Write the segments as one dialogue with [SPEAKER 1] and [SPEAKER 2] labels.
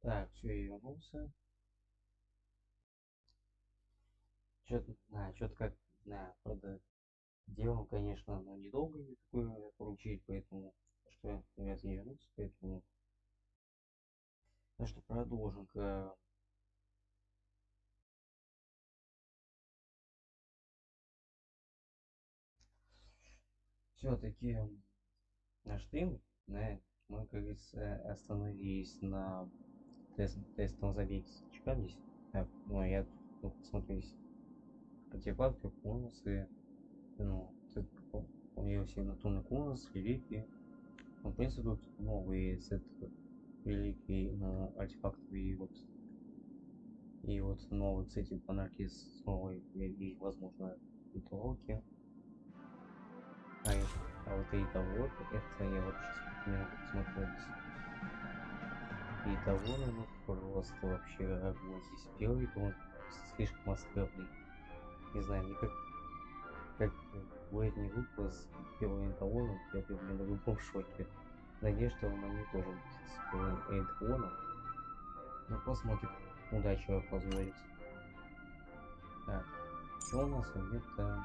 [SPEAKER 1] Так, все, я вернулся. Что-то как, правда, делал, конечно, но недолго не такое поручить, поэтому, что, ребят, я вернулся, поэтому, что продолжим. Все-таки наш стрим, мы, как говорится, остановились на тестовом забеге Светлячка здесь. Так, ну, я тут посмотрелись артефакты, конусы, у нее все натурный конус, реликвии. Ну, в принципе, тут новые сеты реликвий, артефакты и вот новые, кстати, баннерки с новой и, возможно, итоги. Вот и того, это я вот сейчас немного посмотрелись. И того, ну просто вообще огонь. Здесь первый, он слишком островный. Не знаю, мне как будет не выпуск первого эталона, я прям на любом шоке. Надеюсь, что он мне тоже будет с первым эталоном. Ну посмотрим. Удачи вам, позволить. Так, что у нас? Где-то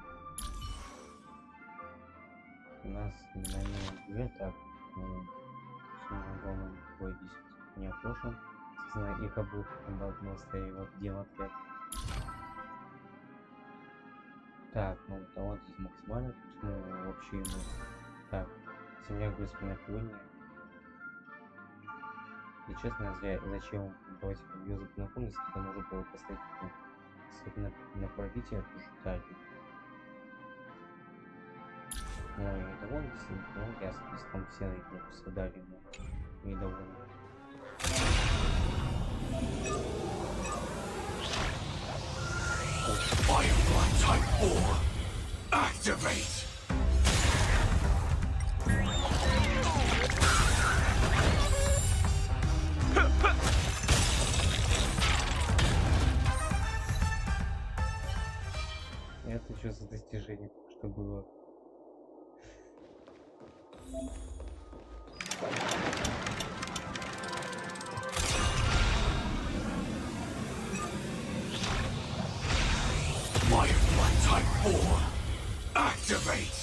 [SPEAKER 1] у нас на ней так, самое главное, такое здесь не в прошлом. Знаю, их обоих комбатного стояла демотряд. Так, ну талант здесь максимально, ну вообще, ну так, семья Прощай Пенакония. И честно, зачем давайте ее Пенакония, когда можно было поставить на пробитие ждать. Ну и довольно действительно, ну ясно, если там все их пострадали, но недовольны.
[SPEAKER 2] Firefly Type 4, activate!
[SPEAKER 1] Это что за достижение, что было?
[SPEAKER 2] Firefly Type 4, activate!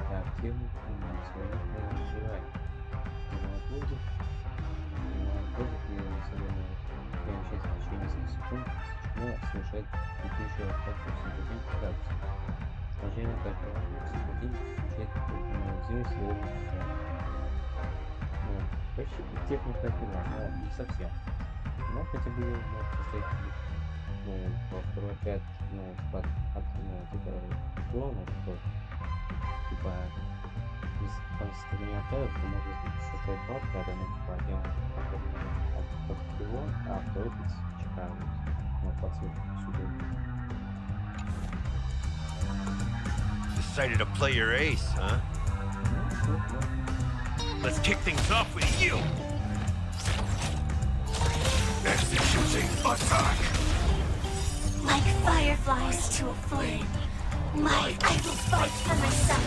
[SPEAKER 1] Активно своих желаний. Будет и совершать в течение нескольких секунд, но совершает текущую атаку симпатии градусов. Сначала каждого симпатии включает взаимность его. Ну, почти техника пила, но не совсем. Но хотя бы можно поставить во второй отряд, типа клона, типа если там состояние отряда, то можно составить два отряда, один под его, а второй под Светочка, по цвету сюда.
[SPEAKER 3] Excited to play your ace, huh? Let's kick things off with you!
[SPEAKER 2] Executing attack!
[SPEAKER 4] Like fireflies to a flame, I will fight for myself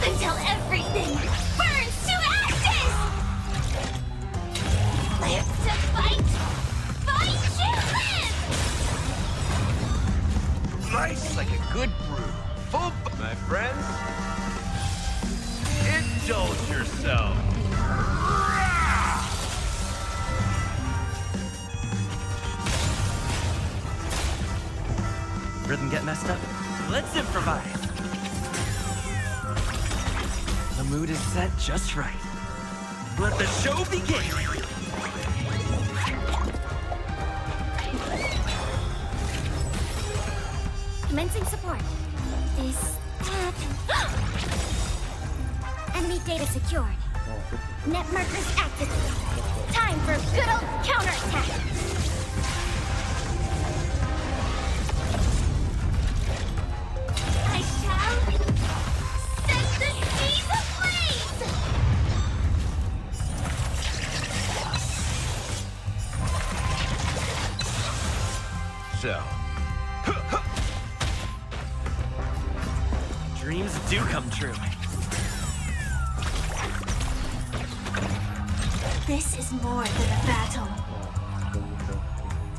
[SPEAKER 4] until everything burns to ashes! Live to fight! Fight to live!
[SPEAKER 3] Nice like a good brew. Full, my friends. Indulge yourself.
[SPEAKER 5] Rhythm get messed up? Let's improvise! The mood is set just right. Let the show begin!
[SPEAKER 4] Commencing support. This happened. Enemy data secured. Net markers activated. Time for good old counterattack. I shall set the seas ablaze!
[SPEAKER 3] So,
[SPEAKER 5] Dreams do come true.
[SPEAKER 4] This is more than a battle.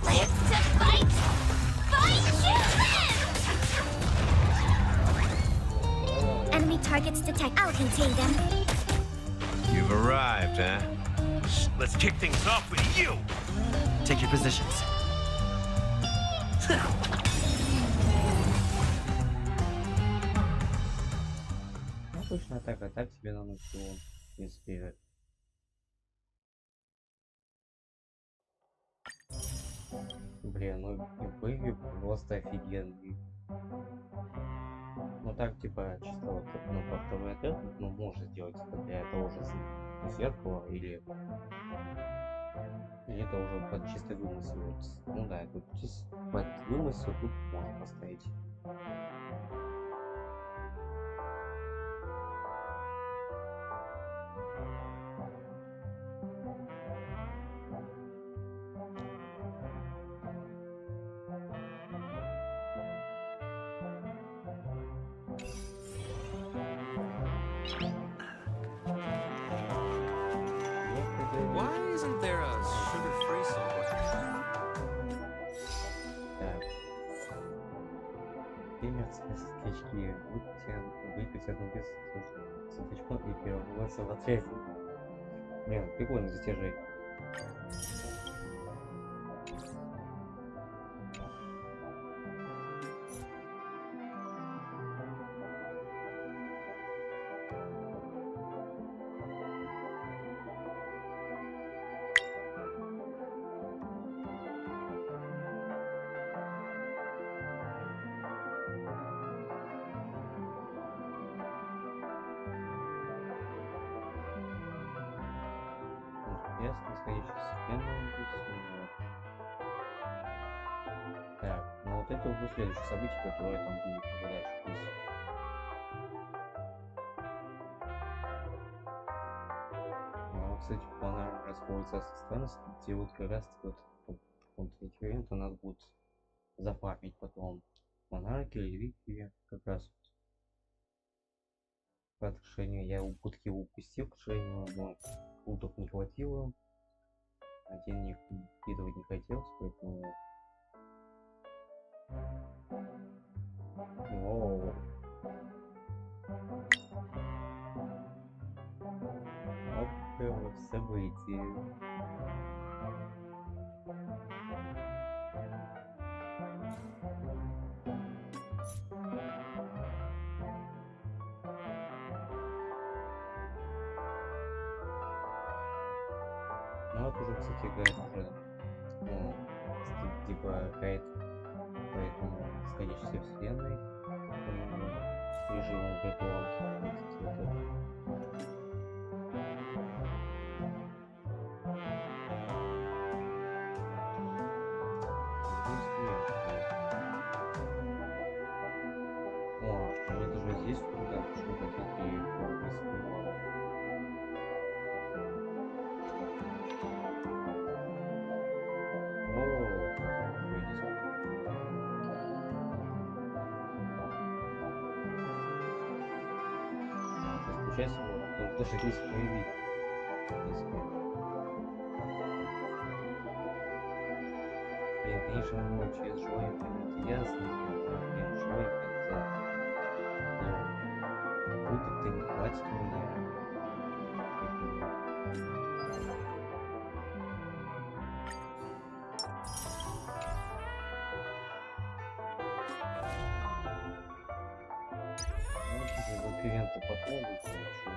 [SPEAKER 4] Live to fight! Fight to live! Enemy targets detect. I'll contain them.
[SPEAKER 3] you've arrived, huh? Let's kick things off with you!
[SPEAKER 5] Take your positions.
[SPEAKER 1] Ну, точно так, а так тебе наносил, в принципе. Блин, ну были просто офигенные. Ну так, типа, чисто вот, ну, по второй отряд, ну, можно сделать это для того же зеркала, или это уже под чисто вымысел. Вот. Ну да, тут здесь под вымысел тут можно поставить.
[SPEAKER 6] Why isn't there a sugar-free somewhere?
[SPEAKER 1] Так. Фермерские светлячки. Выпить одну без светочку и переводится в отряд. Блин, прикольно затяжей. Ясно, сходящийся пеной. Так, ну вот это уже следующее событие, которое там будет дальше. Кстати, баннер расходится со странностью, где вот как раз вот эти ивенты у нас будут зафармить потом монархи, реликвии, как раз по отрешению я будки упустил, к сожалению, но крутов не хватило, а денег вкидывать не хотелось, поэтому Воу. Вот событие. Ну вот уже, кстати, гайд уже, ну, типа гайд, поэтому сходящейся вселенной, режимом виртуалки. О, это же Сейчас вот, он даже здесь проявить. Блин, конечно, мы через Жуань Мэй ясно, прям Жуань Мэй. Будто не хватит у меня. Ивенты попробуйте, что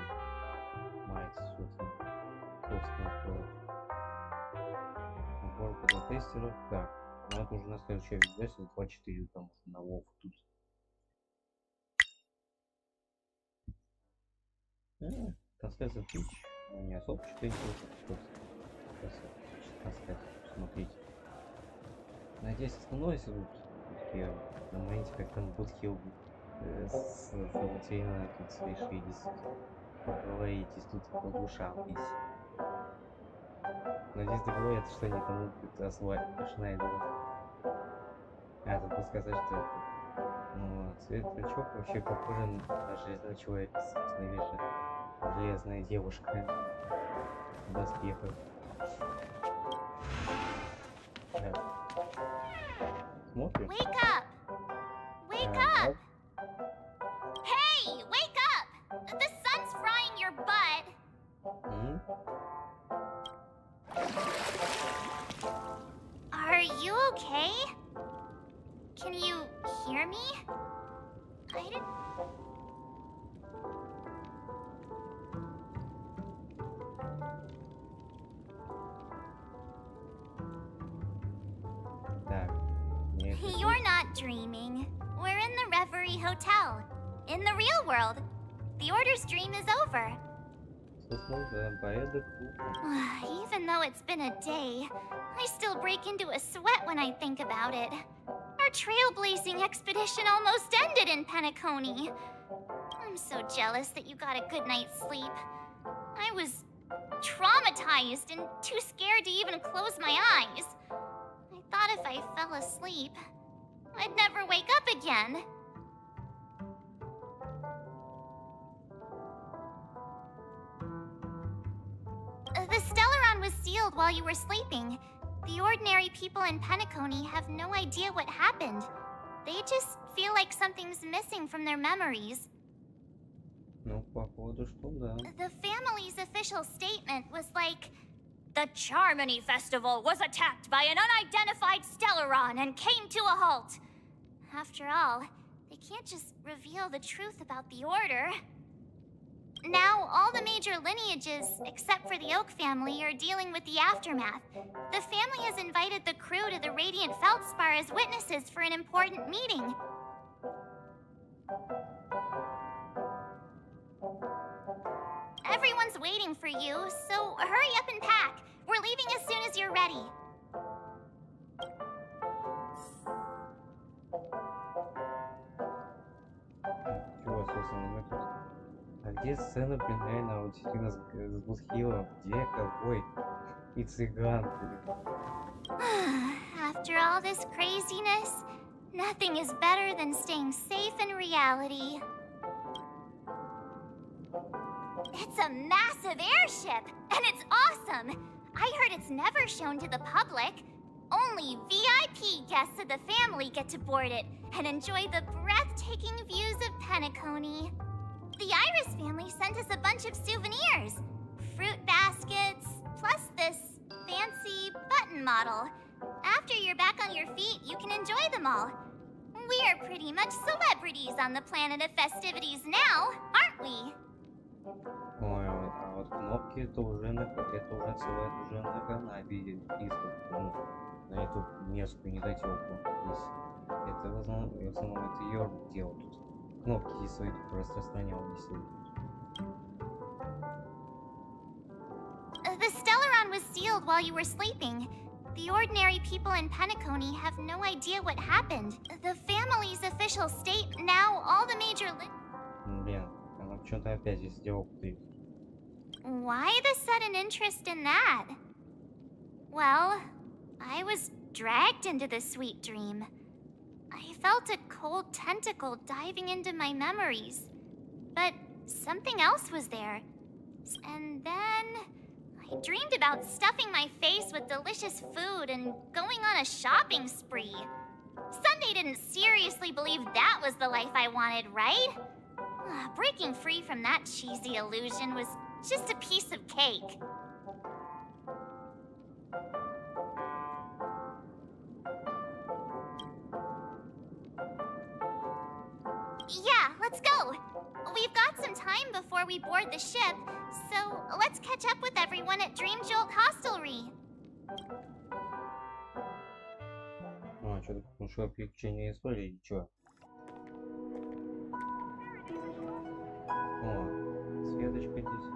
[SPEAKER 1] мать, собственно, набор под тестеров. Так, ну это уже на следующее видео, если 2-4 там уже на Вов тут. Трансляция Twitch, ну, не особо что-то интересно, смотрите. Надеюсь, остановится тут я на моменте, как там Будхилл с Валентиной тут решились поговоритесь тут по душам весь. Надеюсь, договорятся, что они кому будет осваивать Шнайдера. А, тут сказать, что это... Ну, Светочку вообще похоже на железного человека, собственно, вижу. Железная девушка в доспехах. Да. Смотрим?
[SPEAKER 4] Wake up! Wake up! Hey, wake up! The sun's frying your butt. Are you okay? Can you hear me? I didn't...
[SPEAKER 1] Так.
[SPEAKER 4] You're not dreaming. We're in the Reverie Hotel. In the real world. The Order's dream is over. Even though it's been a day, I still break into a sweat when I think about it. Our trailblazing expedition almost ended in Peniconia. I'm so jealous that you got a good night's sleep. I was traumatized and too scared to even close my eyes. I thought if I fell asleep, I'd never wake up again. The Stellaron was sealed while you were sleeping. The ordinary people in Peniconia have no idea what happened. They just feel like something's missing from their memories.
[SPEAKER 1] Ну, походу, что да.
[SPEAKER 4] The family's official statement was like, the Charmony Festival was attacked by an unidentified Stellaron and came to a halt. After all, they can't just reveal the truth about the Order. Now, all the major lineages, except for the Oak family, are dealing with the aftermath. The family has invited the crew to the Radiant Feldspar as witnesses for an important meeting. Everyone's waiting for you, so hurry up and pack. We're leaving as soon as you're ready.
[SPEAKER 1] Чего, собственно, мы тут... А где сцена пленная аудитория с Будхиллом? Где ковбой и цыган?
[SPEAKER 4] After all this craziness, nothing is better than staying safe in reality. It's a massive airship, and it's awesome! I heard it's never shown to the public. Only VIP guests of the family get to board it and enjoy the breathtaking views of Peniconia. The Iris family sent us a bunch of souvenirs. Fruit baskets, plus this fancy button model. After you're back on your feet, you can enjoy them all. We are pretty much celebrities on the planet of festivities now, aren't we?
[SPEAKER 1] Ой, а вот кнопки это уже отсылает уже на канабе на эту мерзкую недотёпку. Здесь это в основном это Йорк делал тут. Кнопки здесь свои тут распространял висели.
[SPEAKER 4] The Stellaron was sealed while you were sleeping. The ordinary people in Peniconia have no idea what happened. The family's official state, now all the major
[SPEAKER 1] Блин, она что-то опять здесь сделал.
[SPEAKER 4] Why the sudden interest in that? Well, I was dragged into the sweet dream. I felt a cold tentacle diving into my memories. But something else was there. And then I dreamed about stuffing my face with delicious food and going on a shopping spree. Sunday didn't seriously believe that was the life I wanted, right? Breaking free from that cheesy illusion was just a piece of cake. Yeah, let's go. We've got some time before we board the ship, so let's catch up with everyone at Dream Jolt Hostelry.
[SPEAKER 1] А, что-то ушло приключение истории, или чё? О, Светочка здесь.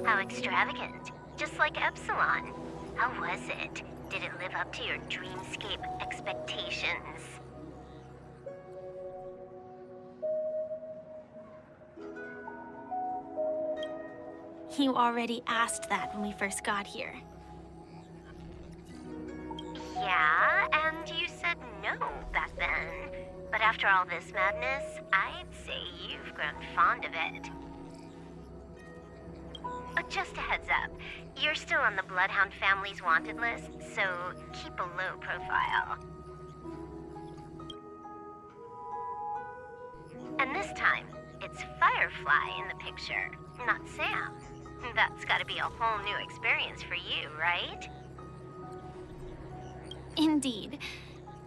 [SPEAKER 7] How extravagant. Just like Epsilon. How was it? Did it live up to your dreamscape expectations?
[SPEAKER 8] You already asked that when we first got here.
[SPEAKER 7] Yeah, and you said no back then. But after all this madness, I'd say you've grown fond of it. But just a heads up, you're still on the Bloodhound family's wanted list, so keep a low profile. And this time, it's Firefly in the picture, not Sam. That's gotta be a whole new experience for you, right?
[SPEAKER 8] Indeed.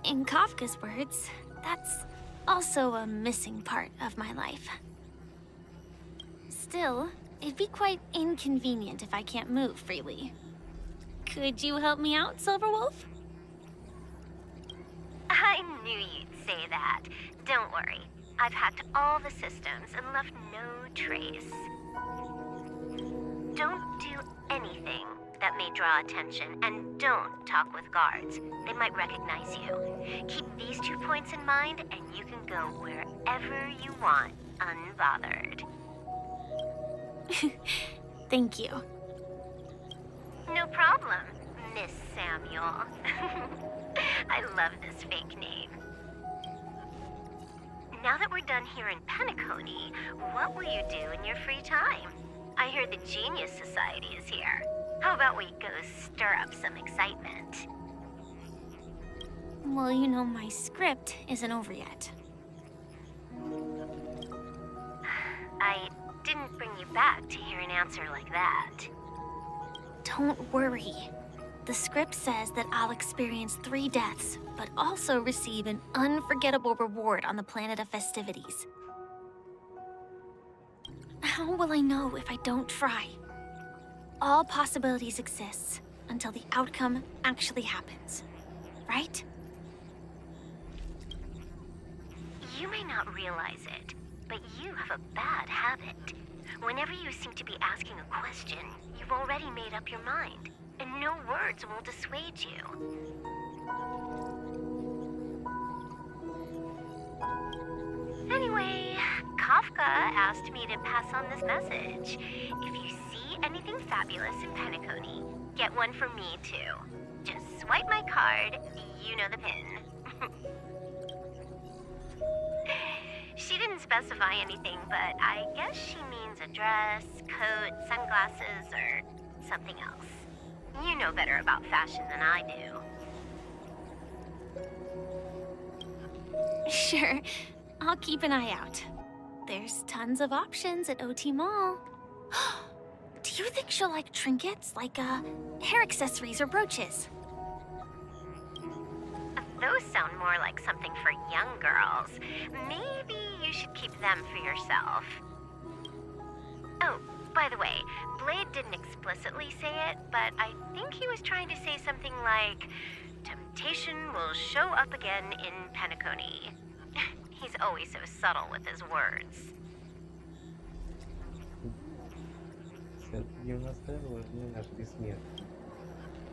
[SPEAKER 8] In Kafka's words, that's also a missing part of my life. Still, it'd be quite inconvenient if I can't move freely. Could you help me out, Silverwolf?
[SPEAKER 7] I knew you'd say that. Don't worry. I've hacked all the systems and left no trace. Don't do anything that may draw attention, and don't talk with guards. They might recognize you. Keep these 2 points in mind, and you can go wherever you want, unbothered.
[SPEAKER 8] Thank you.
[SPEAKER 7] No problem, Miss Samuel. I love this fake name. Now that we're done here in Peniconia, what will you do in your free time? I heard the Genius Society is here. How about we go stir up some excitement?
[SPEAKER 8] Well, you know my script isn't over yet.
[SPEAKER 7] I didn't bring you back to hear an answer like that.
[SPEAKER 8] Don't worry. The script says that I'll experience 3 deaths, but also receive an unforgettable reward on the planet of festivities. How will I know if I don't try? All possibilities exist until the outcome actually happens, right?
[SPEAKER 7] You may not realize it, but you have a bad habit. Whenever you seem to be asking a question, you've already made up your mind, and no words will dissuade you. Anyway, Kafka asked me to pass on this message. If you see anything fabulous in Peniconia, get one for me too. Just swipe my card, you know the pin. She didn't specify anything, but I guess she means a dress, coat, sunglasses, or something else. You know better about fashion than I do.
[SPEAKER 8] Sure. I'll keep an eye out. There's tons of options at OT Mall. Do you think she'll like trinkets, like hair accessories or brooches?
[SPEAKER 7] Those sound more like something for young girls. Maybe you should keep them for yourself. Oh, by the way, Blade didn't explicitly say it, but I think he was trying to say something like, temptation will show up again in Peniconia. He's always so subtle with his words.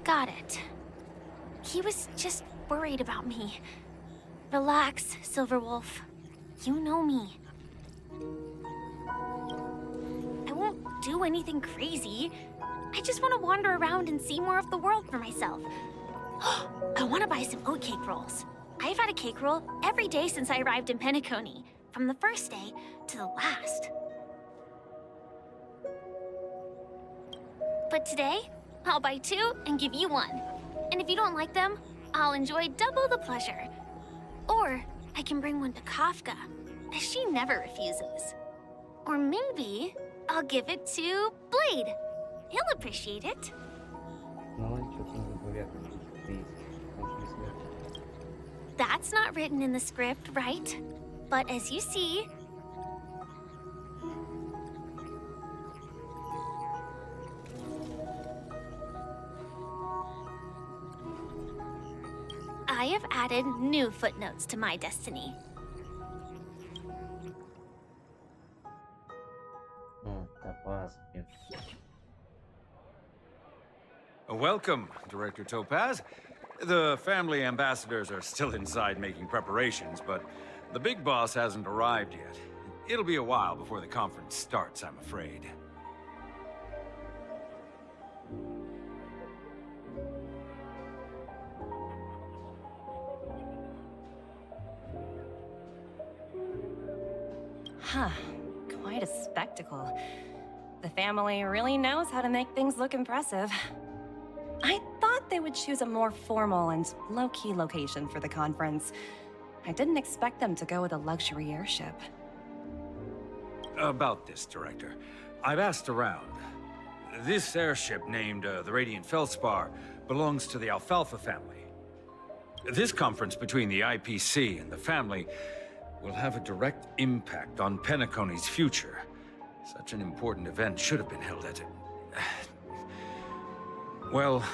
[SPEAKER 8] Got it. He was just worried about me. Relax, Silverwolf. You know me. I won't do anything crazy. I just want to wander around and see more of the world for myself. I want to buy some oatcake rolls. I've had a cake roll every day since I arrived in Peniconia. from the first day to the last. But today, I'll buy 2 and give you 1. And if you don't like them, I'll enjoy double the pleasure. Or I can bring one to Kafka, as she never refuses. Or maybe I'll give it to Blade. He'll appreciate it.
[SPEAKER 1] Ну, они что-то не говорят, что есть. Может, не смерть.
[SPEAKER 8] That's not written in the script, right? But as you see, I have added new footnotes to my destiny.
[SPEAKER 1] Топаз, блин.
[SPEAKER 9] Welcome, Director Topaz. The family ambassadors are still inside making preparations, but the big boss hasn't arrived yet. It'll be a while before the conference starts, I'm afraid.
[SPEAKER 10] Huh. Quite a spectacle. The family really knows how to make things look impressive. I thought they would choose a more formal and low-key location for the conference. I didn't expect them to go with a luxury airship.
[SPEAKER 9] About this, Director. I've asked around. This airship, named the Radiant Feldspar, belongs to the Alfalfa family. This conference between the IPC and the family will have a direct impact on Penaconia's future. Such an important event should have been held at well,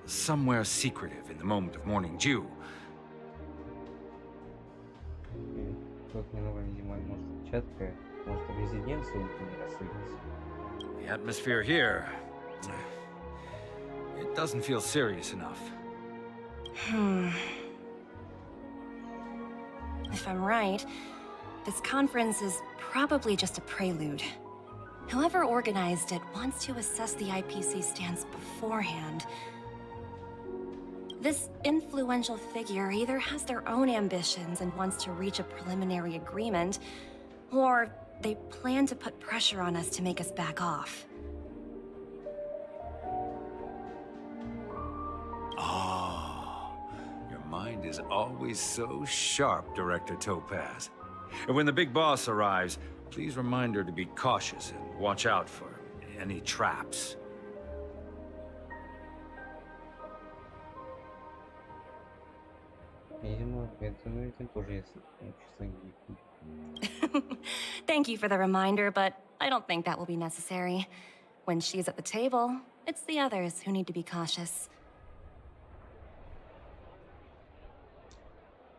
[SPEAKER 9] somewhere secretive in the moment of morning dew.
[SPEAKER 1] Тут немного, видимо, может, чатка, может, в резиденцию не рассыпаться.
[SPEAKER 9] The atmosphere here, it doesn't feel serious enough.
[SPEAKER 10] If I'm right, this conference is probably just a prelude. Whoever organized it wants to assess the IPC stance beforehand. This influential figure either has their own ambitions and wants to reach a preliminary agreement, or they plan to put pressure on us to make us back off.
[SPEAKER 9] Your mind is always so sharp, Director Topaz. And when the big boss arrives, please remind her to be cautious and watch out for any traps.
[SPEAKER 1] Видимо, поэтому этим тоже есть чувство гибкости.
[SPEAKER 10] Thank you for the reminder, but I don't think that will be necessary. When she's at the table, it's the others who need to be cautious.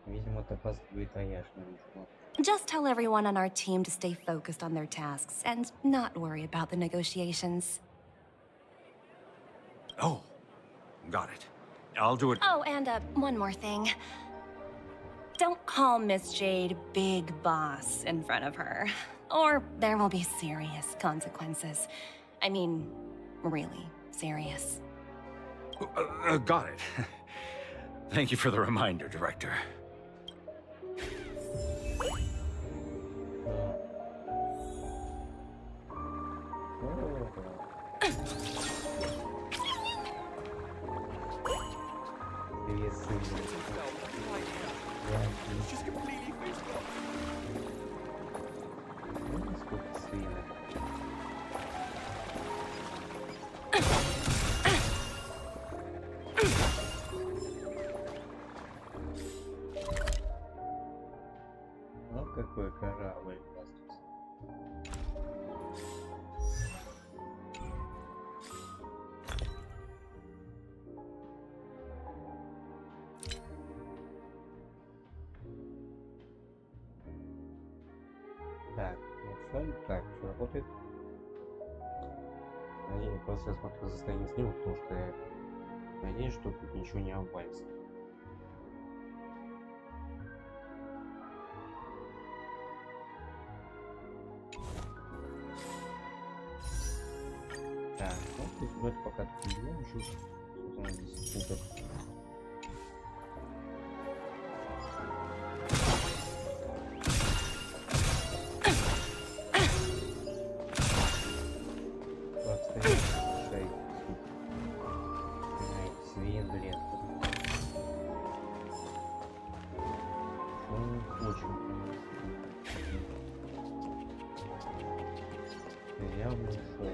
[SPEAKER 1] Видимо, топаз будет аяшным.
[SPEAKER 10] Just tell everyone on our team to stay focused on their tasks and not worry about the negotiations.
[SPEAKER 9] Oh, got it. I'll do it.
[SPEAKER 10] Oh, and one more thing. Don't call Miss Jade Big Boss in front of her, or there will be serious consequences. I mean, really serious.
[SPEAKER 9] Got it. Thank you for the reminder, Director.
[SPEAKER 2] It's just completely feasible.
[SPEAKER 1] Ну, какой корабль у нас тут. Так, ну все, так, все работает. Надеюсь, просто я смотрю состояние снимка, потому что я надеюсь, что тут ничего не обвалится. Так, ну тут вроде пока не знаю, что у нас здесь супер. Явно ушел.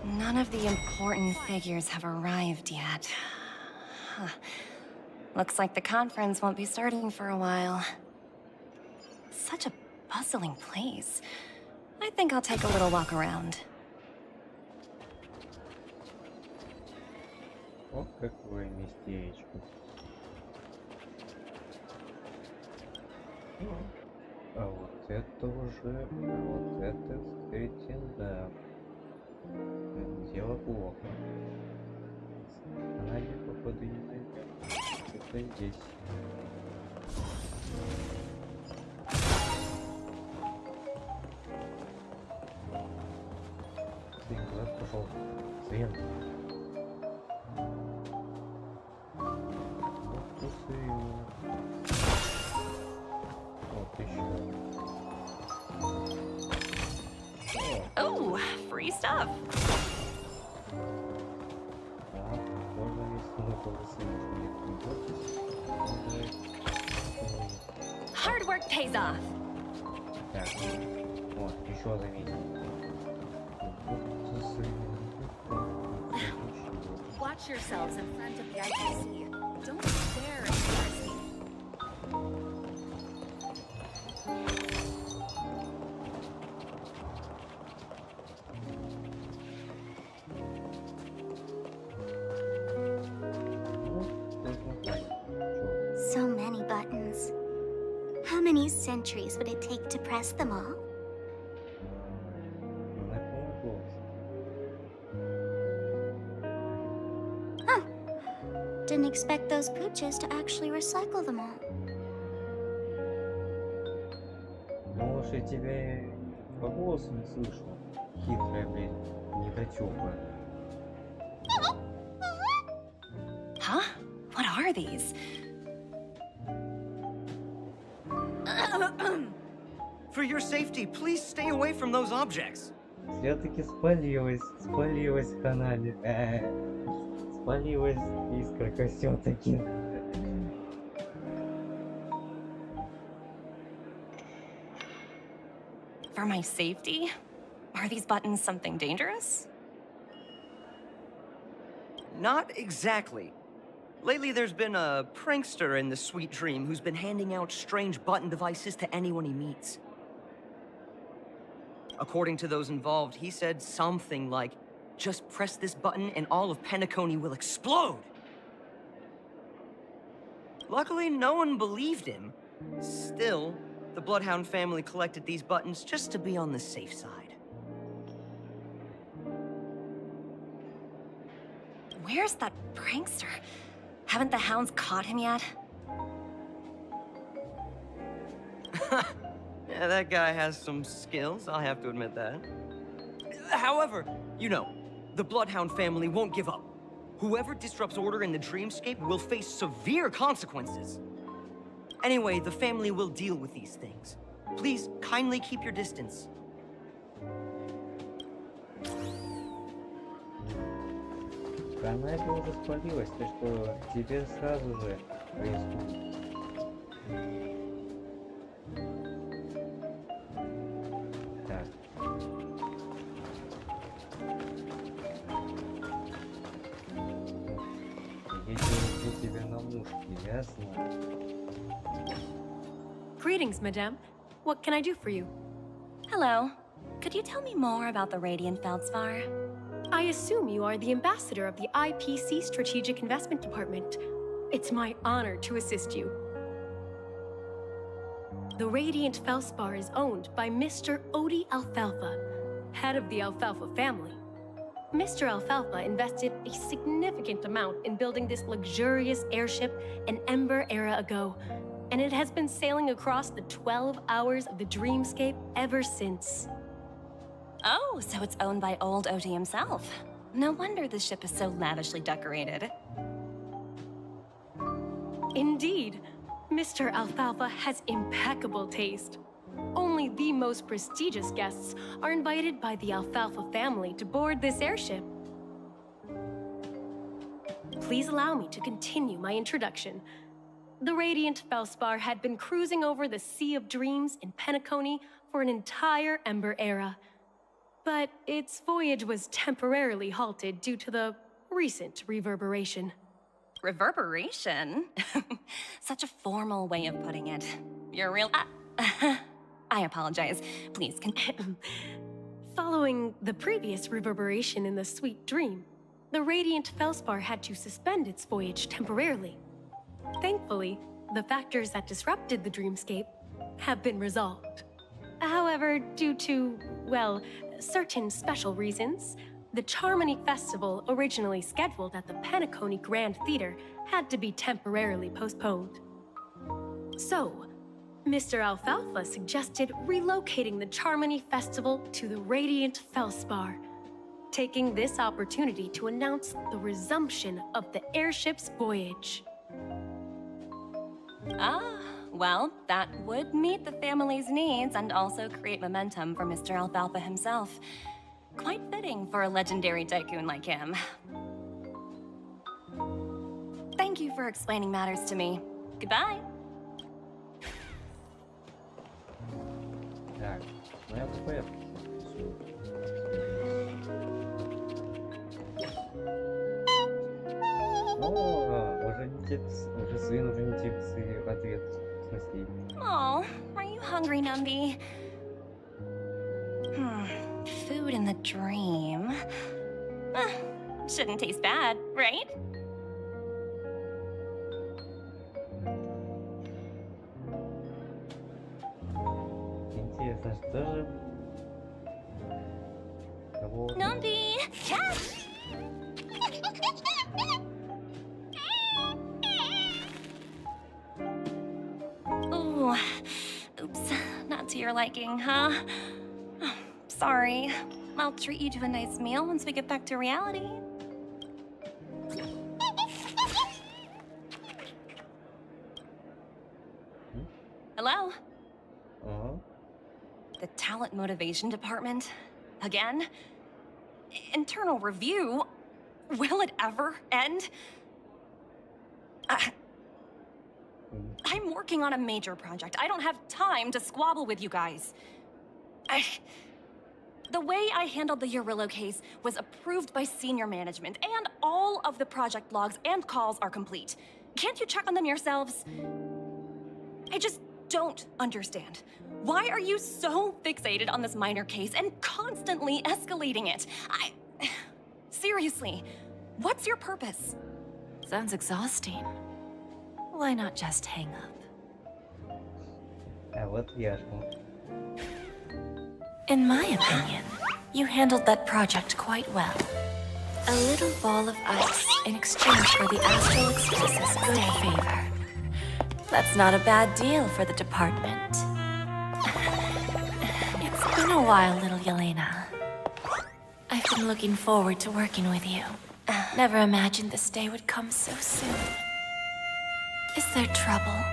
[SPEAKER 10] None of the important figures have arrived yet. Huh. Looks like the conference won't be starting for a while. Such a bustling place. I think I'll take a little walk around.
[SPEAKER 1] О, какое местечко. А вот это уже, вот это, кстати, да. Дело плохо. Она не походу не найдет. Это здесь. Ты куда пошел? Свет.
[SPEAKER 10] Oh, free stuff. Hard work pays off.
[SPEAKER 1] Так, вот, еще заметил.
[SPEAKER 8] Watch yourselves in front of the IPC. Don't stare at me.
[SPEAKER 4] So many buttons. How many centuries would it take to press them all? Huh. Didn't expect those pooches to actually recycle them all.
[SPEAKER 1] Ну уж я тебя по голосу не слышал. Хитрая, блин, недотёпа.
[SPEAKER 10] Huh? What are these?
[SPEAKER 5] For your safety, please stay away from those objects.
[SPEAKER 1] Все-таки спалилась в канале. Спалилась искорка все-таки.
[SPEAKER 10] For my safety? Are these buttons something dangerous?
[SPEAKER 5] Not exactly. Lately, there's been a prankster in the Sweet Dream who's been handing out strange button devices to anyone he meets. According to those involved, he said something like, just press this button and all of Peniconia will explode! Luckily, no one believed him. Still, the Bloodhound family collected these buttons just to be on the safe side.
[SPEAKER 10] Where's that prankster? Haven't the hounds caught him yet?
[SPEAKER 5] Yeah, that guy has some skills, I'll have to admit that. However, you know, the Bloodhound family won't give up. Whoever disrupts order in the dreamscape will face severe consequences. Anyway, the family will deal with these things. Please, kindly keep your distance.
[SPEAKER 1] Канале уже спалилась, ты что, теперь сразу же арестуют. Так. Если тебе на мушке, ясно?
[SPEAKER 11] Greetings, madame. What can I do for you?
[SPEAKER 10] Hello. Could you tell me more about the Radiant Feldspar?
[SPEAKER 11] I assume you are the ambassador of the IPC Strategic Investment Department. It's my honor to assist you. The Radiant Feldspar is owned by Mr. Odie Alfalfa, head of the Alfalfa family. Mr. Alfalfa invested a significant amount in building this luxurious airship an Ember era ago, and it has been sailing across the 12 hours of the dreamscape ever since.
[SPEAKER 10] Oh, so it's owned by old Odie himself. No wonder the ship is so lavishly decorated.
[SPEAKER 11] Indeed, Mr. Alfalfa has impeccable taste. Only the most prestigious guests are invited by the Alfalfa family to board this airship. Please allow me to continue my introduction. the Radiant Felspar had been cruising over the Sea of Dreams in Peniconia for an entire Ember era. But its voyage was temporarily halted due to the recent reverberation.
[SPEAKER 10] Reverberation? Such a formal way of putting it. You're real. I apologize. Please continue.
[SPEAKER 11] Following the previous reverberation in the Sweet Dream, the Radiant Felspar had to suspend its voyage temporarily. Thankfully, the factors that disrupted the dreamscape have been resolved. However, due to, well, certain special reasons, the Charmony Festival, originally scheduled at the Peniconia Grand Theater, had to be temporarily postponed. So, Mr. Alfalfa suggested relocating the Charmony Festival to the Radiant Felspar, taking this opportunity to announce the resumption of the airship's voyage.
[SPEAKER 10] Ah, well, that would meet the family's needs and also create momentum for Mr. Alfalfa himself. Quite fitting for a legendary tycoon like him. Thank you for explaining matters to me. Goodbye.
[SPEAKER 1] Так, ну я в порядке. О, уже не терпится, уже сын уже не терпится и ответ. В смысле?
[SPEAKER 10] Oh, are you hungry, Numby? Food in the dream. Shouldn't taste bad, right?
[SPEAKER 1] Интересно, что же? Кого?
[SPEAKER 10] Numby! Catch! Ooh, oops, not to your liking, huh? Sorry. I'll treat you to a nice meal once we get back to reality. Hello? The talent motivation department? Again? Internal review? Will it ever end? I'm working on a major project. I don't have time to squabble with you guys. The way I handled the Urillo case was approved by senior management, and all of the project logs and calls are complete. Can't you check on them yourselves? I just don't understand. Why are you so fixated on this minor case and constantly escalating it? Seriously, what's your purpose?
[SPEAKER 12] Sounds exhausting. Why not just hang up?
[SPEAKER 1] А вот яшма.
[SPEAKER 12] In my opinion, you handled that project quite well. A little ball of ice in exchange for the Astral Express's good favor. That's not a bad deal for the department. It's been a while, little Yelena. I've been looking forward to working with you. Never imagined this day would come so soon. Is there trouble?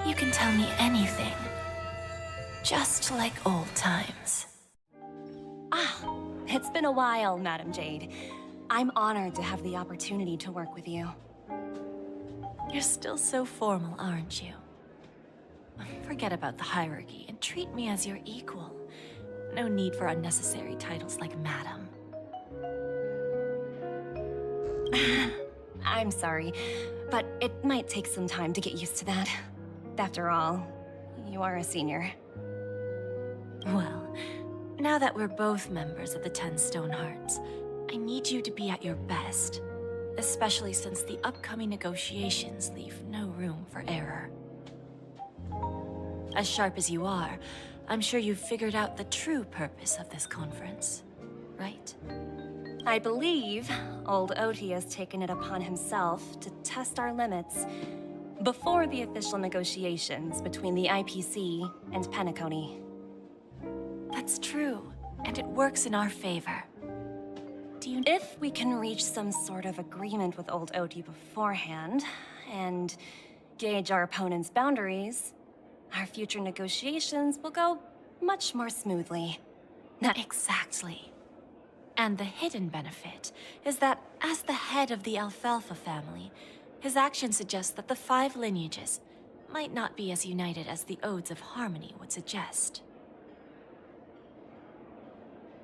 [SPEAKER 12] You can tell me anything. Just like old times.
[SPEAKER 10] It's been a while, Madam Jade. I'm honored to have the opportunity to work with you.
[SPEAKER 12] You're still so formal, aren't you? Forget about the hierarchy and treat me as your equal. No need for unnecessary titles like Madam.
[SPEAKER 10] I'm sorry, but it might take some time to get used to that. After all, you are a senior.
[SPEAKER 12] Well, now that we're both members of the 10 Stone Hearts, I need you to be at your best. Especially since the upcoming negotiations leave no room for error. As sharp as you are, I'm sure you've figured out the true purpose of this conference, right?
[SPEAKER 10] I believe old Oti has taken it upon himself to test our limits before the official negotiations between the IPC and Peniconia.
[SPEAKER 12] That's true, and it works in our favor.
[SPEAKER 10] If we can reach some sort of agreement with old Oti beforehand, and gauge our opponent's boundaries, our future negotiations will go much more smoothly.
[SPEAKER 12] Exactly. And the hidden benefit is that as the head of the Alfalfa family, His action suggests that the 5 lineages might not be as united as the Odes of Harmony would suggest.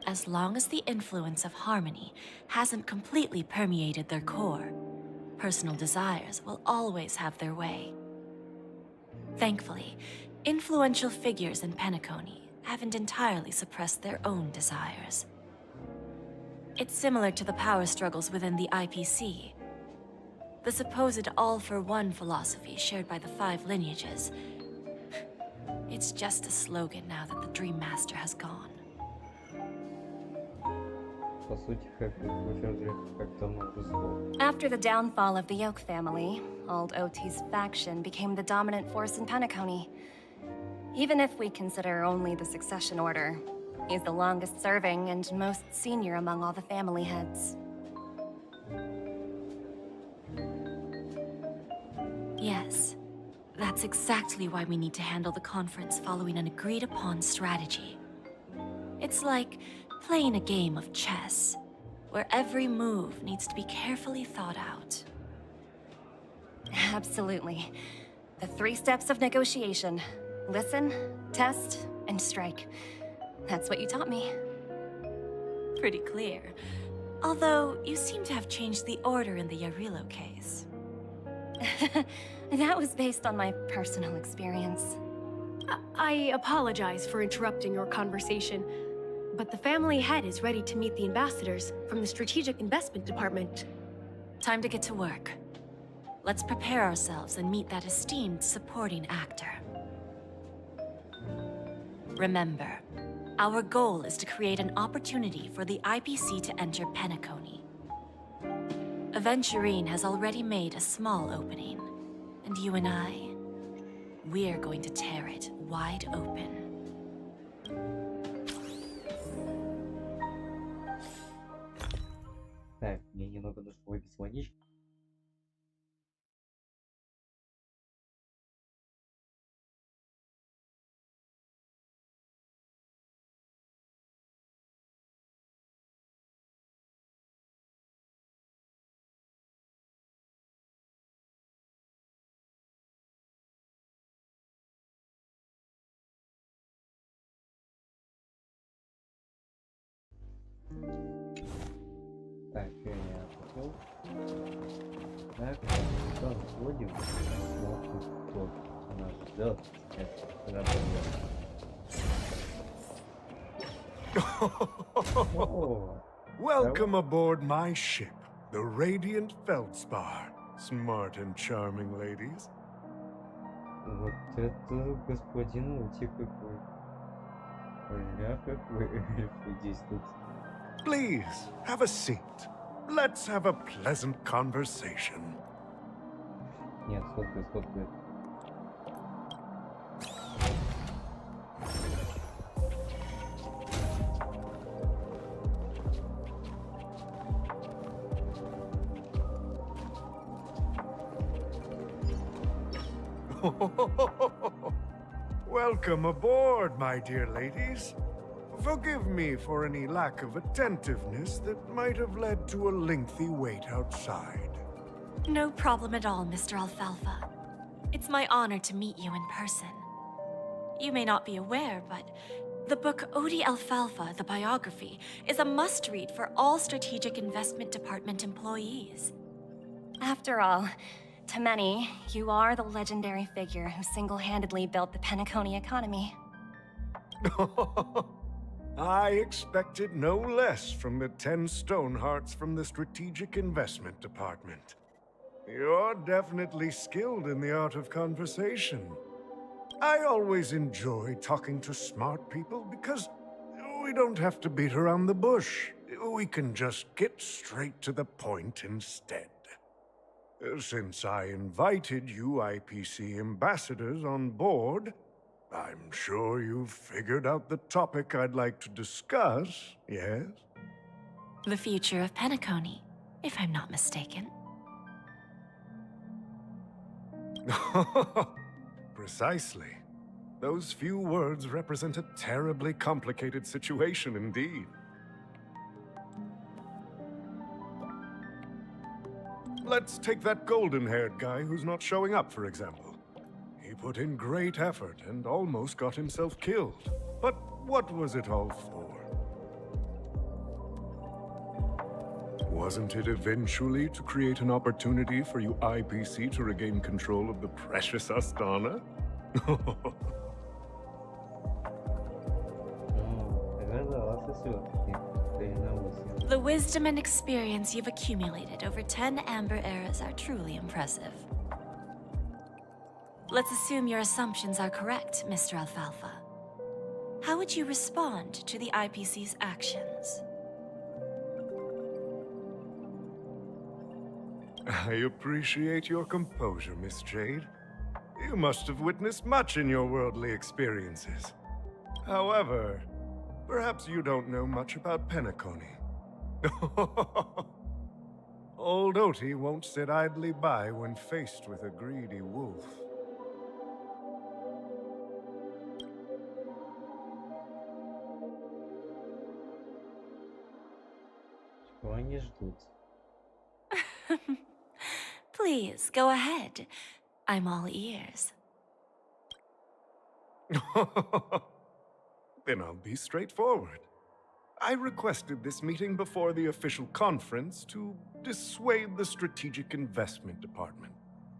[SPEAKER 12] As long as the influence of Harmony hasn't completely permeated their core, personal desires will always have their way. Thankfully, influential figures in Peniconia haven't entirely suppressed their own desires. It's similar to the power struggles within the IPC. The supposed all-for-one philosophy shared by the 5 lineages. It's just a slogan now that the Dream Master has gone.
[SPEAKER 1] По сути, как давно уже сдох.
[SPEAKER 10] After the downfall of the Yoke family, Old OT's faction became the dominant force in Peniconia. Even if we consider only the succession order, he's the longest serving and most senior among all the family heads.
[SPEAKER 12] Yes, that's exactly why we need to handle the conference following an agreed-upon strategy. It's like playing a game of chess, where every move needs to be carefully thought out.
[SPEAKER 10] Absolutely. The 3 steps of negotiation. Listen, test, and strike. That's what you taught me.
[SPEAKER 12] Pretty clear. Although, you seem to have changed the order in the Yarilo case.
[SPEAKER 10] That was based on my personal experience.
[SPEAKER 11] I apologize for interrupting your conversation, but the family head is ready to meet the ambassadors from the Strategic Investment Department.
[SPEAKER 12] Time to get to work. Let's prepare ourselves and meet that esteemed supporting actor. Remember, our goal is to create an opportunity for the IPC to enter Peniconia. Aventurine has already made a small opening, and you and I, we're going to tear it wide open.
[SPEAKER 1] Так, мне немного нужно выпить водички. Так, я купил. Так, вводим. Смотрим, кто нас ждет. Это
[SPEAKER 2] Welcome aboard my ship, the Radiant Feldspar. Smart and charming ladies.
[SPEAKER 1] Вот это господин Ути какой. Ля какой эльф здесь тут.
[SPEAKER 2] Please, have a seat. Let's have a pleasant conversation.
[SPEAKER 1] Нет, сфоткай.
[SPEAKER 2] Welcome aboard, my dear ladies. Forgive me for any lack of attentiveness that might have led to a lengthy wait outside.
[SPEAKER 12] No problem at all, Mr. Alfalfa. It's my honor to meet you in person. You may not be aware, but the book Odie Alfalfa, the biography, is a must-read for all Strategic Investment Department employees.
[SPEAKER 10] After all, to many, you are the legendary figure who single-handedly built the Peniconia economy.
[SPEAKER 2] I expected no less from the 10 Stonehearts from the Strategic Investment Department. You're definitely skilled in the art of conversation. I always enjoy talking to smart people because we don't have to beat around the bush. We can just get straight to the point instead. Since I invited you IPC ambassadors on board, I'm sure you've figured out the topic I'd like to discuss, yes?
[SPEAKER 12] The future of Peniconia, if I'm not mistaken.
[SPEAKER 2] Precisely. Those few words represent a terribly complicated situation indeed. Let's take that golden-haired guy who's not showing up, for example. He put in great effort and almost got himself killed. But what was it all for? Wasn't it eventually to create an opportunity for you IPC to regain control of the precious Astana?
[SPEAKER 12] The wisdom and experience you've accumulated over 10 Amber Eras are truly impressive. Let's assume your assumptions are correct, Mr. Alfalfa. How would you respond to the IPC's actions?
[SPEAKER 2] I appreciate your composure, Miss Jade. You must have witnessed much in your worldly experiences. However, perhaps you don't know much about Peniconia. Old Oti won't sit idly by when faced with a greedy wolf.
[SPEAKER 1] Чего они ждут?
[SPEAKER 12] Please, go ahead. I'm all ears.
[SPEAKER 2] Then I'll be straightforward. I requested this meeting before the official conference to dissuade the Strategic Investment Department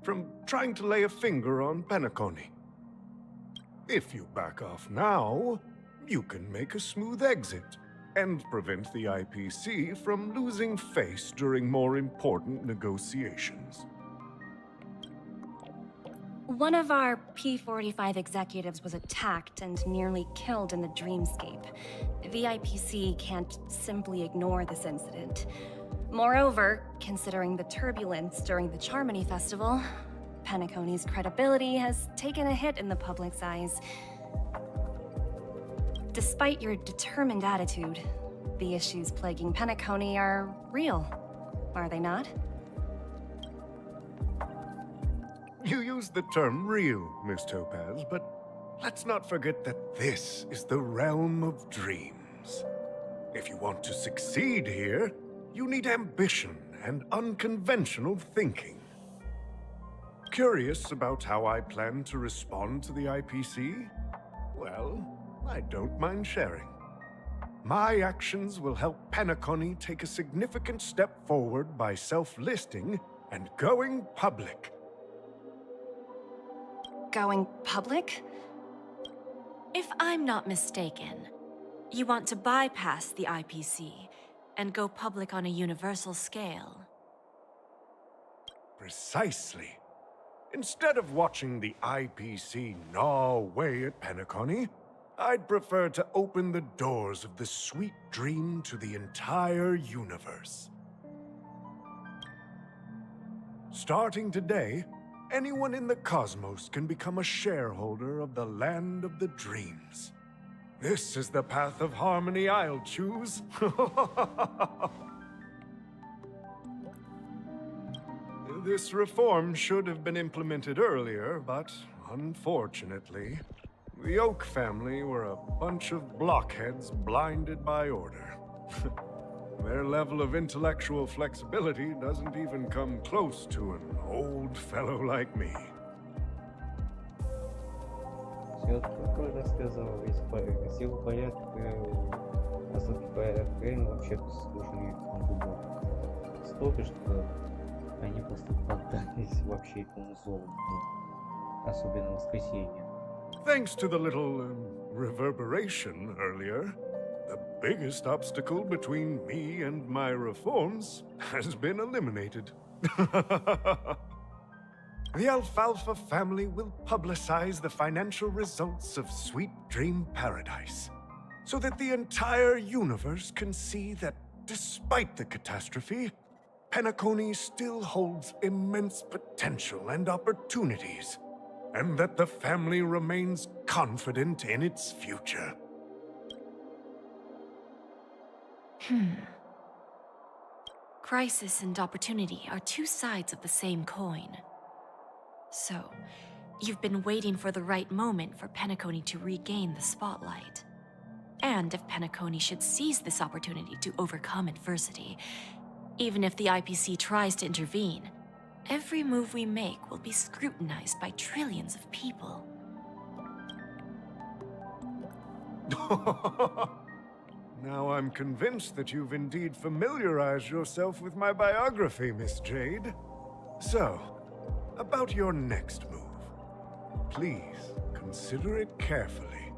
[SPEAKER 2] from trying to lay a finger on Peniconia. If you back off now, you can make a smooth exit and prevent the IPC from losing face during more important negotiations.
[SPEAKER 10] One of our P45 executives was attacked and nearly killed in the dreamscape. The IPC can't simply ignore this incident. Moreover, considering the turbulence during the Charmony Festival, Penaconia's credibility has taken a hit in the public's eyes. Despite your determined attitude, the issues plaguing Peniconia are real, are they not?
[SPEAKER 2] You used the term real, Miss Topaz, but let's not forget that this is the realm of dreams. If you want to succeed here, you need ambition and unconventional thinking. Curious about how I plan to respond to the IPC? Well, I don't mind sharing. My actions will help Peniconia take a significant step forward by self-listing and going public.
[SPEAKER 10] Going public?
[SPEAKER 12] If I'm not mistaken, you want to bypass the IPC and go public on a universal scale.
[SPEAKER 2] Precisely. Instead of watching the IPC gnaw away at Peniconia, I'd prefer to open the doors of the sweet dream to the entire universe. Starting today, anyone in the cosmos can become a shareholder of the land of the dreams. This is the path of harmony I'll choose. This reform should have been implemented earlier, but unfortunately, the Oak family were a bunch of blockheads blinded by order. Their level of intellectual flexibility doesn't even come close to an old fellow like me.
[SPEAKER 1] Светочку рассказал весь силу порядка, остатки порядка, вообще слушали буду. Столько, что они просто поддались вообще этому зову, особенно в воскресенье.
[SPEAKER 2] Thanks to the little reverberation earlier, the biggest obstacle between me and my reforms has been eliminated. The Alfalfa family will publicize the financial results of Sweet Dream Paradise, so that the entire universe can see that despite the catastrophe, Peniconia still holds immense potential and opportunities, and that the family remains confident in its future.
[SPEAKER 12] Crisis and opportunity are two sides of the same coin. So, you've been waiting for the right moment for Peniconia to regain the spotlight. And if Peniconia should seize this opportunity to overcome adversity, even if the IPC tries to intervene, Every move we make will be scrutinized by trillions of people.
[SPEAKER 2] Now I'm convinced that you've indeed familiarized yourself with my biography, Miss Jade. So, about your next move. Please, consider it carefully.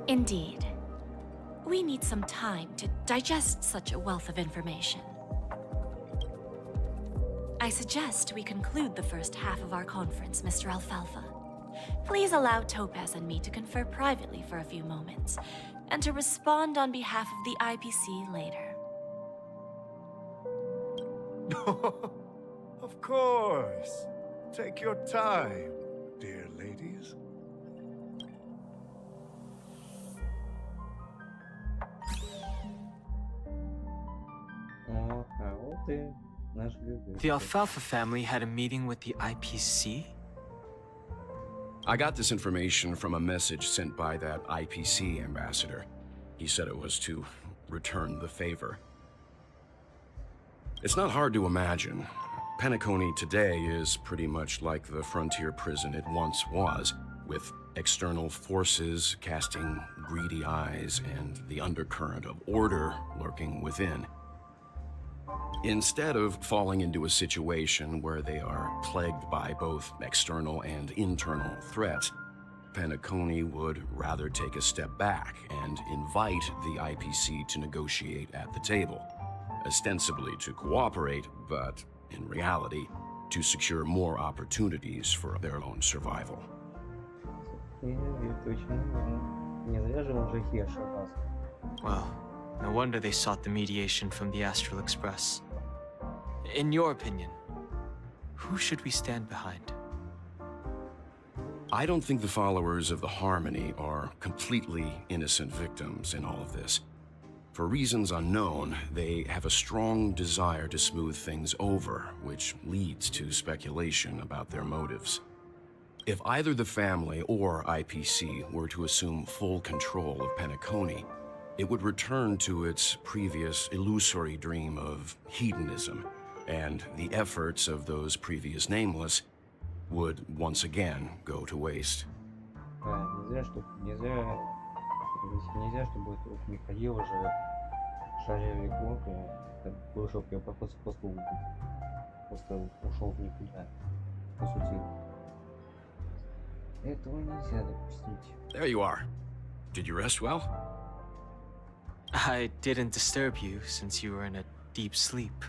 [SPEAKER 12] Indeed. We need some time to digest such a wealth of information. I suggest we conclude the first half of our conference, Mr. Alfalfa. Please allow Topaz and me to confer privately for a few moments, and to respond on behalf of the IPC later.
[SPEAKER 2] Of course. Take your time, dear ladies.
[SPEAKER 1] О, а вот и наш любимый.
[SPEAKER 6] The Alfalfa family had a meeting with the IPC?
[SPEAKER 13] I got this information from a message sent by that IPC ambassador. He said it was to return the favor. It's not hard to imagine. Peniconia today is pretty much like the frontier prison it once was, with external forces casting greedy eyes and the undercurrent of order lurking within. Instead of falling into a situation where they are plagued by both external and internal threats, Peniconia would rather take a step back and invite the IPC to negotiate at the table, ostensibly to cooperate, but in reality, to secure more opportunities for their own survival.
[SPEAKER 6] Well, no wonder they sought the mediation from the Astral Express. In your opinion, who should we stand behind?
[SPEAKER 13] I don't think the followers of the Harmony are completely innocent victims in all of this. For reasons unknown, they have a strong desire to smooth things over, which leads to speculation about their motives. If either the family or IPC were to assume full control of Peniconia, it would return to its previous illusory dream of hedonism, and the efforts of those previous nameless would once again go to waste.
[SPEAKER 1] Нельзя, чтобы вокруг не ходило же шарили кнопки, вышел я просто ушел в никуда, по сути. Этого нельзя допустить.
[SPEAKER 13] There you are. Did you rest well?
[SPEAKER 6] I didn't disturb you since you were in a deep sleep.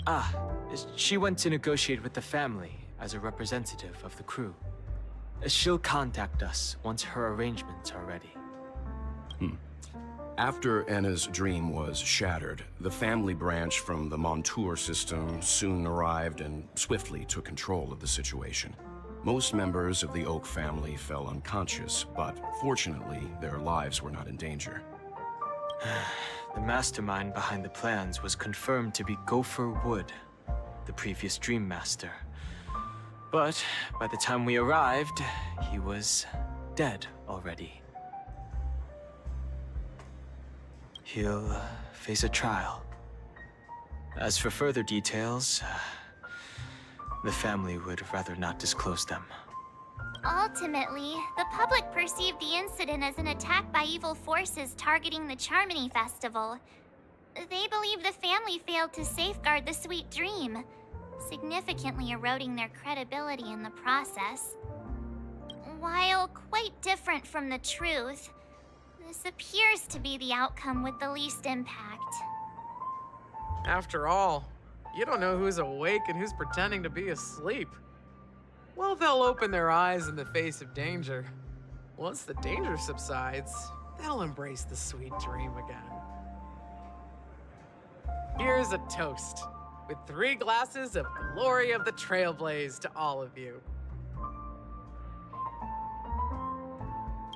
[SPEAKER 6] Ah, she went to negotiate with the family as a representative of the crew. She'll contact us once her arrangements are ready.
[SPEAKER 13] After Anna's dream was shattered, the family branch from the Montour system soon arrived and swiftly took control of the situation. Most members of the Oak family fell unconscious, but fortunately, their lives were not in danger.
[SPEAKER 6] The mastermind behind the plans was confirmed to be Gopher Wood, the previous Dream Master. But by the time we arrived, he was dead already. He'll face a trial. As for further details, the family would rather not disclose them.
[SPEAKER 4] Ultimately, the public perceived the incident as an attack by evil forces targeting the Charmony Festival. They believe the family failed to safeguard the sweet dream, significantly eroding their credibility in the process. While quite different from the truth, this appears to be the outcome with the least impact.
[SPEAKER 14] After all, you don't know who's awake and who's pretending to be asleep. Well, they'll open their eyes in the face of danger. Once the danger subsides, they'll embrace the sweet dream again. Here's a toast, with 3 glasses of glory of the Trailblaze to all of you.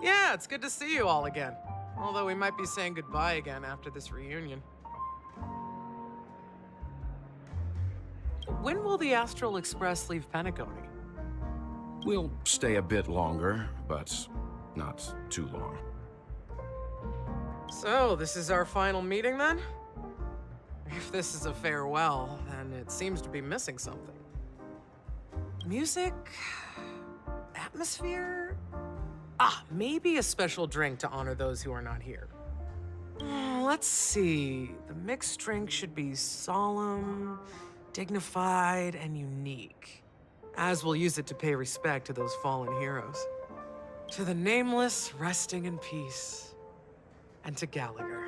[SPEAKER 14] Yeah, it's good to see you all again. Although we might be saying goodbye again after this reunion. When will the Astral Express leave Peniconia?
[SPEAKER 13] We'll stay a bit longer, but not too long.
[SPEAKER 14] So, this is our final meeting then? If this is a farewell, then it seems to be missing something. Music? Atmosphere? Maybe a special drink to honor those who are not here. Let's see. The mixed drink should be solemn, dignified, and unique, as we'll use it to pay respect to those fallen heroes. To the nameless, resting in peace, and to Gallagher.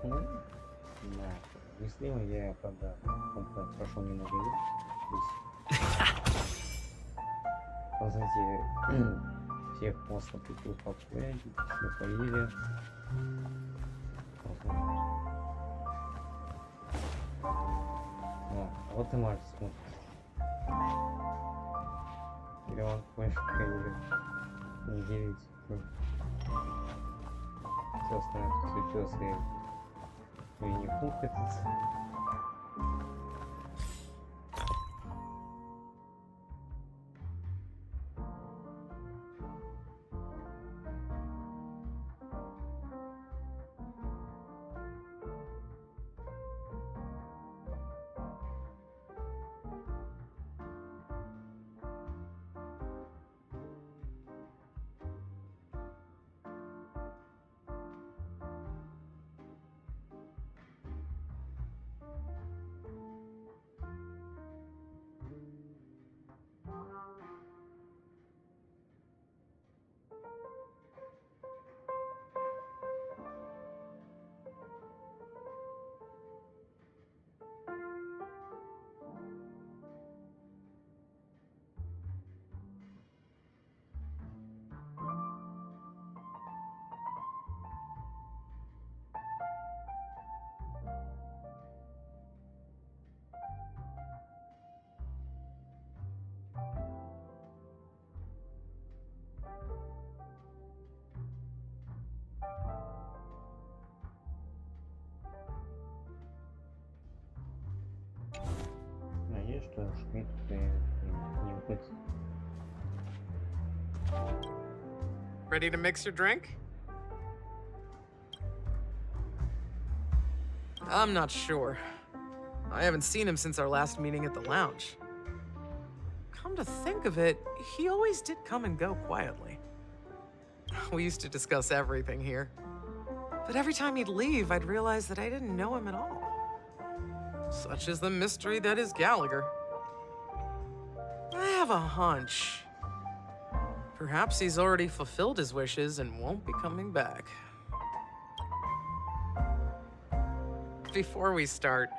[SPEAKER 1] Ну, да, выяснила я, когда прошел немного игр. Знаете, всех просто успокоили, все поели. Вот и Марк смотрит. Или он понял, не делить. Все остальное случилось и не пукается. Надеюсь, что Шмидт не выходит.
[SPEAKER 14] Ready to mix your drink? I'm not sure. I haven't seen him since our last meeting at the lounge. Come to think of it, he always did come and go quietly. We used to discuss everything here. But every time he'd leave, I'd realize that I didn't know him at all. Such is the mystery that is Gallagher. I have a hunch. Perhaps he's already fulfilled his wishes and won't be coming back. Before we start,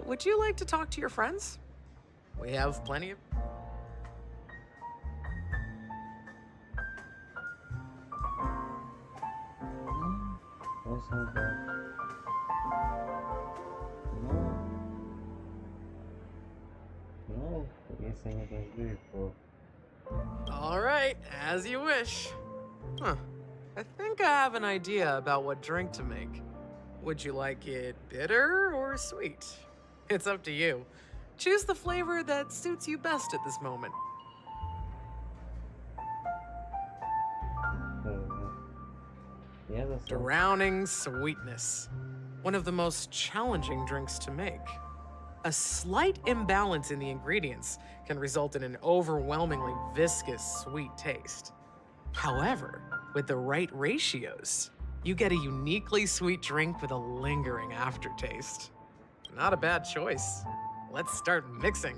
[SPEAKER 14] would you like to talk to your friends? We have plenty of...
[SPEAKER 1] Если нет нужды, то...
[SPEAKER 14] All right, as you wish. Huh. I think I have an idea about what drink to make. Would you like it bitter or sweet? It's up to you. Choose the flavor that suits you best at this moment.
[SPEAKER 1] Я засал.
[SPEAKER 14] Drowning sweetness. One of the most challenging drinks to make. A slight imbalance in the ingredients can result in an overwhelmingly viscous sweet taste. However, with the right ratios, you get a uniquely sweet drink with a lingering aftertaste. Not a bad choice. Let's start mixing.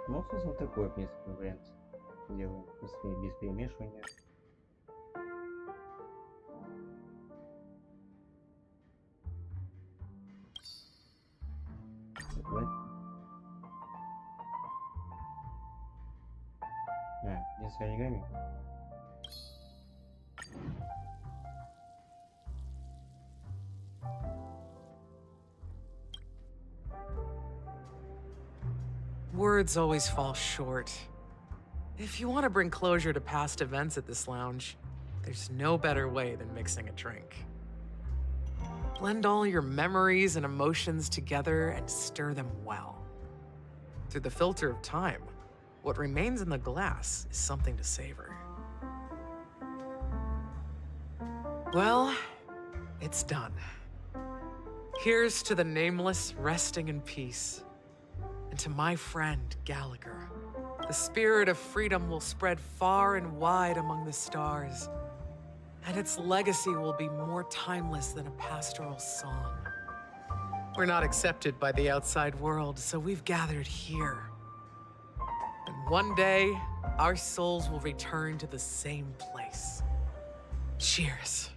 [SPEAKER 1] Ну, собственно, такой принципе вариант. Делаем без перемешивания. Закрывать. Где с оригами?
[SPEAKER 14] Words always fall short. If you want to bring closure to past events at this lounge, there's no better way than mixing a drink. Blend all your memories and emotions together and stir them well. Through the filter of time, what remains in the glass is something to savor. Well, it's done. Here's to the nameless resting in peace. And to my friend, Gallagher. The spirit of freedom will spread far and wide among the stars, and its legacy will be more timeless than a pastoral song. We're not accepted by the outside world, so we've gathered here. And one day, our souls will return to the same place. Cheers.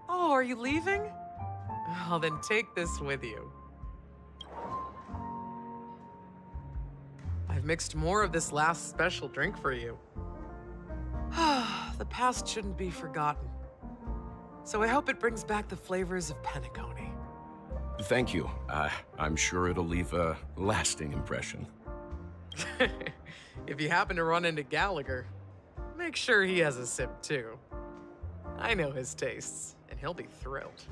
[SPEAKER 14] Oh, are you leaving? Well, then take this with you. I've mixed more of this last special drink for you. The past shouldn't be forgotten. So I hope it brings back the flavors of Peniconia.
[SPEAKER 13] Thank you. I'm sure it'll leave a lasting impression.
[SPEAKER 14] If you happen to run into Gallagher, make sure he has a sip too. I know his tastes, and he'll be thrilled.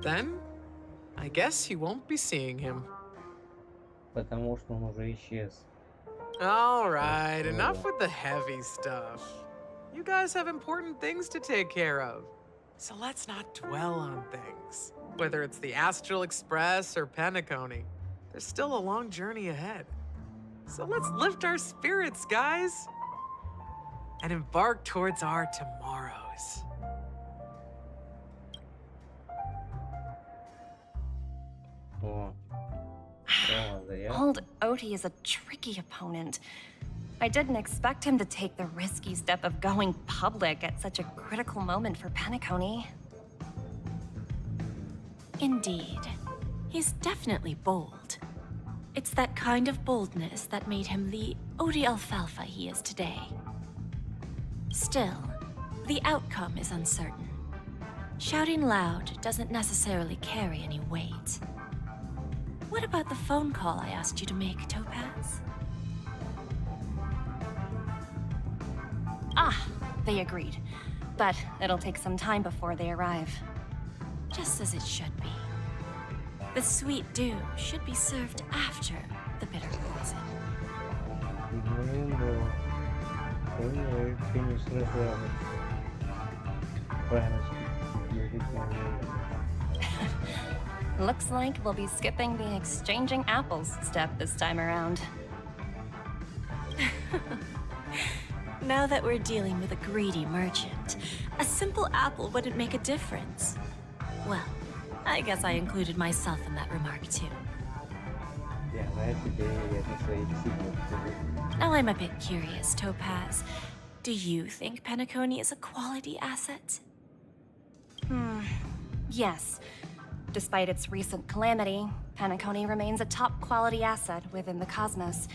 [SPEAKER 14] Then, I guess you won't be seeing him.
[SPEAKER 1] Потому что он уже исчез.
[SPEAKER 14] All right, enough with the heavy stuff. You guys have important things to take care of. So let's not dwell on things. Whether it's the Astral Express or Peniconia, there's still a long journey ahead. So let's lift our spirits, guys, and embark towards our tomorrows.
[SPEAKER 1] О.
[SPEAKER 10] Old Oti is a tricky opponent. I didn't expect him to take the risky step of going public at such a critical moment for Peniconia.
[SPEAKER 12] Indeed. He's definitely bold. It's that kind of boldness that made him the Odie Alfalfa he is today. Still, the outcome is uncertain. Shouting loud doesn't necessarily carry any weight. What about the phone call I asked you to make, Topaz?
[SPEAKER 10] Ah, they agreed. But it'll take some time before they arrive.
[SPEAKER 12] Just as it should be. The sweet dew should be served after the bitter poison.
[SPEAKER 10] Looks like we'll be skipping the exchanging apples step this time around.
[SPEAKER 12] Now that we're dealing with a greedy merchant, a simple apple wouldn't make a difference. Well, I guess I included myself in that remark too. Now I'm a bit curious, Topaz. Do you think Peniconia is a quality asset?
[SPEAKER 10] Yes. Despite its recent calamity, Peniconia remains a top quality asset within the cosmos.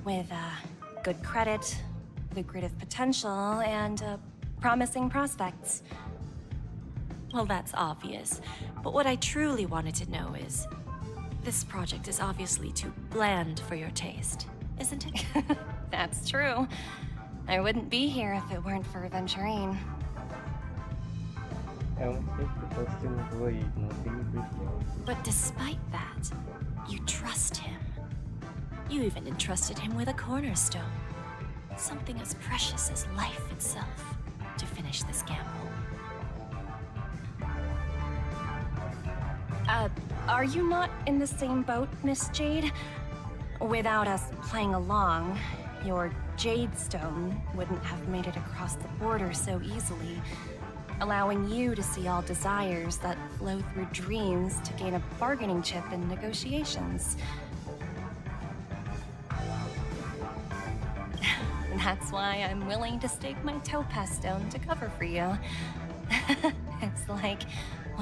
[SPEAKER 10] With good credit, lucrative potential, and promising prospects.
[SPEAKER 12] Well, that's obvious. But what I truly wanted to know is... this project is obviously too bland for your taste, isn't it?
[SPEAKER 10] That's true. I wouldn't be here if it weren't for Aventurine.
[SPEAKER 12] But despite that, you trust him. You even entrusted him with a cornerstone. Something as precious as life itself, to finish this gamble.
[SPEAKER 10] Are you not in the same boat, Miss Jade? Without us playing along, your Jade Stone wouldn't have made it across the border so easily, allowing you to see all desires that flow through dreams to gain a bargaining chip in negotiations. That's why I'm willing to stake my topaz stone to cover for you. It's like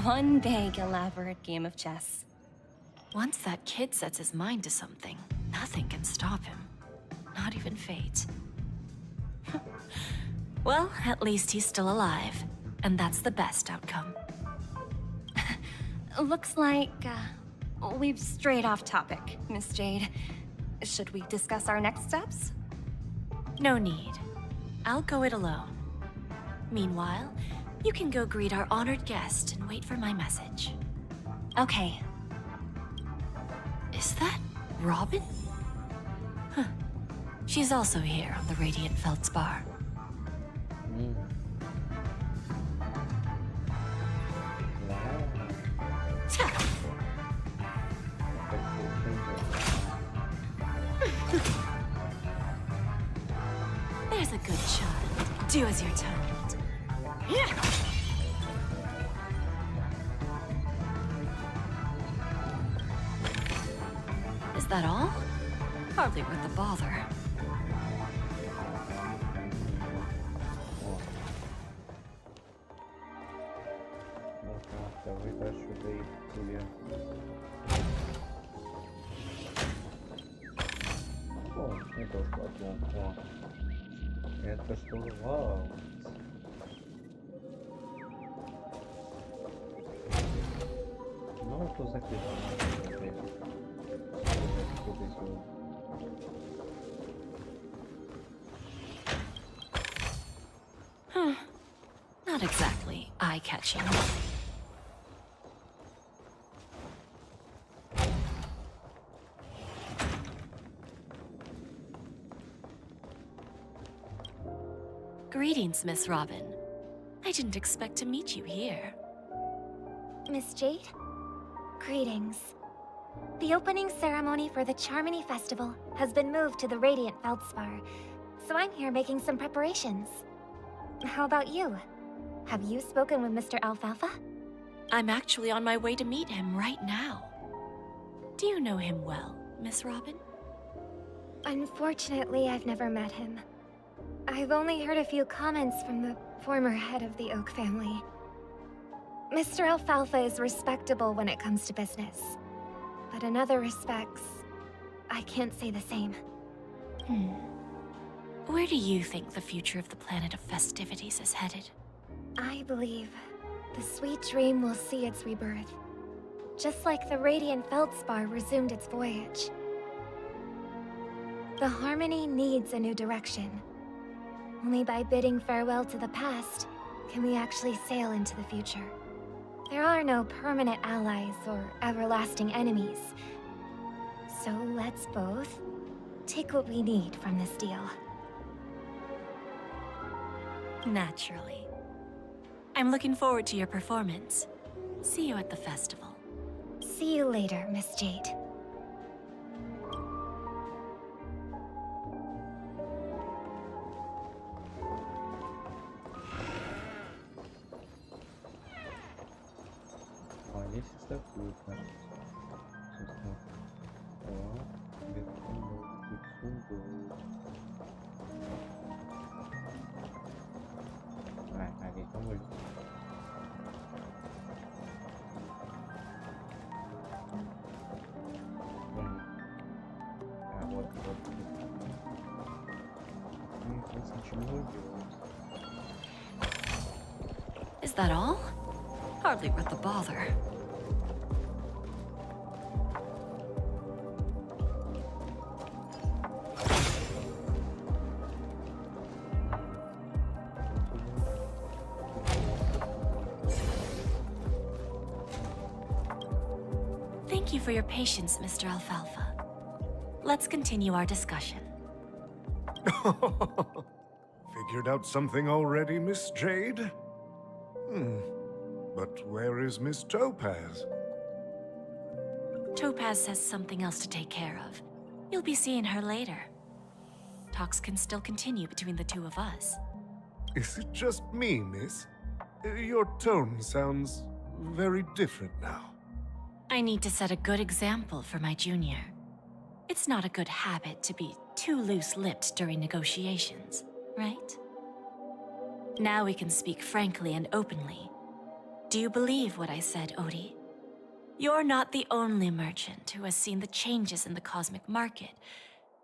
[SPEAKER 10] one big, elaborate game of chess.
[SPEAKER 12] Once that kid sets his mind to something, nothing can stop him. Not even fate. Well, at least he's still alive. And that's the best outcome.
[SPEAKER 10] Looks like we've strayed off topic, Miss Jade. Should we discuss our next steps?
[SPEAKER 12] No need. I'll go it alone. Meanwhile, you can go greet our honored guest and wait for my message.
[SPEAKER 10] Okay.
[SPEAKER 12] Is that Robin? Huh. She's also here on the Radiant Feldspar. There's a good child. Do as you're told. Is that all? Hardly worth the bother.
[SPEAKER 1] Это что? Вау! Ну, то закрыто.
[SPEAKER 12] Not exactly eye-catching. Greetings, Miss Robin. I didn't expect to meet you here.
[SPEAKER 4] Miss Jade? Greetings. The opening ceremony for the Charmony Festival has been moved to the Radiant Feldspar, so I'm here making some preparations. How about you? Have you spoken with Mr. Alfalfa?
[SPEAKER 12] I'm actually on my way to meet him right now. Do you know him well, Miss Robin?
[SPEAKER 4] Unfortunately, I've never met him. I've only heard a few comments from the former head of the Oak family.
[SPEAKER 15] Mr. Alfalfa is respectable when it comes to business. But in other respects, I can't say the same.
[SPEAKER 12] Where do you think the future of the planet of festivities is headed?
[SPEAKER 15] I believe the sweet dream will see its rebirth. Just like the radiant feldspar resumed its voyage. The Harmony needs a new direction. Only by bidding farewell to the past can we actually sail into the future. There are no permanent allies or everlasting enemies. So let's both take what we need from this deal.
[SPEAKER 12] Naturally. I'm looking forward to your performance. See you at the festival.
[SPEAKER 15] See you later, Miss Jade.
[SPEAKER 1] Здесь статует наш. Собственно. О, здесь по-моему. Вот.
[SPEAKER 12] Is that all? Hardly worth the bother. Thank you for your patience, Mr. Alfalfa. Let's continue our discussion.
[SPEAKER 2] Figured out something already, Miss Jade? But where is Miss Topaz?
[SPEAKER 12] Topaz has something else to take care of. You'll be seeing her later. Talks can still continue between the two of us.
[SPEAKER 2] Is it just me, miss? Your tone sounds very different now.
[SPEAKER 12] I need to set a good example for my junior. It's not a good habit to be too loose-lipped during negotiations, right? Now we can speak frankly and openly. Do you believe what I said, Odie? You're not the only merchant who has seen the changes in the cosmic market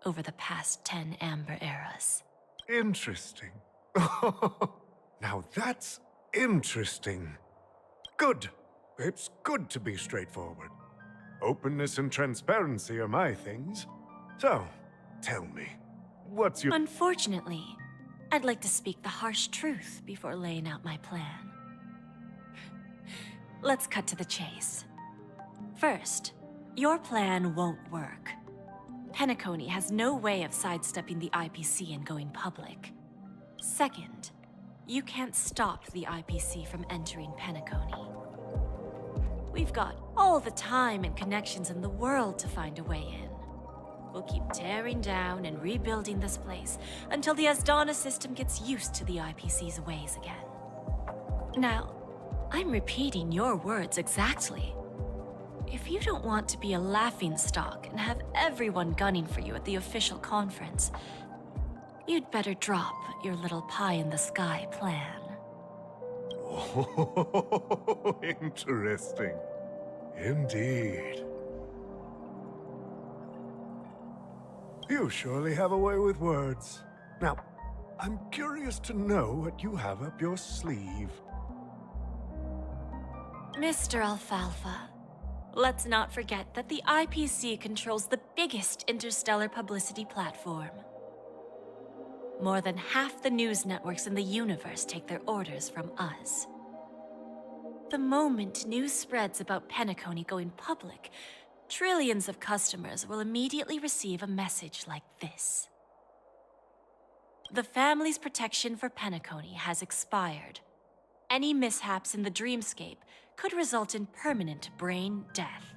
[SPEAKER 12] over the past 10 Amber Eras.
[SPEAKER 2] Interesting. Now that's interesting. Good. It's good to be straightforward. Openness and transparency are my things. So, tell me, what's your—
[SPEAKER 12] Unfortunately, I'd like to speak the harsh truth before laying out my plan. Let's cut to the chase. First, your plan won't work. Peniconia has no way of sidestepping the IPC and going public. Second, you can't stop the IPC from entering Peniconia. We've got all the time and connections in the world to find a way in. We'll keep tearing down and rebuilding this place until the Asdana system gets used to the IPC's ways again. Now, I'm repeating your words exactly. If you don't want to be a laughingstock and have everyone gunning for you at the official conference, you'd better drop your little pie-in-the-sky plan.
[SPEAKER 2] Oh, interesting. Indeed. You surely have a way with words. Now, I'm curious to know what you have up your sleeve.
[SPEAKER 12] Mr. Alfalfa, let's not forget that the IPC controls the biggest interstellar publicity platform. More than half the news networks in the universe take their orders from us. The moment news spreads about Peniconia going public, trillions of customers will immediately receive a message like this. The family's protection for Peniconia has expired. Any mishaps in the dreamscape could result in permanent brain death.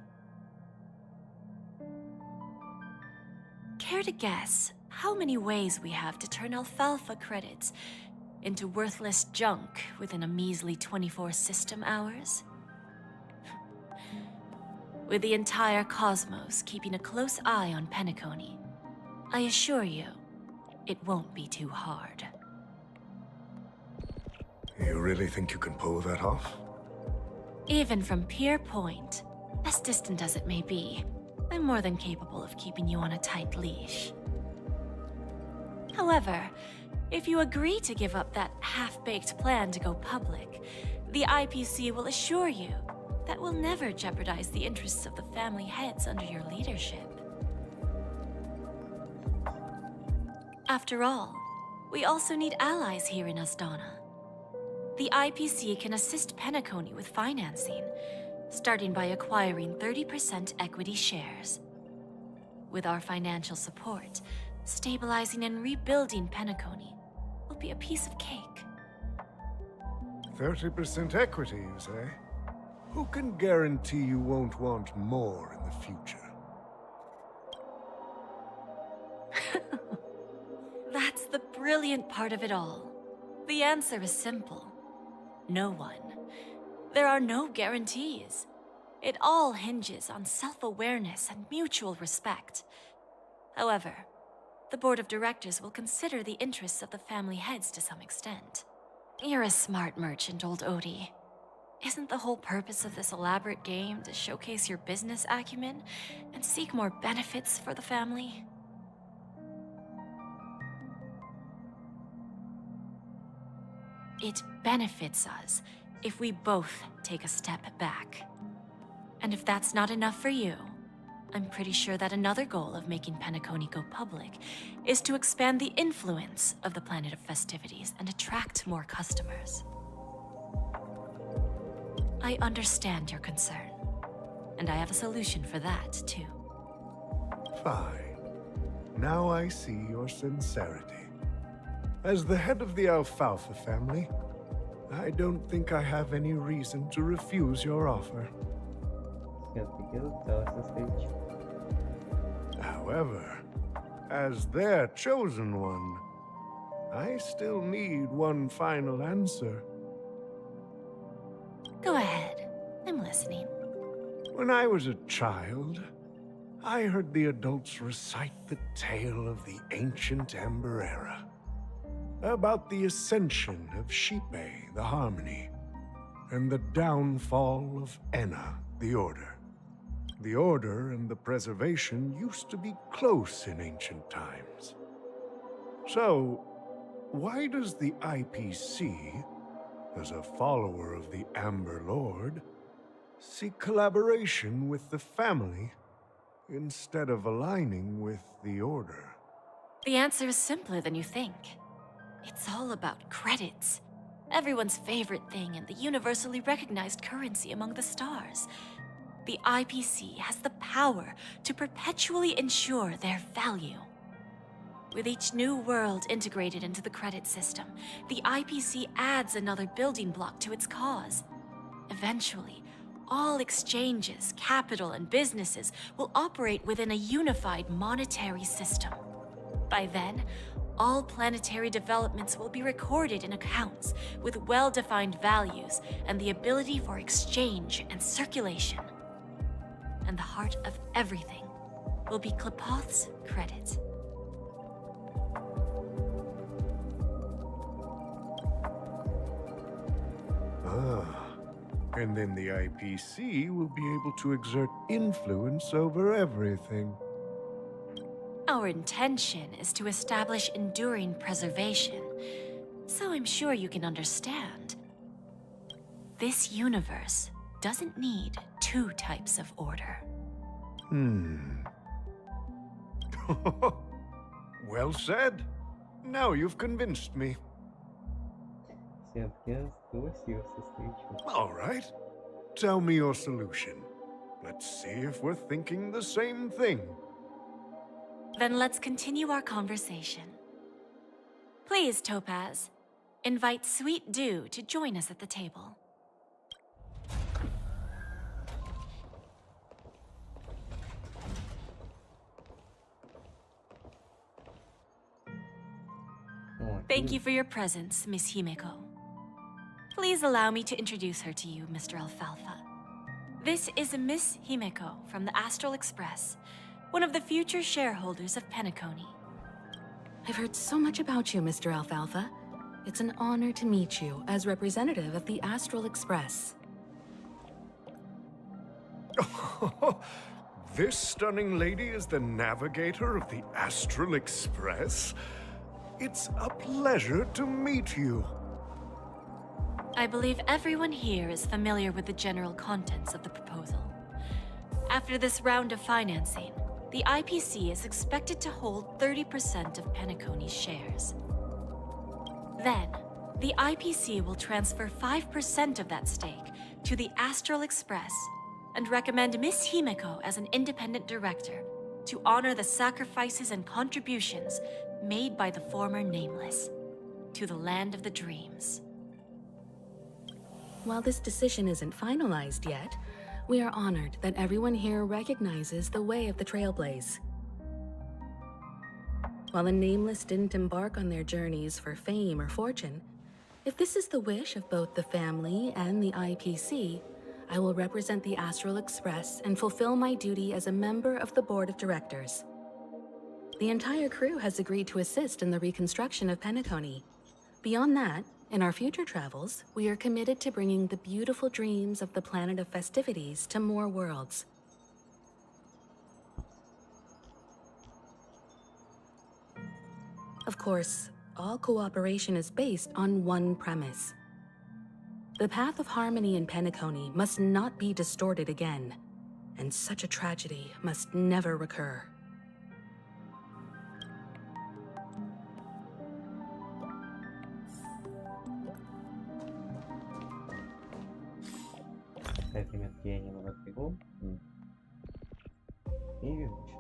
[SPEAKER 12] Care to guess how many ways we have to turn Alfalfa credits into worthless junk within a measly 24 system hours? With the entire cosmos keeping a close eye on Peniconia, I assure you, it won't be too hard.
[SPEAKER 2] You really think you can pull that off?
[SPEAKER 12] Even from Pier Point, as distant as it may be, I'm more than capable of keeping you on a tight leash. However, if you agree to give up that half-baked plan to go public, the IPC will assure you that we'll never jeopardize the interests of the family heads under your leadership. After all, we also need allies here in Asdana. The IPC can assist Peniconia with financing, starting by acquiring 30% equity shares. With our financial support, stabilizing and rebuilding Peniconia will be a piece of cake.
[SPEAKER 2] 30% equity, you say? Who can guarantee you won't want more in the future?
[SPEAKER 12] That's the brilliant part of it all. The answer is simple. No one. There are no guarantees. It all hinges on self-awareness and mutual respect. However, the board of directors will consider the interests of the family heads to some extent. You're a smart merchant, old Odie. Isn't the whole purpose of this elaborate game to showcase your business acumen and seek more benefits for the family? It benefits us if we both take a step back. And if that's not enough for you, I'm pretty sure that another goal of making Peniconia go public is to expand the influence of the Planet of Festivities and attract more customers. I understand your concern, and I have a solution for that, too.
[SPEAKER 2] Fine. Now I see your sincerity. As the head of the Alfalfa family, I don't think I have any reason to refuse your offer. However, as their chosen one, I still need one final answer.
[SPEAKER 12] Go ahead. I'm listening.
[SPEAKER 2] When I was a child, I heard the adults recite the tale of the ancient Amber Era, about the ascension of Xipe, the Harmony, and the downfall of Enna, the Order. The Order and the Preservation used to be close in ancient times. So, why does the IPC, as a follower of the Amber Lord, seek collaboration with the family instead of aligning with the Order?
[SPEAKER 12] The answer is simpler than you think. It's all about credits. Everyone's favorite thing and the universally recognized currency among the stars. The IPC has the power to perpetually ensure their value. With each new world integrated into the credit system, the IPC adds another building block to its cause. Eventually, all exchanges, capital, and businesses will operate within a unified monetary system. By then, all planetary developments will be recorded in accounts with well-defined values and the ability for exchange and circulation. And the heart of everything will be Klepoth's credit.
[SPEAKER 2] And then the IPC will be able to exert influence over everything.
[SPEAKER 12] Our intention is to establish enduring preservation, so I'm sure you can understand. This universe doesn't need two types of order.
[SPEAKER 2] Well said. Now you've convinced me. All right. Tell me your solution. Let's see if we're thinking the same thing.
[SPEAKER 12] Then let's continue our conversation. Please, Topaz, invite Sweet Dew to join us at the table. Thank you for your presence, Miss Himeko. Please allow me to introduce her to you, Mr. Alfalfa. This is Miss Himeko from the Astral Express, one of the future shareholders of Peniconia.
[SPEAKER 16] I've heard so much about you, Mr. Alfalfa. It's an honor to meet you as representative of the Astral Express.
[SPEAKER 2] This stunning lady is the navigator of the Astral Express? It's a pleasure to meet you.
[SPEAKER 12] I believe everyone here is familiar with the general contents of the proposal. After this round of financing, the IPC is expected to hold 30% of Penaconia's shares. Then, the IPC will transfer 5% of that stake to the Astral Express and recommend Miss Himeko as an independent director to honor the sacrifices and contributions made by the former Nameless to the land of the dreams.
[SPEAKER 16] While this decision isn't finalized yet, we are honored that everyone here recognizes the way of the Trailblaze. While the Nameless didn't embark on their journeys for fame or fortune, if this is the wish of both the family and the IPC, I will represent the Astral Express and fulfill my duty as a member of the board of directors. The entire crew has agreed to assist in the reconstruction of Penaconia. Beyond that, in our future travels, we are committed to bringing the beautiful dreams of the planet of festivities to more worlds. Of course, all cooperation is based on one premise. The path of harmony in Penaconia must not be distorted again, and such a tragedy must never recur.
[SPEAKER 1] Ставьте метки, я немного отбегу. И вернусь.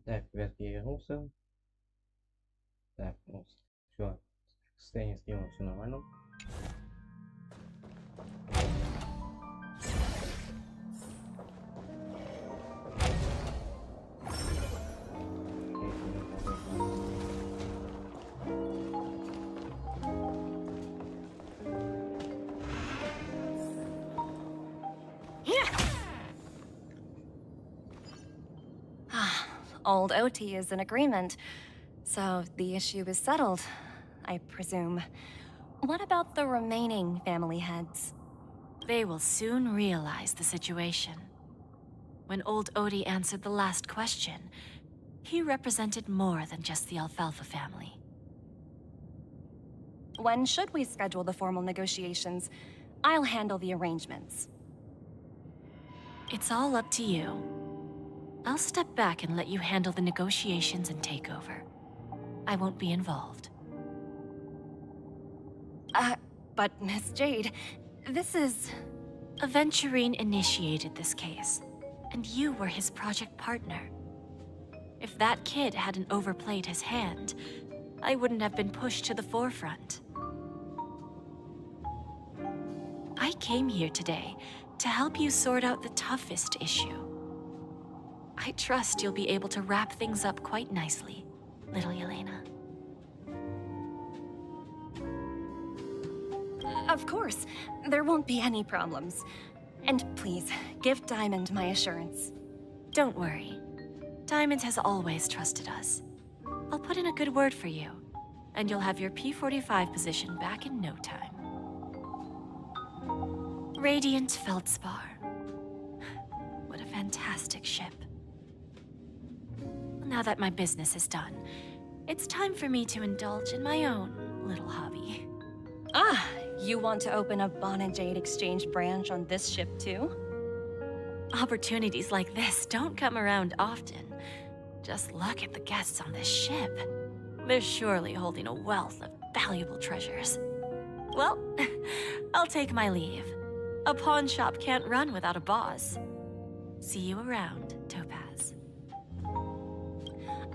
[SPEAKER 1] Так, ребятки, я вернулся. Так, ну, все. Состояние стрима все нормально.
[SPEAKER 10] Old OT is in agreement, so the issue is settled, I presume. What about the remaining family heads?
[SPEAKER 12] They will soon realize the situation. When old Odie answered the last question, he represented more than just the Alfalfa family.
[SPEAKER 10] When should we schedule the formal negotiations? I'll handle the arrangements.
[SPEAKER 12] It's all up to you. I'll step back and let you handle the negotiations and takeover. I won't be involved.
[SPEAKER 10] But Miss Jade, this is...
[SPEAKER 12] Aventurine initiated this case, and you were his project partner. If that kid hadn't overplayed his hand, I wouldn't have been pushed to the forefront. I came here today to help you sort out the toughest issue. I trust you'll be able to wrap things up quite nicely, little Yelena.
[SPEAKER 10] Of course, there won't be any problems. And please, give Diamond my assurance.
[SPEAKER 12] Don't worry. Diamond has always trusted us. I'll put in a good word for you, and you'll have your P45 position back in no time. Radiant Feldspar. What a fantastic ship. Now that my business is done, it's time for me to indulge in my own little hobby.
[SPEAKER 10] Ah, you want to open a Bon and Jade exchange branch on this ship too?
[SPEAKER 12] Opportunities like this don't come around often. Just look at the guests on this ship. They're surely holding a wealth of valuable treasures. Well, I'll take my leave. A pawn shop can't run without a boss. See you around, Topaz.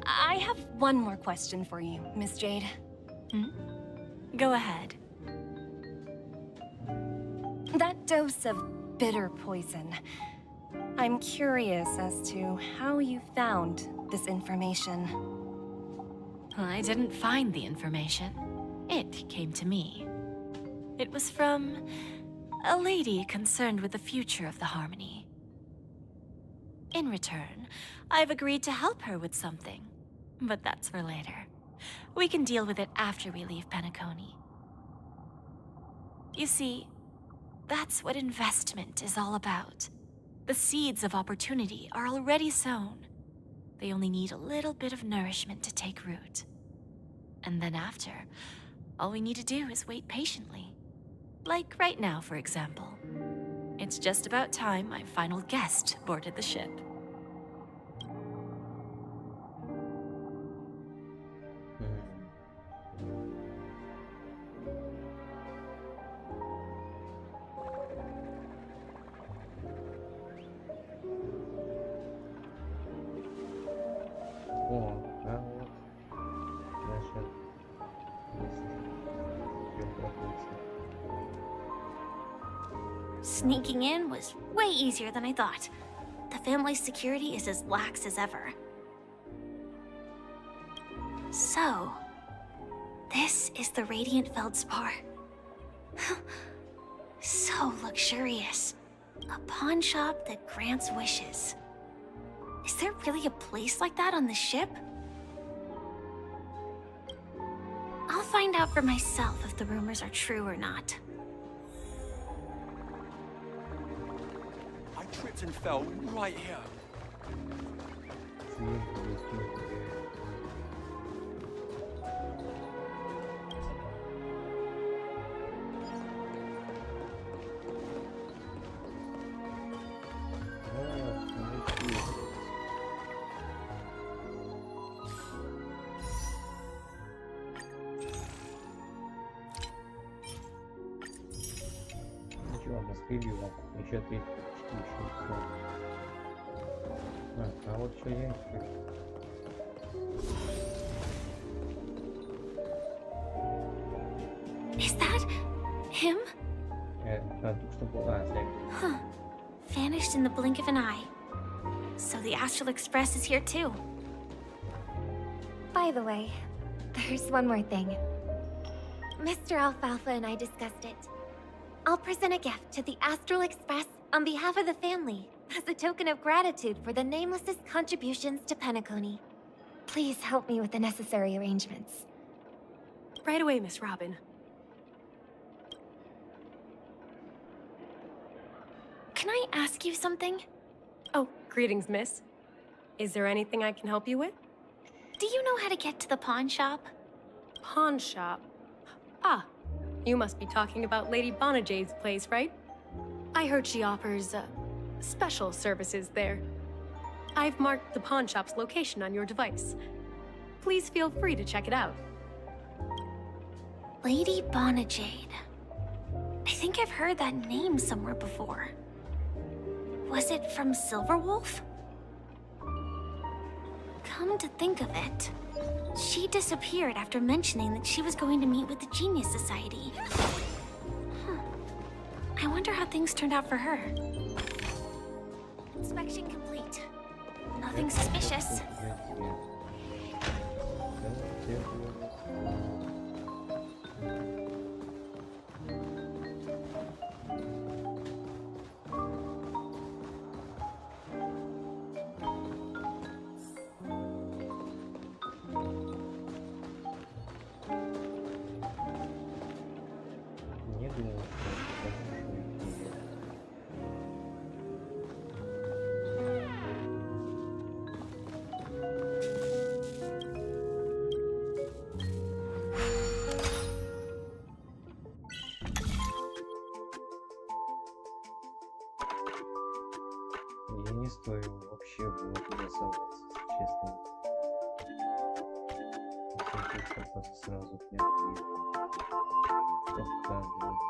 [SPEAKER 10] I have one more question for you, Miss Jade.
[SPEAKER 12] Go ahead.
[SPEAKER 10] That dose of bitter poison. I'm curious as to how you found this information.
[SPEAKER 12] I didn't find the information. It came to me. It was from a lady concerned with the future of the Harmony. In return, I've agreed to help her with something. But that's for later. We can deal with it after we leave Peniconia. You see, that's what investment is all about. The seeds of opportunity are already sown. They only need a little bit of nourishment to take root. And then after, all we need to do is wait patiently. Like right now, for example. It's just about time my final guest boarded the ship.
[SPEAKER 8] Sneaking in was way easier than I thought. The family's security is as lax as ever. So, this is the Radiant Feldspar. So luxurious. A pawn shop that grants wishes. Is there really a place like that on the ship? I'll find out for myself if the rumors are true or not.
[SPEAKER 17] I tripped and fell right here.
[SPEAKER 1] Его еще 3 еще все. А вот что я
[SPEAKER 8] Is that him? Huh. Vanished in the blink of an eye. So the Astral Express is here too.
[SPEAKER 15] By the way, there's one more thing. Mr. Alfalfa and I discussed it. I'll present a gift to the Astral Express on behalf of the family as a token of gratitude for the Nameless's contributions to Peniconia. Please help me with the necessary arrangements.
[SPEAKER 11] Right away, Miss Robin.
[SPEAKER 8] Can I ask you something?
[SPEAKER 11] Oh, greetings, miss. Is there anything I can help you with?
[SPEAKER 8] Do you know how to get to the pawn shop?
[SPEAKER 11] Pawn shop? Ah, you must be talking about Lady Bonajade's place, right? I heard she offers, special services there. I've marked the pawn shop's location on your device. Please feel free to check it out.
[SPEAKER 8] Lady Bonajade. I think I've heard that name somewhere before. Was it from Silverwolf? Come to think of it, she disappeared after mentioning that she was going to meet with the Genius Society. I wonder how things turned out for her. Inspection complete. Nothing suspicious.
[SPEAKER 1] Я не стою вообще было туда соваться, честно. Просто сразу прям показываю.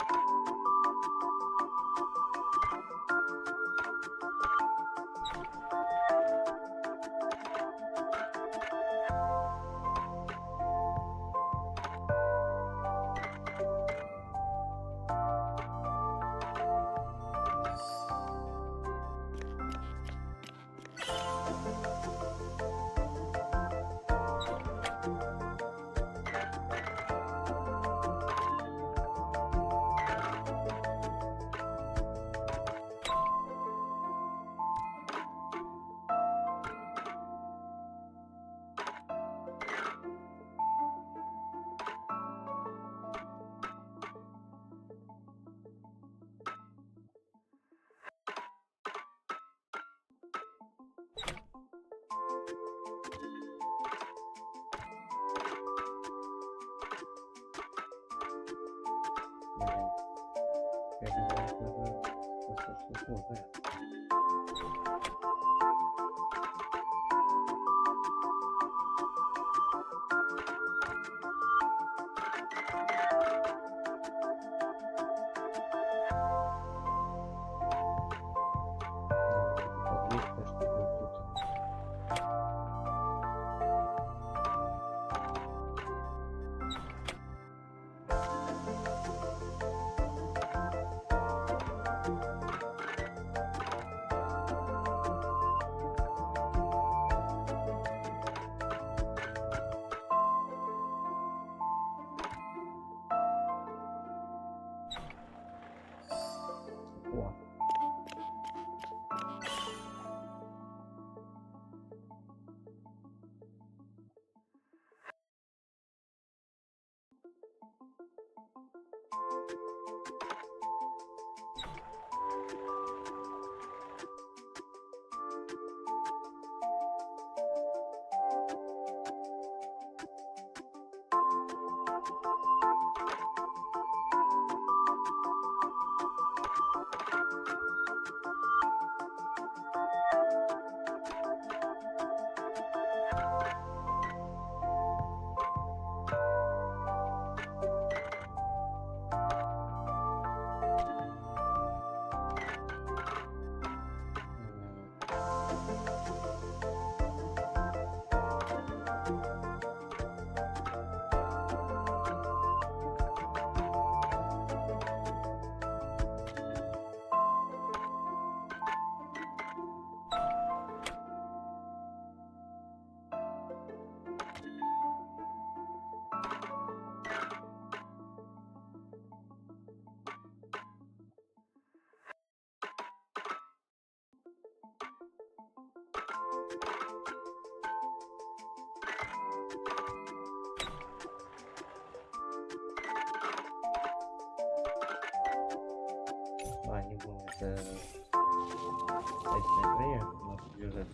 [SPEAKER 1] обязательное время, но сюжет.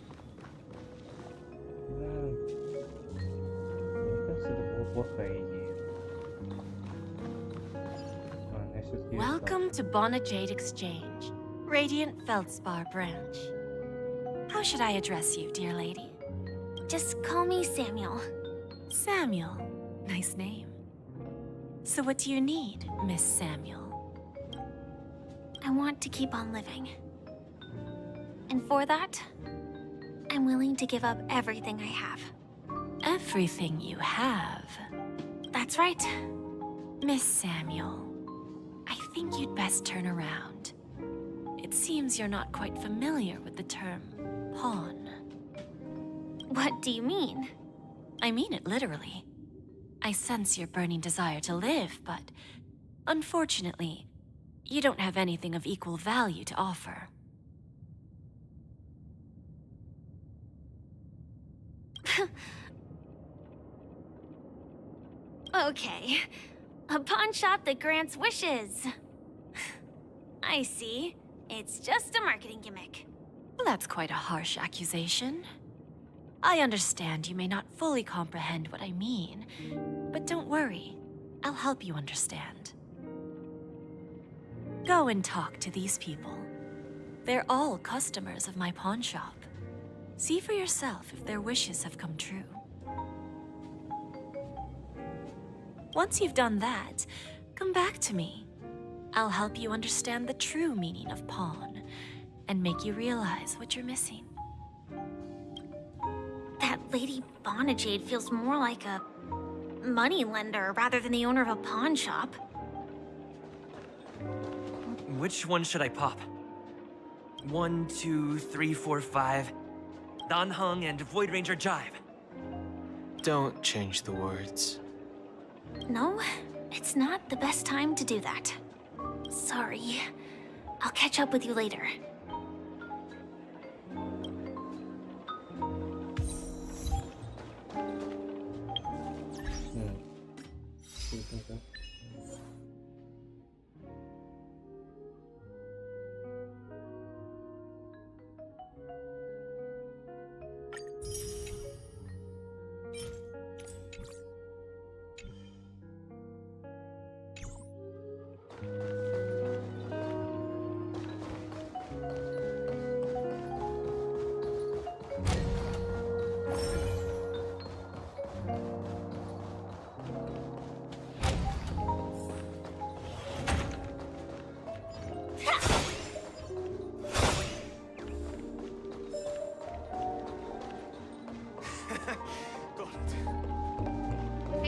[SPEAKER 1] Да, мне кажется, это была плохая идея. Ладно, я всё-таки
[SPEAKER 12] Welcome to Bonajade Exchange, Radiant Feldspar branch. How should I address you, dear lady?
[SPEAKER 8] Just call me Samuel.
[SPEAKER 12] Samuel. Nice name. So what do you need, Miss Samuel?
[SPEAKER 8] I want to keep on living. And for that, I'm willing to give up everything I have.
[SPEAKER 12] Everything you have?
[SPEAKER 8] That's right.
[SPEAKER 12] Miss Samuel, I think you'd best turn around. It seems you're not quite familiar with the term pawn.
[SPEAKER 8] What do you mean?
[SPEAKER 12] I mean it literally. I sense your burning desire to live, but unfortunately, you don't have anything of equal value to offer.
[SPEAKER 8] Okay. A pawn shop that grants wishes. I see. It's just a marketing gimmick.
[SPEAKER 12] Well, that's quite a harsh accusation. I understand you may not fully comprehend what I mean, but don't worry. I'll help you understand. Go and talk to these people. They're all customers of my pawn shop. See for yourself if their wishes have come true. Once you've done that, come back to me. I'll help you understand the true meaning of pawn and make you realize what you're missing.
[SPEAKER 8] That Lady Bonajade feels more like a money lender rather than the owner of a pawn shop.
[SPEAKER 5] Which one should I pop? 1, 2, 3, 4, 5. Dan Heng and Void Ranger Jive.
[SPEAKER 6] Don't change the words.
[SPEAKER 8] No, it's not the best time to do that. Sorry. I'll catch up with you later.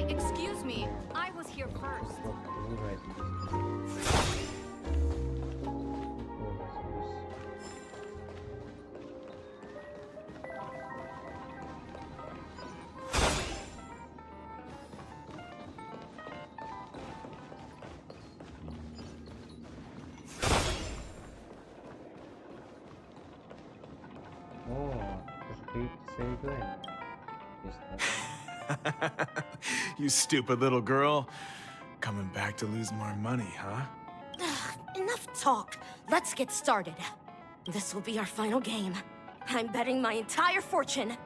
[SPEAKER 18] Excuse me, I was here first.
[SPEAKER 19] You stupid little girl. Coming back to lose more money, huh?
[SPEAKER 18] Enough talk. Let's get started. This will be our final game. I'm betting my entire fortune.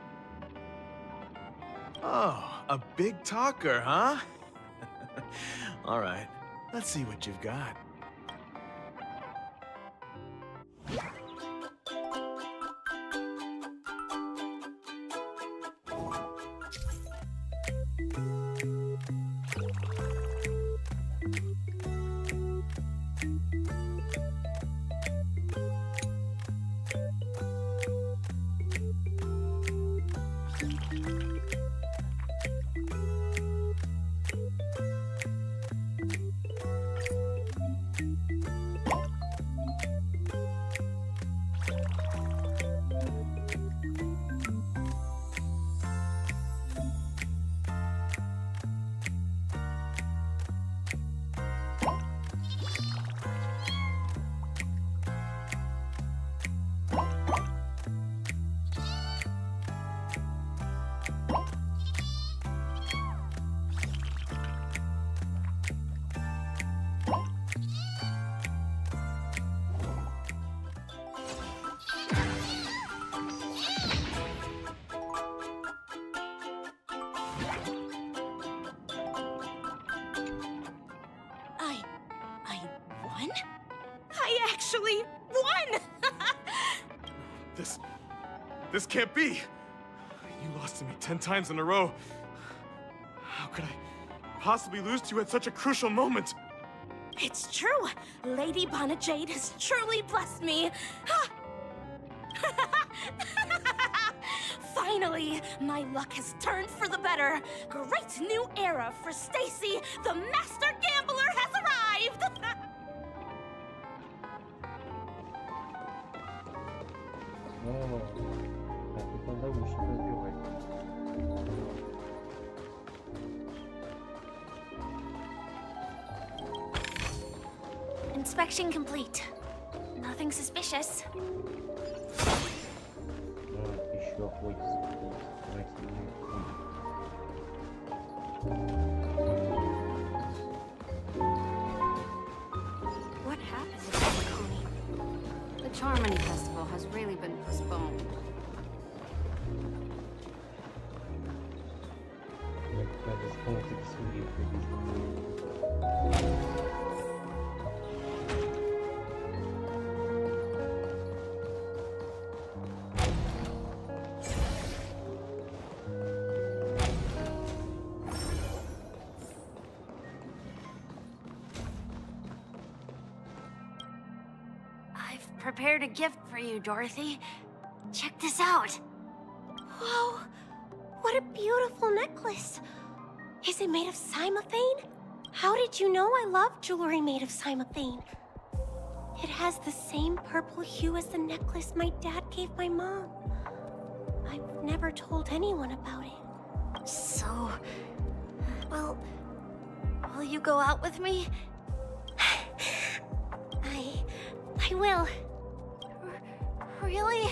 [SPEAKER 19] Oh, a big talker, huh? All right, let's see what you've got.
[SPEAKER 20] This can't be! You lost to me 10 times in a row. How could I possibly lose to you at such a crucial moment?
[SPEAKER 18] It's true. Lady Bonajade has truly blessed me. Finally, my luck has turned for the better. Great new era for Stacy. The master gambler has arrived.
[SPEAKER 1] О, так, тут надо лучше разбивать.
[SPEAKER 8] Inspection complete. Nothing suspicious.
[SPEAKER 1] Вот, еще ходит.
[SPEAKER 21] What happened to Penakoni? The Charmony Festival has really been postponed.
[SPEAKER 1] Мне надо с помощью судей ходить.
[SPEAKER 8] Prepared a gift for you, Dorothy. Check this out.
[SPEAKER 11] Whoa! What a beautiful necklace! Is it made of cymophane? How did you know I love jewelry made of cymophane? It has the same purple hue as the necklace my dad gave my mom. I've never told anyone about it.
[SPEAKER 8] So, well, will you go out with me?
[SPEAKER 11] I will.
[SPEAKER 8] Really?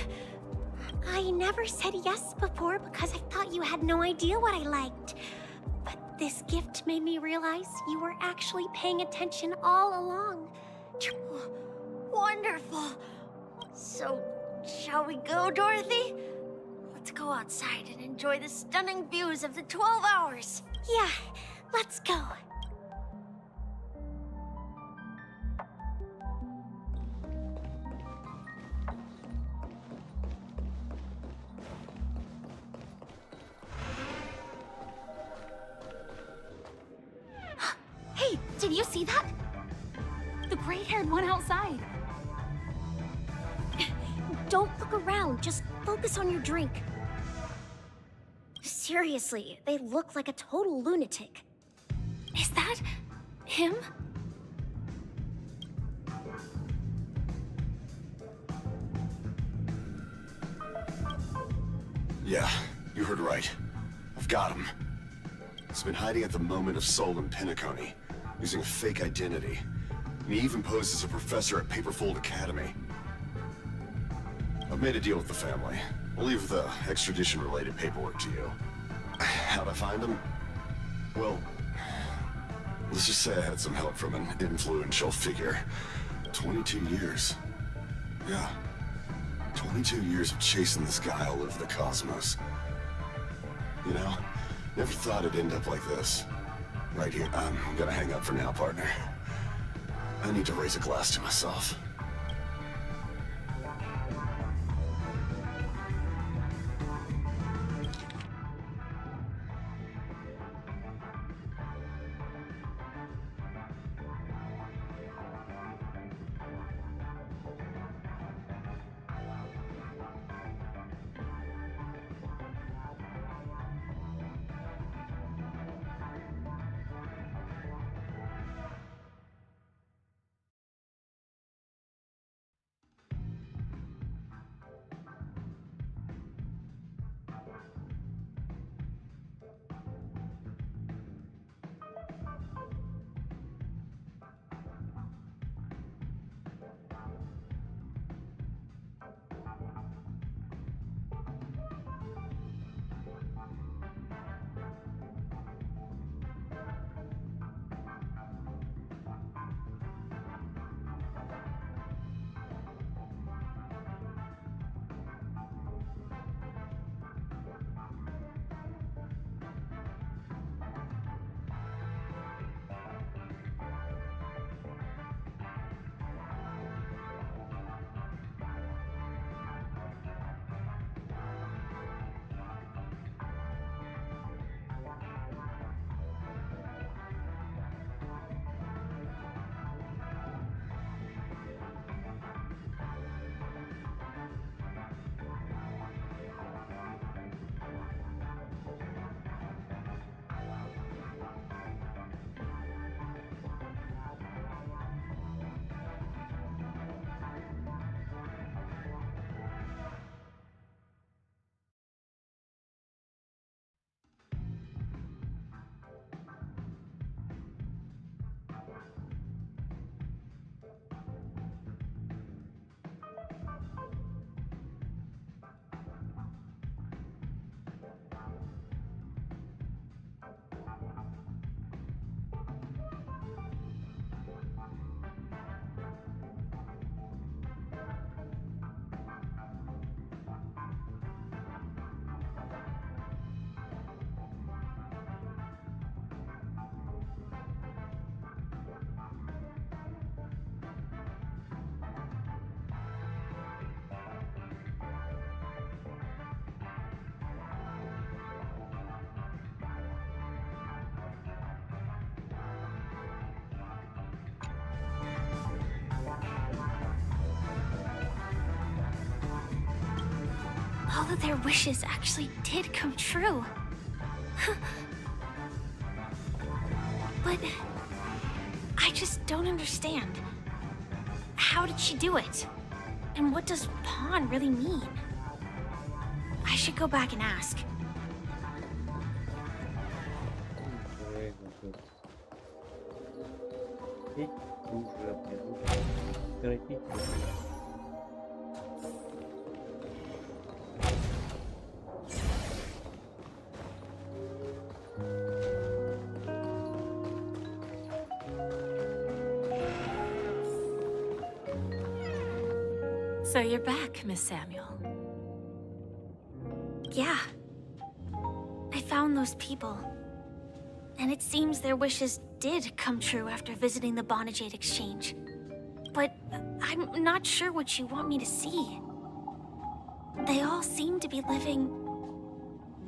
[SPEAKER 11] I never said yes before because I thought you had no idea what I liked. But this gift made me realize you were actually paying attention all along.
[SPEAKER 8] Wonderful. So, shall we go, Dorothy? Let's go outside and enjoy the stunning views of the 12 hours.
[SPEAKER 11] Yeah, let's go.
[SPEAKER 8] Hey, did you see that? The gray-haired one outside.
[SPEAKER 11] Don't look around, just focus on your drink. Seriously, they look like a total lunatic.
[SPEAKER 8] Is that him?
[SPEAKER 22] Yeah, you heard right. I've got him. He's been hiding at the moment of soul in Peniconia, using a fake identity. And he even posed as a professor at Paperfold Academy. I've made a deal with the family. I'll leave the extradition-related paperwork to you. How'd I find him? Well, let's just say I had some help from an influential figure. 22 years. Yeah. 22 years of chasing this guy all over the cosmos. You know, never thought it'd end up like this. Right here, I'm gonna hang up for now, partner. I need to raise a glass to myself.
[SPEAKER 8] all of their wishes actually did come true. But I just don't understand. How did she do it? And what does pawn really mean? I should go back and ask.
[SPEAKER 12] So you're back, Miss Samuel.
[SPEAKER 8] Yeah. I found those people. And it seems their wishes did come true after visiting the Bonajade Exchange. But I'm not sure what you want me to see. They all seem to be living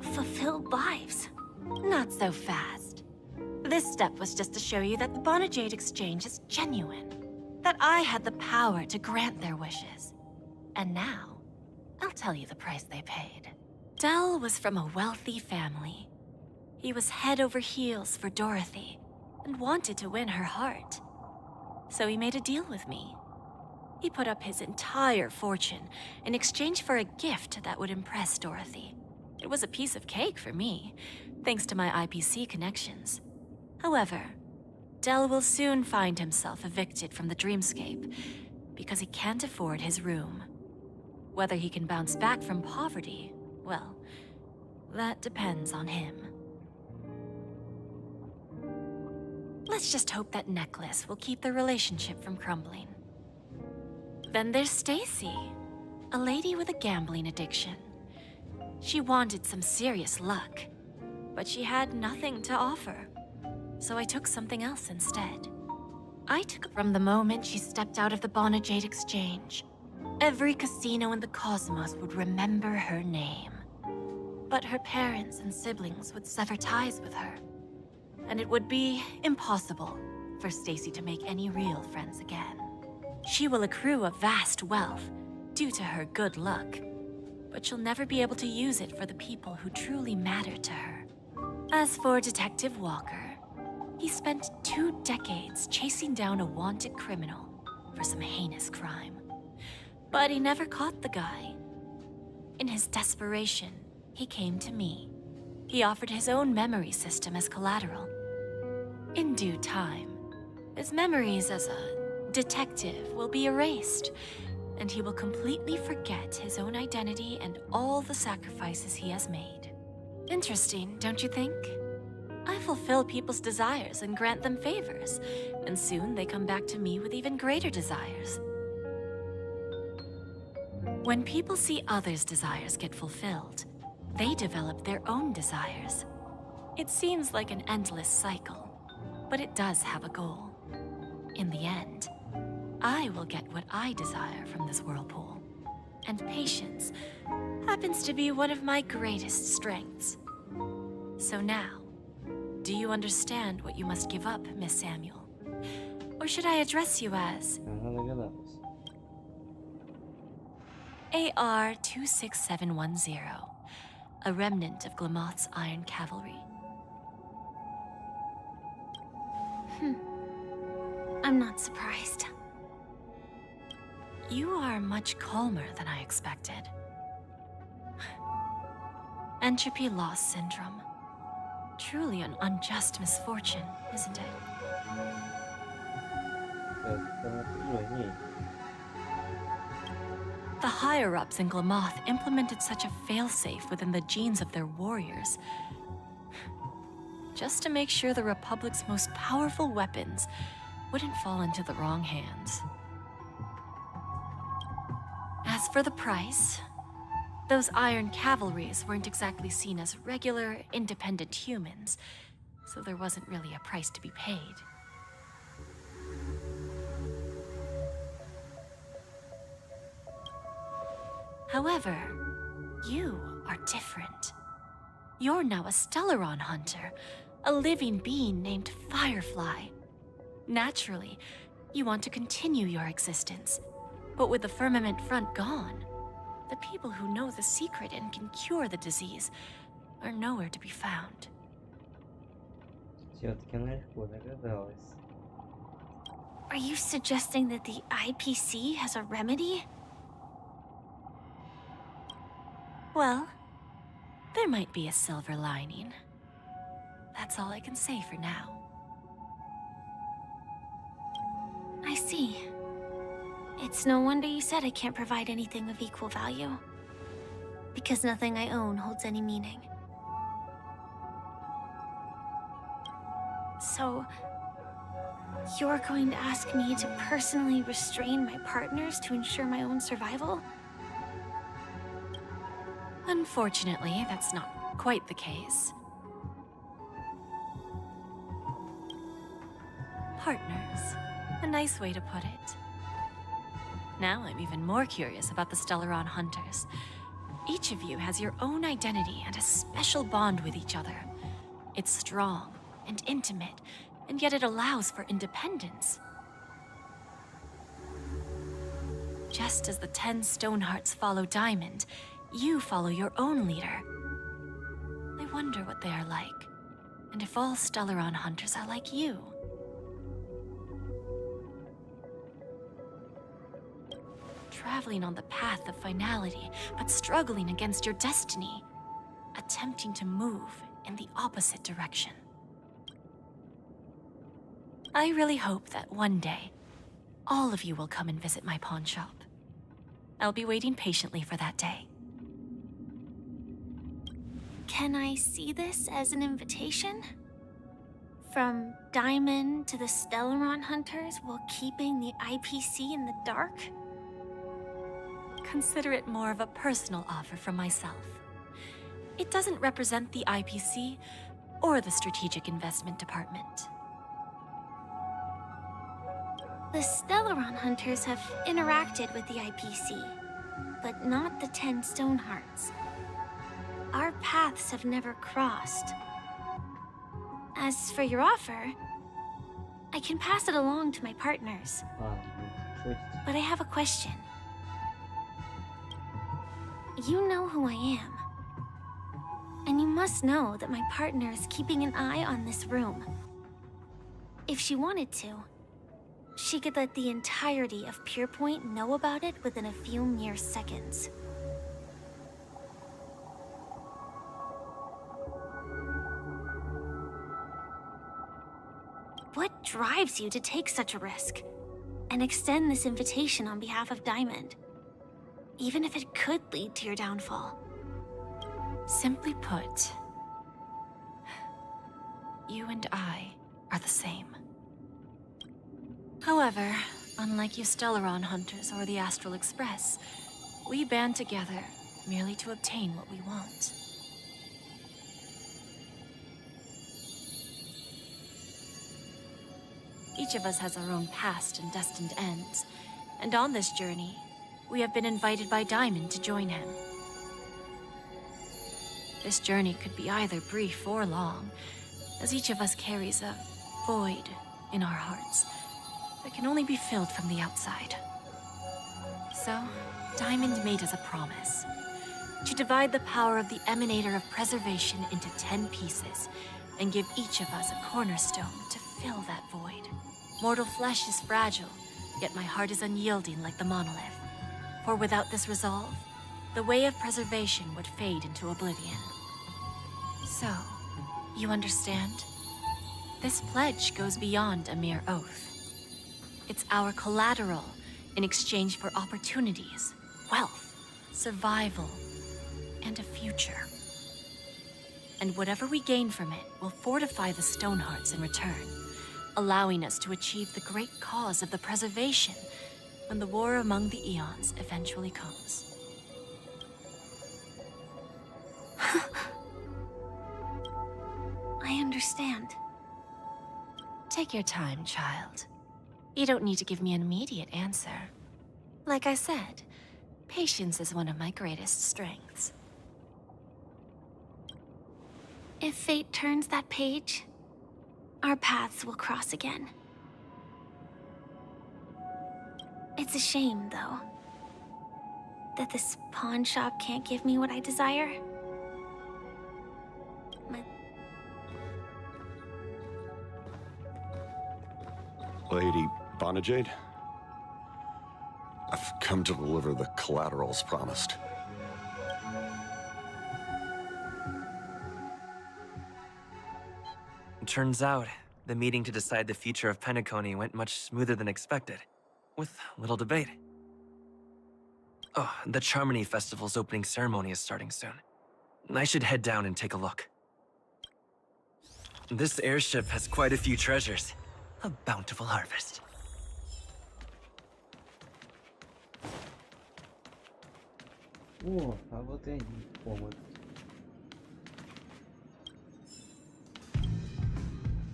[SPEAKER 8] fulfilled lives.
[SPEAKER 12] Not so fast. This step was just to show you that the Bonajade Exchange is genuine. That I had the power to grant their wishes. And now, I'll tell you the price they paid. Dell was from a wealthy family. He was head over heels for Dorothy and wanted to win her heart. So he made a deal with me. He put up his entire fortune in exchange for a gift that would impress Dorothy. It was a piece of cake for me, thanks to my IPC connections. However, Dell will soon find himself evicted from the dreamscape because he can't afford his room. Whether he can bounce back from poverty, well, that depends on him. Let's just hope that necklace will keep their relationship from crumbling. Then there's Stacy, a lady with a gambling addiction. She wanted some serious luck, but she had nothing to offer. So I took something else instead. I took from the moment she stepped out of the Bonajade Exchange. Every casino in the cosmos would remember her name. But her parents and siblings would sever ties with her. And it would be impossible for Stacy to make any real friends again. She will accrue a vast wealth due to her good luck, but she'll never be able to use it for the people who truly matter to her. As for Detective Walker, he spent 2 decades chasing down a wanted criminal for some heinous crime. But he never caught the guy. In his desperation, he came to me. He offered his own memory system as collateral. In due time, his memories as a detective will be erased, and he will completely forget his own identity and all the sacrifices he has made. Interesting, don't you think? I fulfill people's desires and grant them favors, and soon they come back to me with even greater desires. When people see others' desires get fulfilled, they develop their own desires. It seems like an endless cycle, but it does have a goal. In the end, I will get what I desire from this whirlpool. And patience happens to be one of my greatest strengths. So now, do you understand what you must give up, Miss Samuel? Or should I address you as AR-26710, a remnant of Glamoth's Iron Cavalry?
[SPEAKER 8] I'm not surprised.
[SPEAKER 12] You are much calmer than I expected. Entropy loss syndrome. Truly an unjust misfortune, isn't it? The higher-ups in Glamoth implemented such a failsafe within the genes of their warriors, just to make sure the Republic's most powerful weapons wouldn't fall into the wrong hands. As for the price, those Iron Cavalries weren't exactly seen as regular, independent humans, so there wasn't really a price to be paid. However, you are different. You're now a Stellaron hunter, a living being named Firefly. Naturally, you want to continue your existence, but with the firmament front gone, the people who know the secret and can cure the disease are nowhere to be found.
[SPEAKER 1] Все-таки она легко догадалась.
[SPEAKER 8] Are you suggesting that the IPC has a remedy?
[SPEAKER 12] Well, there might be a silver lining. That's all I can say for now.
[SPEAKER 8] I see. It's no wonder you said I can't provide anything of equal value. Because nothing I own holds any meaning. So, you're going to ask me to personally restrain my partners to ensure my own survival?
[SPEAKER 12] Unfortunately, that's not quite the case. Partners. A nice way to put it. Now I'm even more curious about the Stellaron Hunters. Each of you has your own identity and a special bond with each other. It's strong and intimate, and yet it allows for independence. Just as the 10 Stonehearts follow Diamond, you follow your own leader. I wonder what they are like, and if all Stellaron Hunters are like you. Traveling on the path of finality, but struggling against your destiny. Attempting to move in the opposite direction. I really hope that one day, all of you will come and visit my pawn shop. I'll be waiting patiently for that day.
[SPEAKER 8] Can I see this as an invitation? From Diamond to the Stellaron Hunters while keeping the IPC in the dark?
[SPEAKER 12] Consider it more of a personal offer from myself. It doesn't represent the IPC or the Strategic Investment Department.
[SPEAKER 8] The Stellaron Hunters have interacted with the IPC, but not the 10 Stonehearts. Our paths have never crossed. As for your offer, I can pass it along to my partners. But I have a question. You know who I am. And you must know that my partner is keeping an eye on this room. If she wanted to, she could let the entirety of Pierpoint know about it within a few mere seconds. What drives you to take such a risk and extend this invitation on behalf of Diamond? Even if it could lead to your downfall.
[SPEAKER 12] Simply put, you and I are the same. However, unlike you Stellaron Hunters or the Astral Express, we band together merely to obtain what we want. Each of us has our own past and destined ends, and on this journey, we have been invited by Diamond to join him. This journey could be either brief or long, as each of us carries a void in our hearts that can only be filled from the outside. So, Diamond made us a promise to divide the power of the Emanator of Preservation into 10 pieces and give each of us a cornerstone to fill that void. Mortal flesh is fragile, yet my heart is unyielding like the monolith. For without this resolve, the way of preservation would fade into oblivion. So, you understand? This pledge goes beyond a mere oath. It's our collateral in exchange for opportunities, wealth, survival, and a future. And whatever we gain from it will fortify the Stonehearts in return, allowing us to achieve the great cause of the preservation when the war among the eons eventually comes.
[SPEAKER 8] I understand.
[SPEAKER 12] Take your time, child. You don't need to give me an immediate answer. Like I said, patience is one of my greatest strengths.
[SPEAKER 8] If fate turns that page, our paths will cross again. It's a shame, though. that this pawn shop can't give me what I desire?
[SPEAKER 22] Lady Bonajade? I've come to deliver the collaterals promised.
[SPEAKER 3] It turns out, the meeting to decide the future of Peniconia went much smoother than expected, with little debate. Oh, the Charmony Festival's opening ceremony is starting soon. I should head down and take a look. This airship has quite a few treasures. A bountiful harvest.
[SPEAKER 1] О, а вот и они, помощь.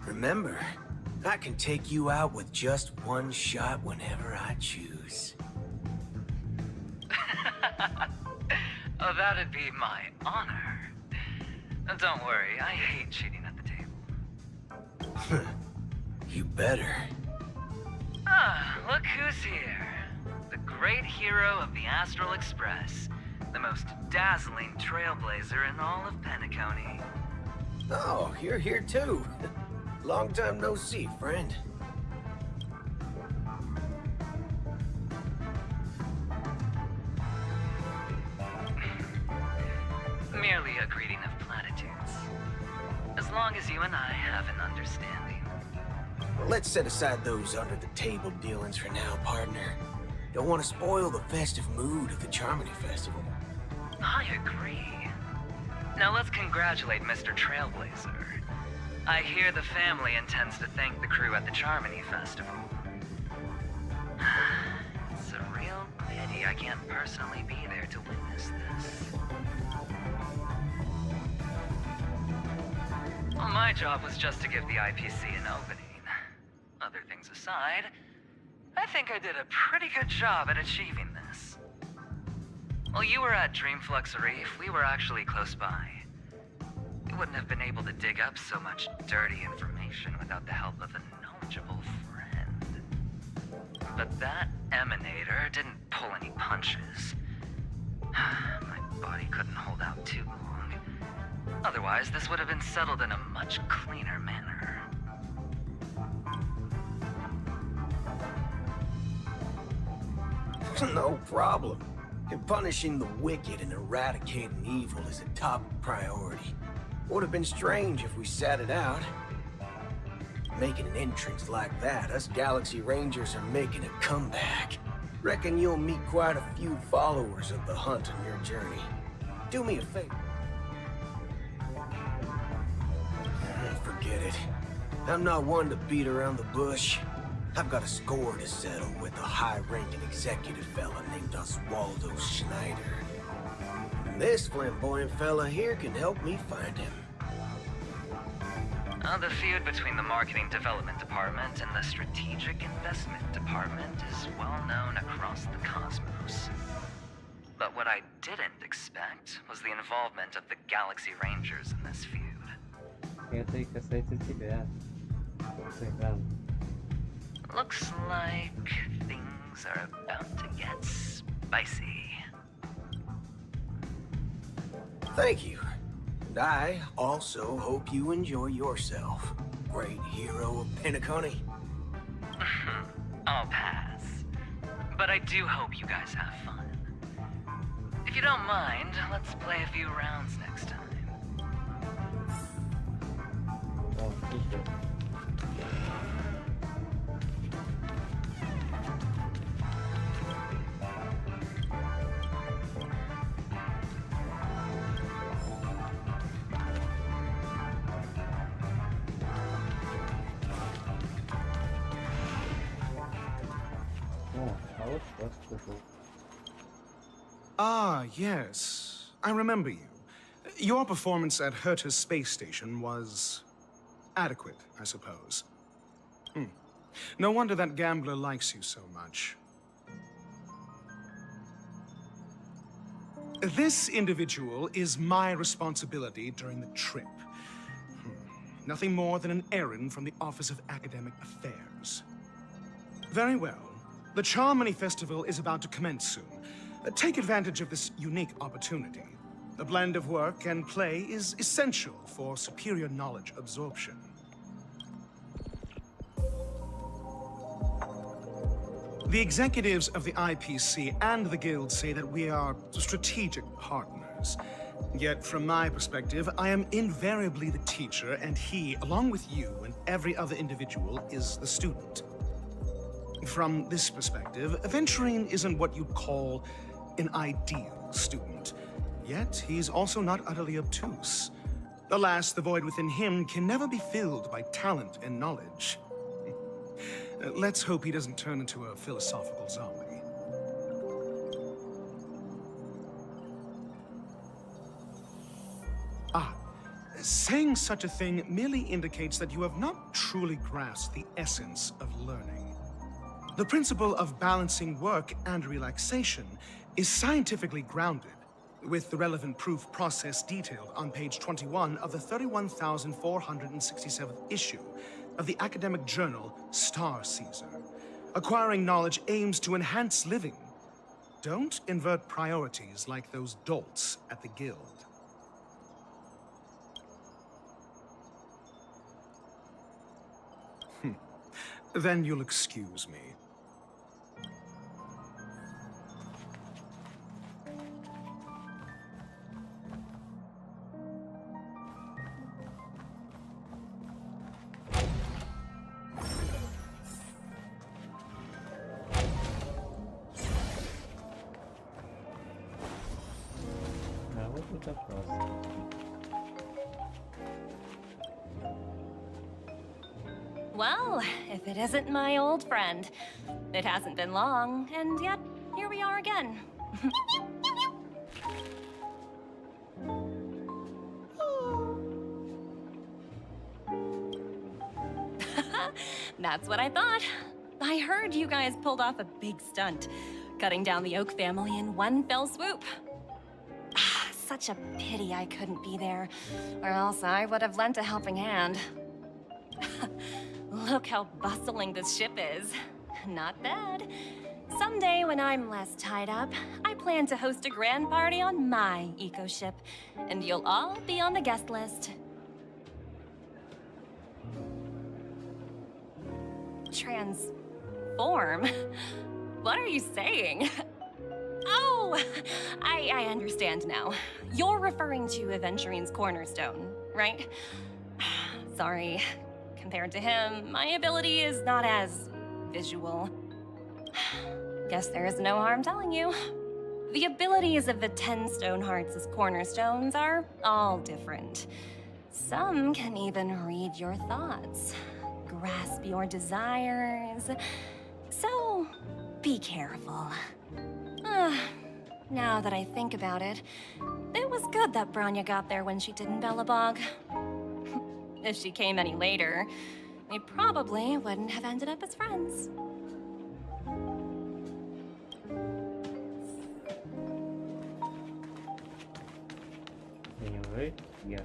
[SPEAKER 7] Remember, I can take you out with just one shot whenever I choose.
[SPEAKER 23] Oh, that'd be my honor. Don't worry, I hate cheating at the table.
[SPEAKER 7] You better.
[SPEAKER 23] Ah, look who's here. The great hero of the Astral Express. The most dazzling trailblazer in all of Peniconia.
[SPEAKER 7] Oh, you're here too. Long time no see, friend.
[SPEAKER 23] Merely a greeting of platitudes. As long as you and I have an understanding.
[SPEAKER 7] Well, let's set aside those under-the-table dealings for now, partner. Don't want to spoil the festive mood of the Charmony Festival.
[SPEAKER 23] I agree. Now let's congratulate Mr. Trailblazer. I hear the family intends to thank the crew at the Charmony Festival. It's a real pity I can't personally be there to witness this. Well, my job was just to give the IPC an opening. Other things aside, I think I did a pretty good job at achieving this. While you were at Dreamflux Reef, we were actually close by. We wouldn't have been able to dig up so much dirty information without the help of a knowledgeable friend. But that emanator didn't pull any punches. My body couldn't hold out too long. Otherwise, this would have been settled in a much cleaner manner.
[SPEAKER 7] No problem. And punishing the wicked and eradicating evil is a top priority. Would have been strange if we sat it out. Making an entrance like that, us Galaxy Rangers are making a comeback. Reckon you'll meet quite a few followers of the hunt on your journey. Do me a favor. Forget it. I'm not one to beat around the bush. I've got a score to settle with a high-ranking executive fella named Oswaldo Schneider. And this flamboyant fella here can help me find him.
[SPEAKER 23] The feud between the Marketing Development Department and the Strategic Investment Department is well known across the cosmos. But what I didn't expect was the involvement of the Galaxy Rangers in this feud.
[SPEAKER 1] Это и касается тебя. Сыгран.
[SPEAKER 23] Looks like things are about to get spicy.
[SPEAKER 7] Thank you. And I also hope you enjoy yourself, great hero of Peniconia.
[SPEAKER 23] I'll pass. But I do hope you guys have fun. If you don't mind, let's play a few rounds next time.
[SPEAKER 24] Ah, yes. I remember you. Your performance at Herta's space station was adequate, I suppose. No wonder that gambler likes you so much. This individual is my responsibility during the trip. Nothing more than an errand from the Office of Academic Affairs. Very well. The Charmony Festival is about to commence soon. Take advantage of this unique opportunity. The blend of work and play is essential for superior knowledge absorption. The executives of the IPC and the Guild say that we are strategic partners. Yet, from my perspective, I am invariably the teacher, and he, along with you and every other individual, is the student. From this perspective, Aventurine isn't what you'd call an ideal student. Yet, he's also not utterly obtuse. Alas, the void within him can never be filled by talent and knowledge. Let's hope he doesn't turn into a philosophical zombie. Saying such a thing merely indicates that you have not truly grasped the essence of learning. The principle of balancing work and relaxation is scientifically grounded, with the relevant proof process detailed on page 21 of the 31,467th issue of the academic journal Star Caesar. Acquiring knowledge aims to enhance living. Don't invert priorities like those dolts at the Guild. Then you'll excuse me.
[SPEAKER 10] Well, if it isn't my old friend. It hasn't been long, and yet, here we are again. That's what I thought. I heard you guys pulled off a big stunt, cutting down the Oak family in one fell swoop. Such a pity I couldn't be there, or else I would have lent a helping hand. Look how bustling this ship is. Not bad. Someday when I'm less tied up, I plan to host a grand party on my eco-ship, and you'll all be on the guest list. Transform? What are you saying? Oh, I understand now. You're referring to Aventurine's cornerstone, right? Sorry. Compared to him, my ability is not as visual. Guess there is no harm telling you. The abilities of the 10 Stonehearts' cornerstones are all different. Some can even read your thoughts, grasp your desires. So, be careful. Now that I think about it, it was good that Branya got there when she did in Bellabog. If she came any later, we probably wouldn't have ended up as friends.
[SPEAKER 1] Anyway, я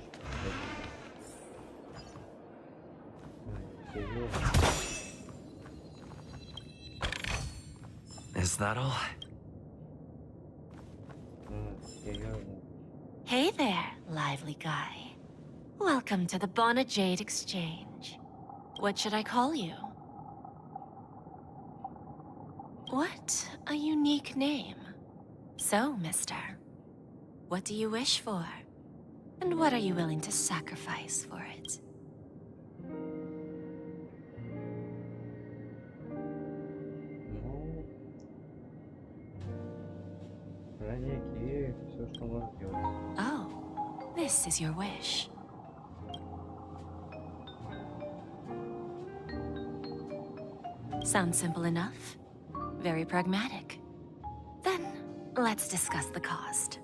[SPEAKER 3] Is that all?
[SPEAKER 12] Hey there, lively guy. Welcome to the Bona Jade Exchange. What should I call you? What a unique name. So, mister, what do you wish for? And what are you willing to sacrifice for it? Oh, this is your wish. Sounds simple enough. Very pragmatic. Then, let's discuss the cost.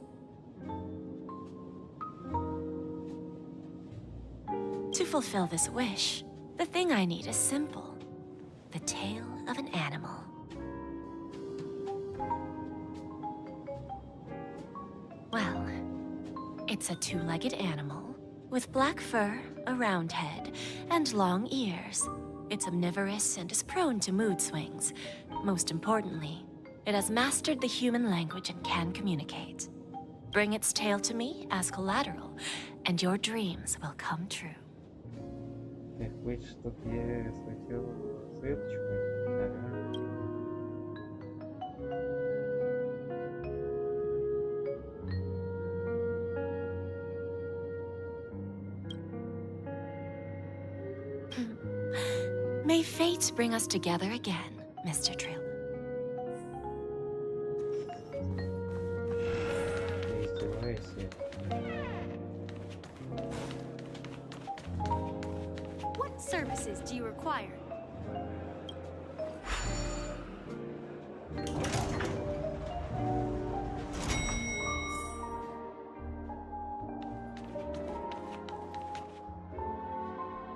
[SPEAKER 12] To fulfill this wish, the thing I need is simple. The tail of an animal. Well, it's a two-legged animal with black fur, a round head, and long ears. It's omnivorous and is prone to mood swings. Most importantly, It has mastered the human language and can communicate. Bring its tail to me as collateral, and your dreams will come true.
[SPEAKER 1] Ты хочешь, чтоб я схватил Светочку? Ага.
[SPEAKER 12] May fate bring us together again, Mr. Trill.
[SPEAKER 1] Ты издеваешься?
[SPEAKER 11] What services do you require?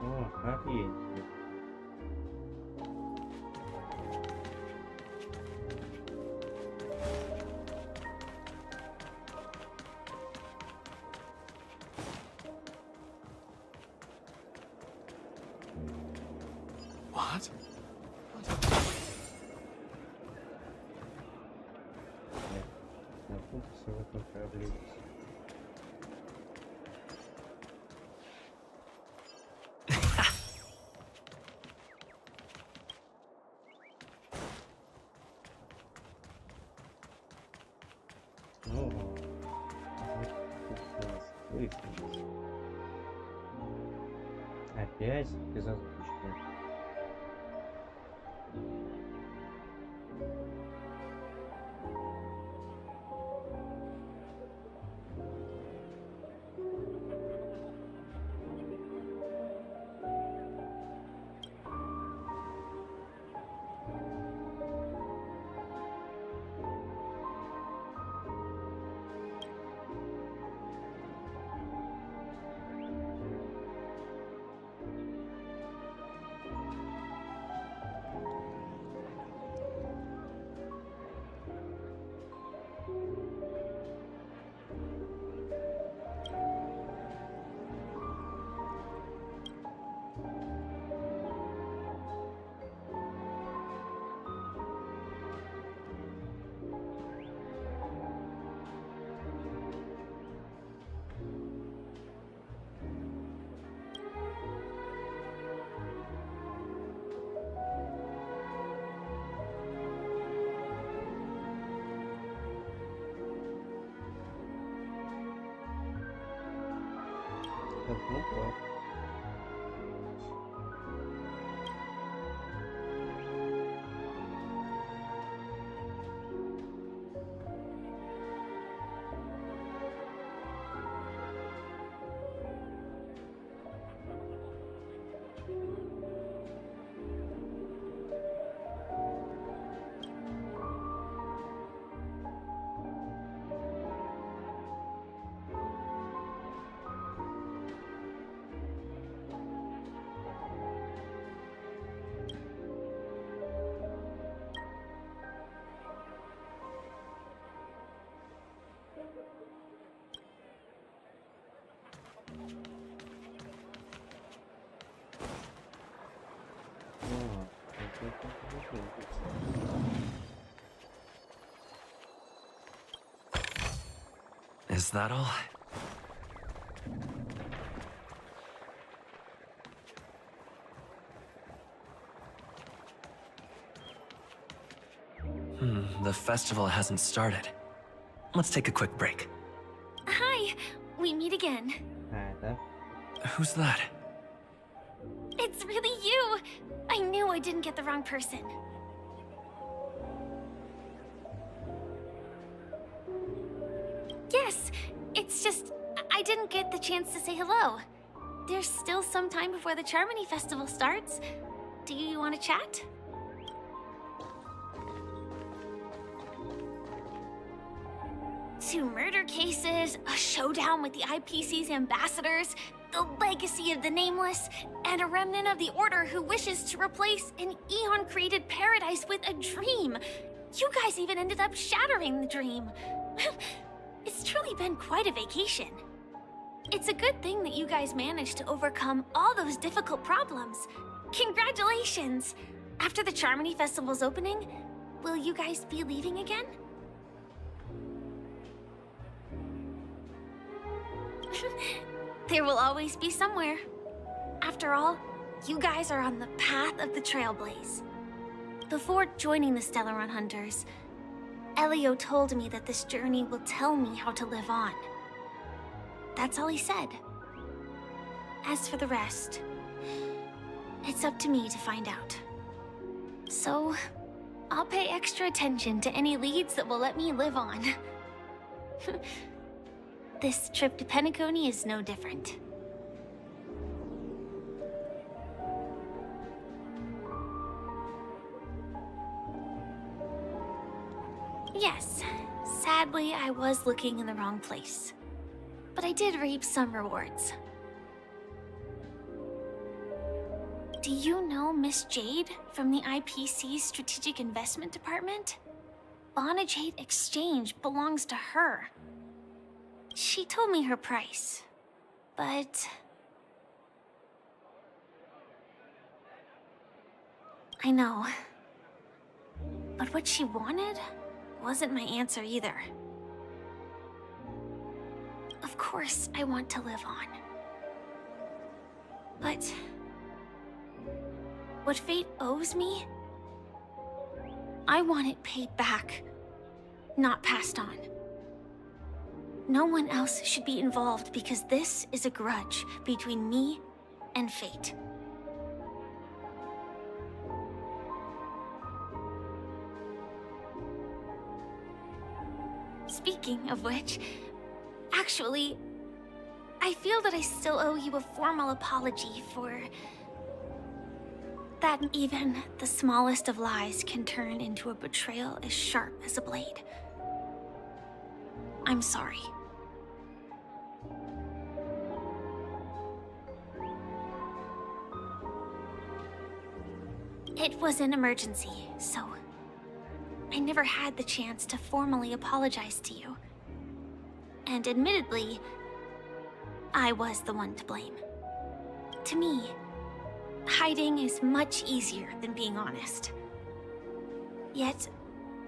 [SPEAKER 1] О, офигеть.
[SPEAKER 20] What?
[SPEAKER 1] На функцию в этом корабле. Ну, опять без озвучки. Ну, так.
[SPEAKER 3] Is that all? The festival hasn't started. Let's take a quick break.
[SPEAKER 8] Hi, we meet again.
[SPEAKER 3] Who's that?
[SPEAKER 8] It's really you! I knew I didn't get the wrong person. Yes, it's just I didn't get the chance to say hello. There's still some time before the Charmony Festival starts. Do you want to chat? Two murder cases, a showdown with the IPC's ambassadors, the legacy of the Nameless, and a remnant of the Order who wishes to replace an Eon-created paradise with a dream. You guys even ended up shattering the dream. It's truly been quite a vacation. It's a good thing that you guys managed to overcome all those difficult problems. Congratulations! After the Charmony Festival's opening, will you guys be leaving again? There will always be somewhere. After all, you guys are on the path of the Trailblaze. Before joining the Stellaron Hunters, Elio told me that this journey will tell me how to live on. That's all he said. As for the rest, it's up to me to find out. So, I'll pay extra attention to any leads that will let me live on. This trip to Peniconia is no different. Yes, sadly I was looking in the wrong place. But I did reap some rewards. Do you know Miss Jade from the IPC's Strategic Investment Department? Bonajade Exchange belongs to her. She told me her price, but... I know. But what she wanted wasn't my answer either. Of course, I want to live on. But... what fate owes me, I want it paid back, not passed on. No one else should be involved because this is a grudge between me and fate. Speaking of which, actually, I feel that I still owe you a formal apology for that even the smallest of lies can turn into a betrayal as sharp as a blade. I'm sorry. It was an emergency, so I never had the chance to formally apologize to you. And admittedly, I was the one to blame. To me, hiding is much easier than being honest. Yet,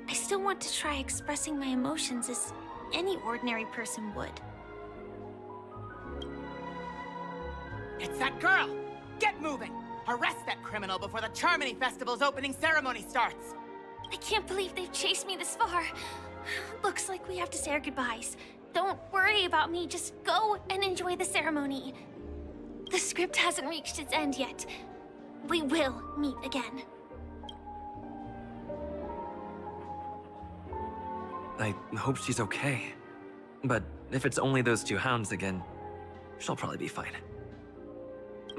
[SPEAKER 8] I still want to try expressing my emotions as any ordinary person would.
[SPEAKER 4] It's that girl! Get moving! Arrest that criminal before the Charmony Festival's opening ceremony starts!
[SPEAKER 8] I can't believe they've chased me this far. Looks like we have to say our goodbyes. Don't worry about me, just go and enjoy the ceremony. The script hasn't reached its end yet. We will meet again.
[SPEAKER 3] I hope she's okay. But if it's only those two hounds again, she'll probably be fine.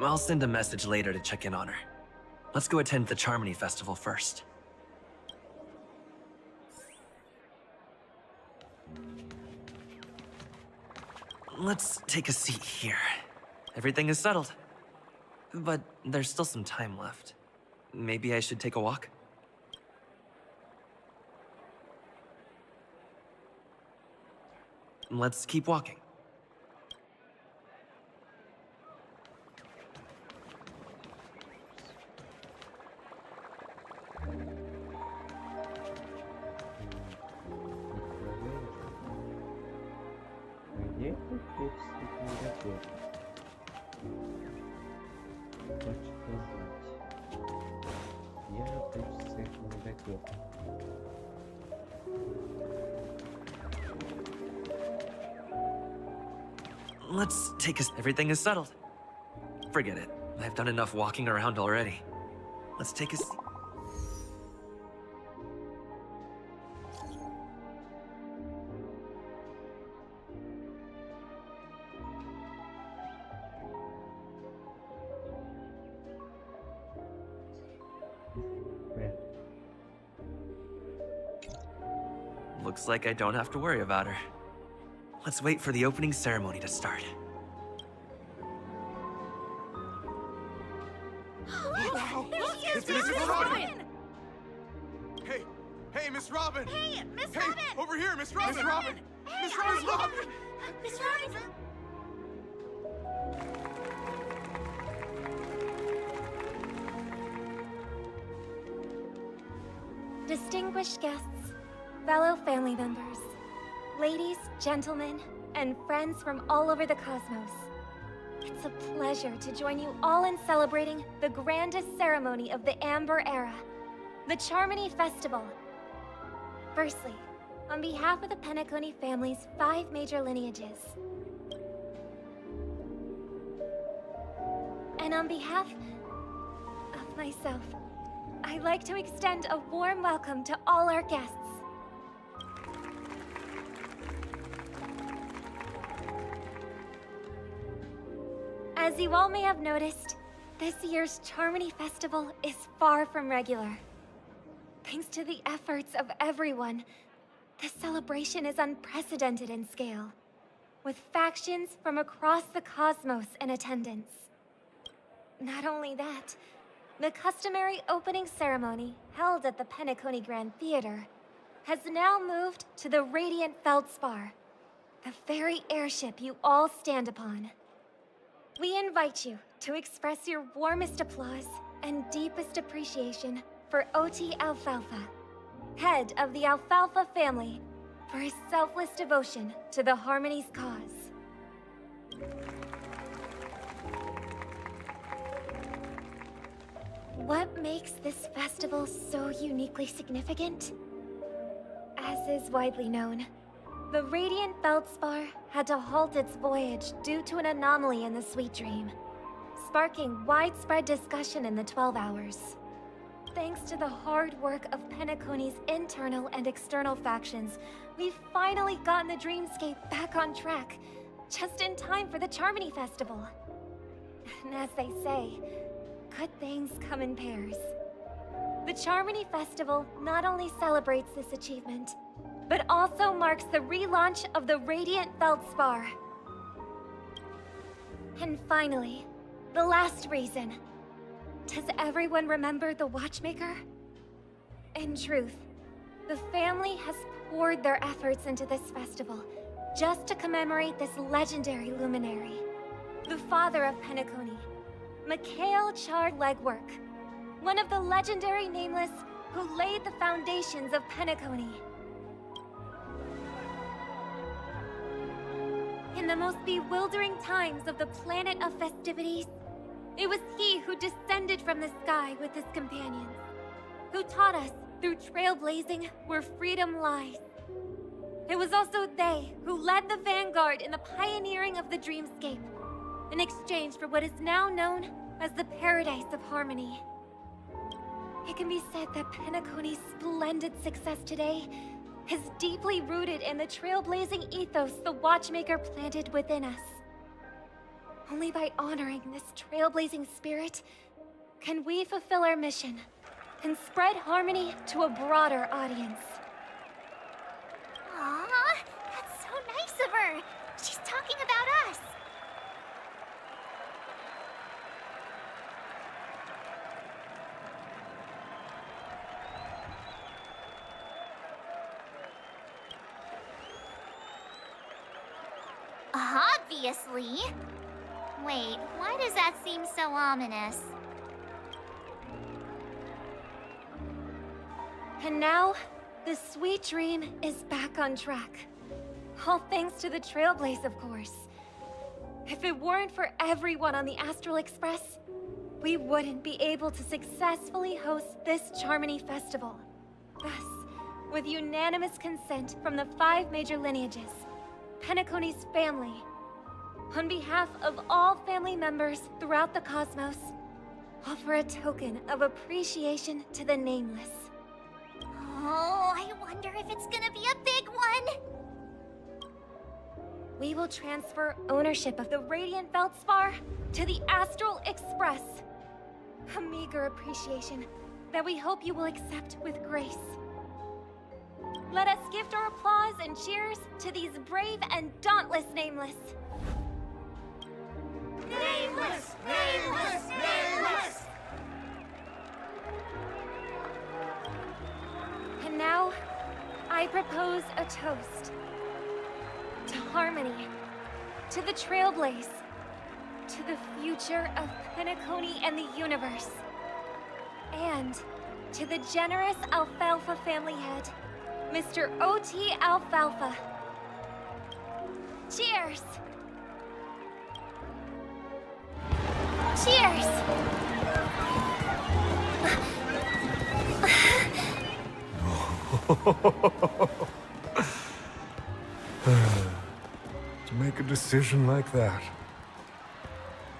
[SPEAKER 3] I'll send a message later to check in on her. Let's go attend the Charmony Festival first. Let's take a seat here. Everything is settled. But there's still some time left. Maybe I should take a walk? Let's keep walking.
[SPEAKER 1] Где тут недопёт? Хочет узнать. Где же хочется их недопёт?
[SPEAKER 3] Let's take a... Everything is settled. Forget it. I've done enough walking around already. Let's take a seat. Looks like I don't have to worry about her. Let's wait for the opening ceremony to start.
[SPEAKER 20] It's Miss Robin! Hey! Hey, Miss Robin!
[SPEAKER 18] Hey, Miss Robin!
[SPEAKER 20] Over here, Miss Robin!
[SPEAKER 18] Miss Robin!
[SPEAKER 20] Miss Robin, look!
[SPEAKER 18] Miss Robin!
[SPEAKER 15] Distinguished guests, fellow family members, ladies, gentlemen, and friends from all over the cosmos. It's a pleasure to join you all in celebrating the grandest ceremony of the Amber Era, the Charmony Festival. Firstly, on behalf of the Peniconia family's 5 major lineages, and on behalf of myself, I'd like to extend a warm welcome to all our guests. As you all may have noticed, this year's Charmony Festival is far from regular. Thanks to the efforts of everyone, this celebration is unprecedented in scale, with factions from across the cosmos in attendance. Not only that, the customary opening ceremony held at the Peniconia Grand Theater has now moved to the Radiant Feldspar, the very airship you all stand upon. We invite you to express your warmest applause and deepest appreciation for OT Alfalfa, head of the Alfalfa family, for his selfless devotion to the Harmony's cause. What makes this festival so uniquely significant? As is widely known, the Radiant Feldspar had to halt its voyage due to an anomaly in the Sweet Dream, sparking widespread discussion in the 12 Hours. Thanks to the hard work of Peniconia's internal and external factions, we've finally gotten the Dreamscape back on track, just in time for the Charmony Festival. And as they say, good things come in pairs. The Charmony Festival not only celebrates this achievement, but also marks the relaunch of the Radiant Feldspar. And finally, the last reason. Does everyone remember the Watchmaker? In truth, the family has poured their efforts into this festival just to commemorate this legendary luminary, the father of Peniconia, Mikhail Chard Legwork, one of the legendary Nameless who laid the foundations of Peniconia. In the most bewildering times of the planet of festivities, it was he who descended from the sky with his companions, who taught us through trailblazing where freedom lies. It was also they who led the vanguard in the pioneering of the Dreamscape, in exchange for what is now known as the Paradise of Harmony. It can be said that Peniconia's splendid success today is deeply rooted in the trailblazing ethos the Watchmaker planted within us. Only by honoring this trailblazing spirit can we fulfill our mission and spread harmony to a broader audience.
[SPEAKER 8] Aw, that's so nice of her. She's talking about us. Obviously. Wait, why does that seem so ominous?
[SPEAKER 15] And now, the Sweet Dream is back on track. All thanks to the Trailblaze, of course. If it weren't for everyone on the Astral Express, we wouldn't be able to successfully host this Charmony Festival. Thus, with unanimous consent from the 5 major lineages, Peniconia's family, on behalf of all family members throughout the cosmos, offer a token of appreciation to the Nameless.
[SPEAKER 8] Oh, I wonder if it's gonna be a big one!
[SPEAKER 15] We will transfer ownership of the Radiant Feldspar to the Astral Express. A meager appreciation that we hope you will accept with grace. Let us gift our applause and cheers to these brave and dauntless Nameless.
[SPEAKER 2] Nameless! Nameless! Nameless!
[SPEAKER 15] And now, I propose a toast. To harmony, to the Trailblaze, to the future of Peniconia and the universe, and To the generous Alfalfa family head, Mr. O.T. Alfalfa. Cheers! Cheers!
[SPEAKER 9] To make a decision like that.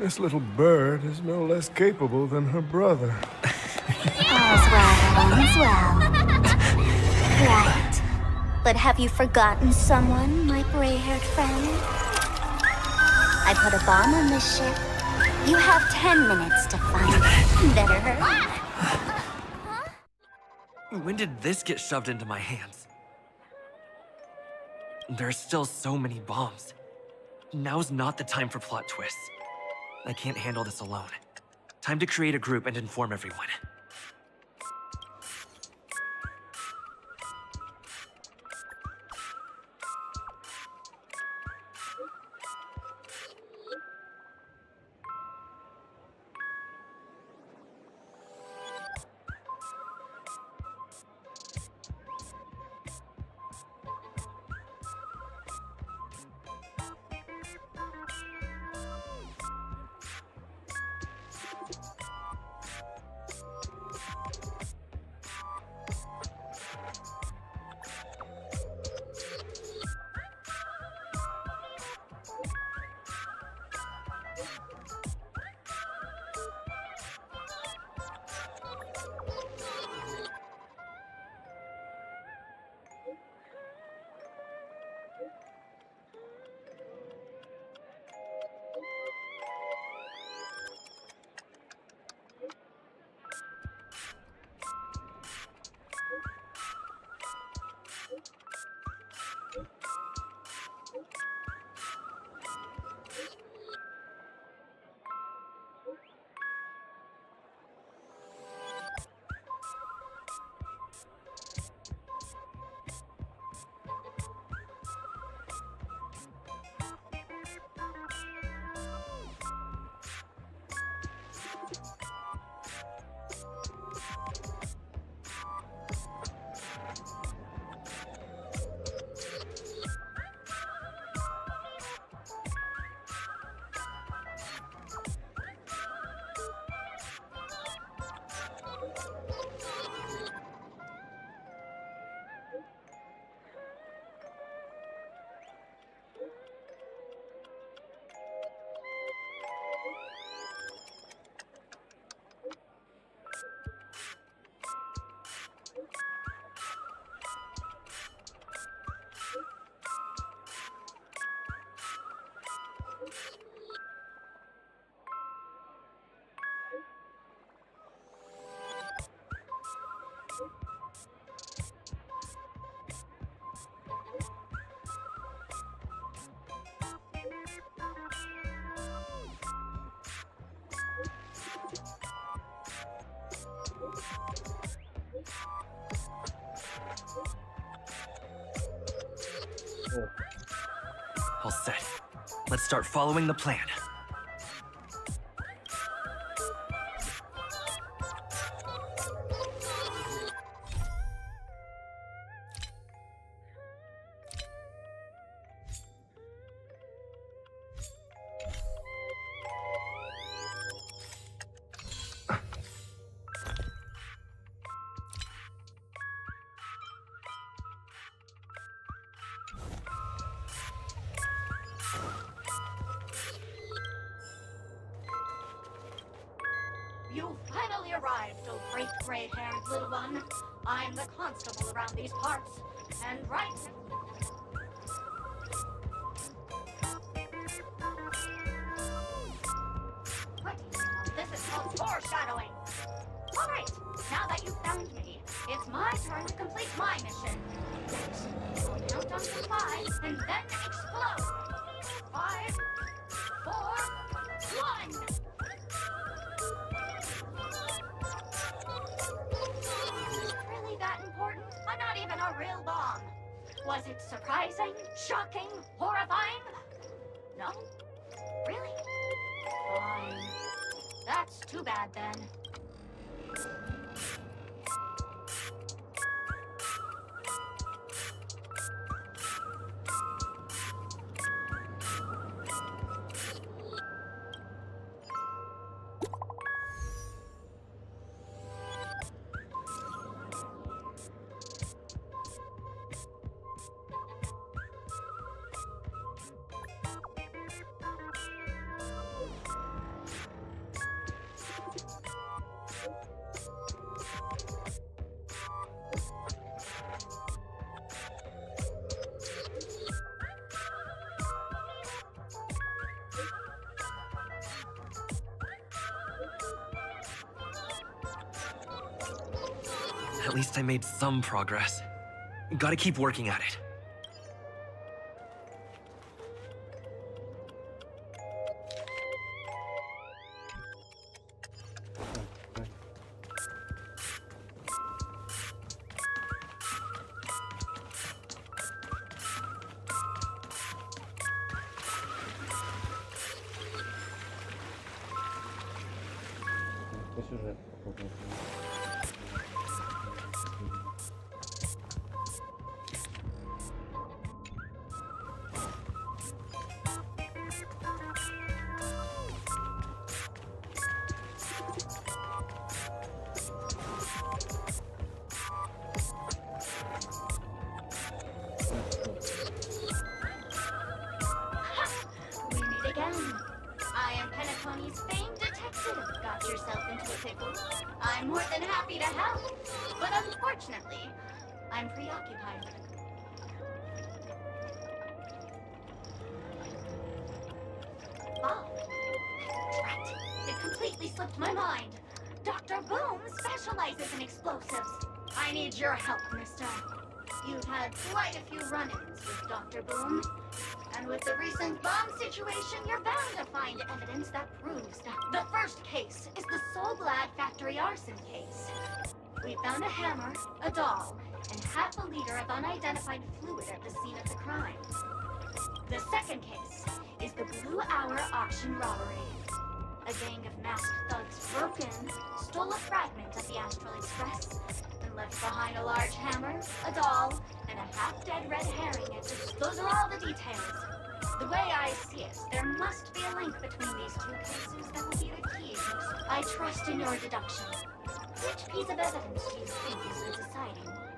[SPEAKER 9] This little bird is no less capable than her brother.
[SPEAKER 13] All's well. Right. But have you forgotten someone, my gray-haired friend? I put a bomb on this ship. You have 10 minutes to find it. Better hurry.
[SPEAKER 3] When did this get shoved into my hands? There are still so many bombs. Now's not the time for plot twists. I can't handle this alone. Time to create a group and inform everyone. All set. Let's start following the plan.
[SPEAKER 18] You finally arrived, oh great gray-haired little one. I'm the constable around these parts, and right... This is called foreshadowing. All right, now that you've found me, it's my turn to complete my mission. Count down to 5, and then explode. 5, 4, 1. Really that important? I'm not even a real bomb. Was it surprising, shocking, horrifying? No? Really? Fine. That's too bad then.
[SPEAKER 3] At least I made some progress. Gotta keep working at it.
[SPEAKER 1] Сюжет.
[SPEAKER 18] We meet again. I am Penaconia's famed detective. Got yourself into a pickle? I'm more than happy to help. But unfortunately, I'm preoccupied with Oh. Drat. It completely slipped my mind. Dr. Boom specializes in explosives. I need your help, mister. You've had quite a few run-ins with Dr. Boom. And with the recent bomb situation, you're bound to find evidence that proves that. The first case is the Soulglad factory arson case. We found a hammer, a doll, and half a liter of unidentified fluid at the scene of the crime. The second case is the Blue Hour auction robbery. A gang of masked thugs broke in, stole a fragment of the Astral Express, and left behind a large hammer, a doll, and a half-dead red herring. Those are all the details. The way I see it, there must be a link between these two cases that will be the key. I trust in your deduction. Which piece of evidence do you think is the deciding one?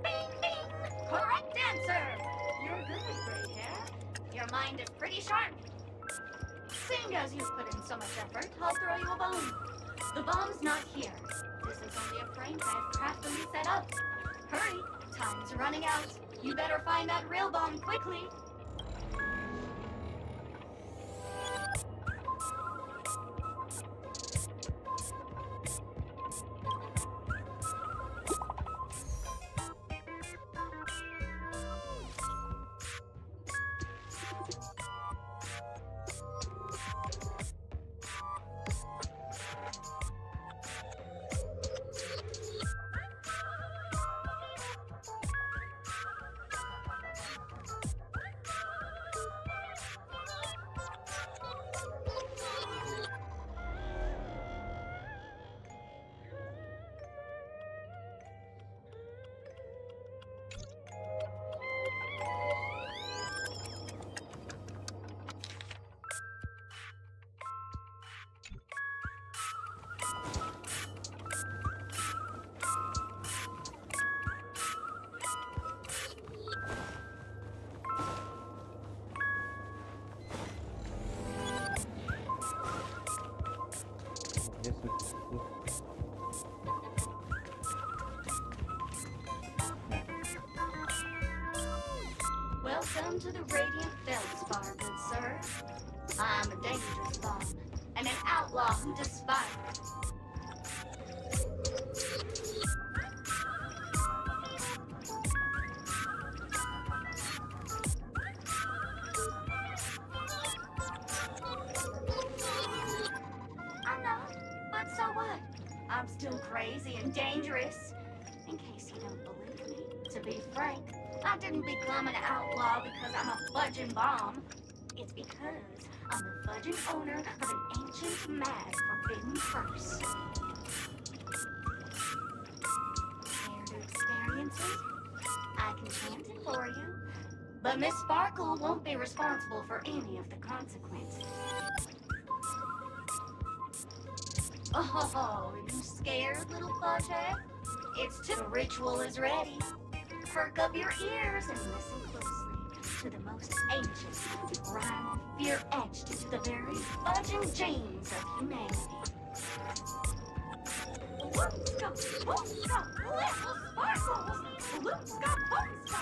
[SPEAKER 18] Bing, bing! Correct answer! You're good with gray hair. Your mind is pretty sharp. Seeing as you've put in so much effort, I'll throw you a bone. The bomb's not here. This is only a prank I've craftily set up. Hurry, time's running out. You better find that real bomb quickly. Welcome to the Radiant Feldspar, good sir. I'm a dangerous bomb, and an outlaw who despise. I'm not, but so what? I'm still crazy and dangerous. In case you don't believe me, to be frank, I didn't become an outlaw because I'm a fudging bomb. It's because I'm the fudging owner of an ancient, mad, forbidden curse. Care to experience it? I can chant it for you. But Miss Sparkle won't be responsible for any of the consequences. Oh, you scared, little fudgehead? It's the ritual is ready. Perk up your ears and listen closely to the most ancient rhyme of fear etched into the very fudging genes of humanity. Whoop-ska, whoop-ska, little sparkles! Whoop-ska, whoop-ska!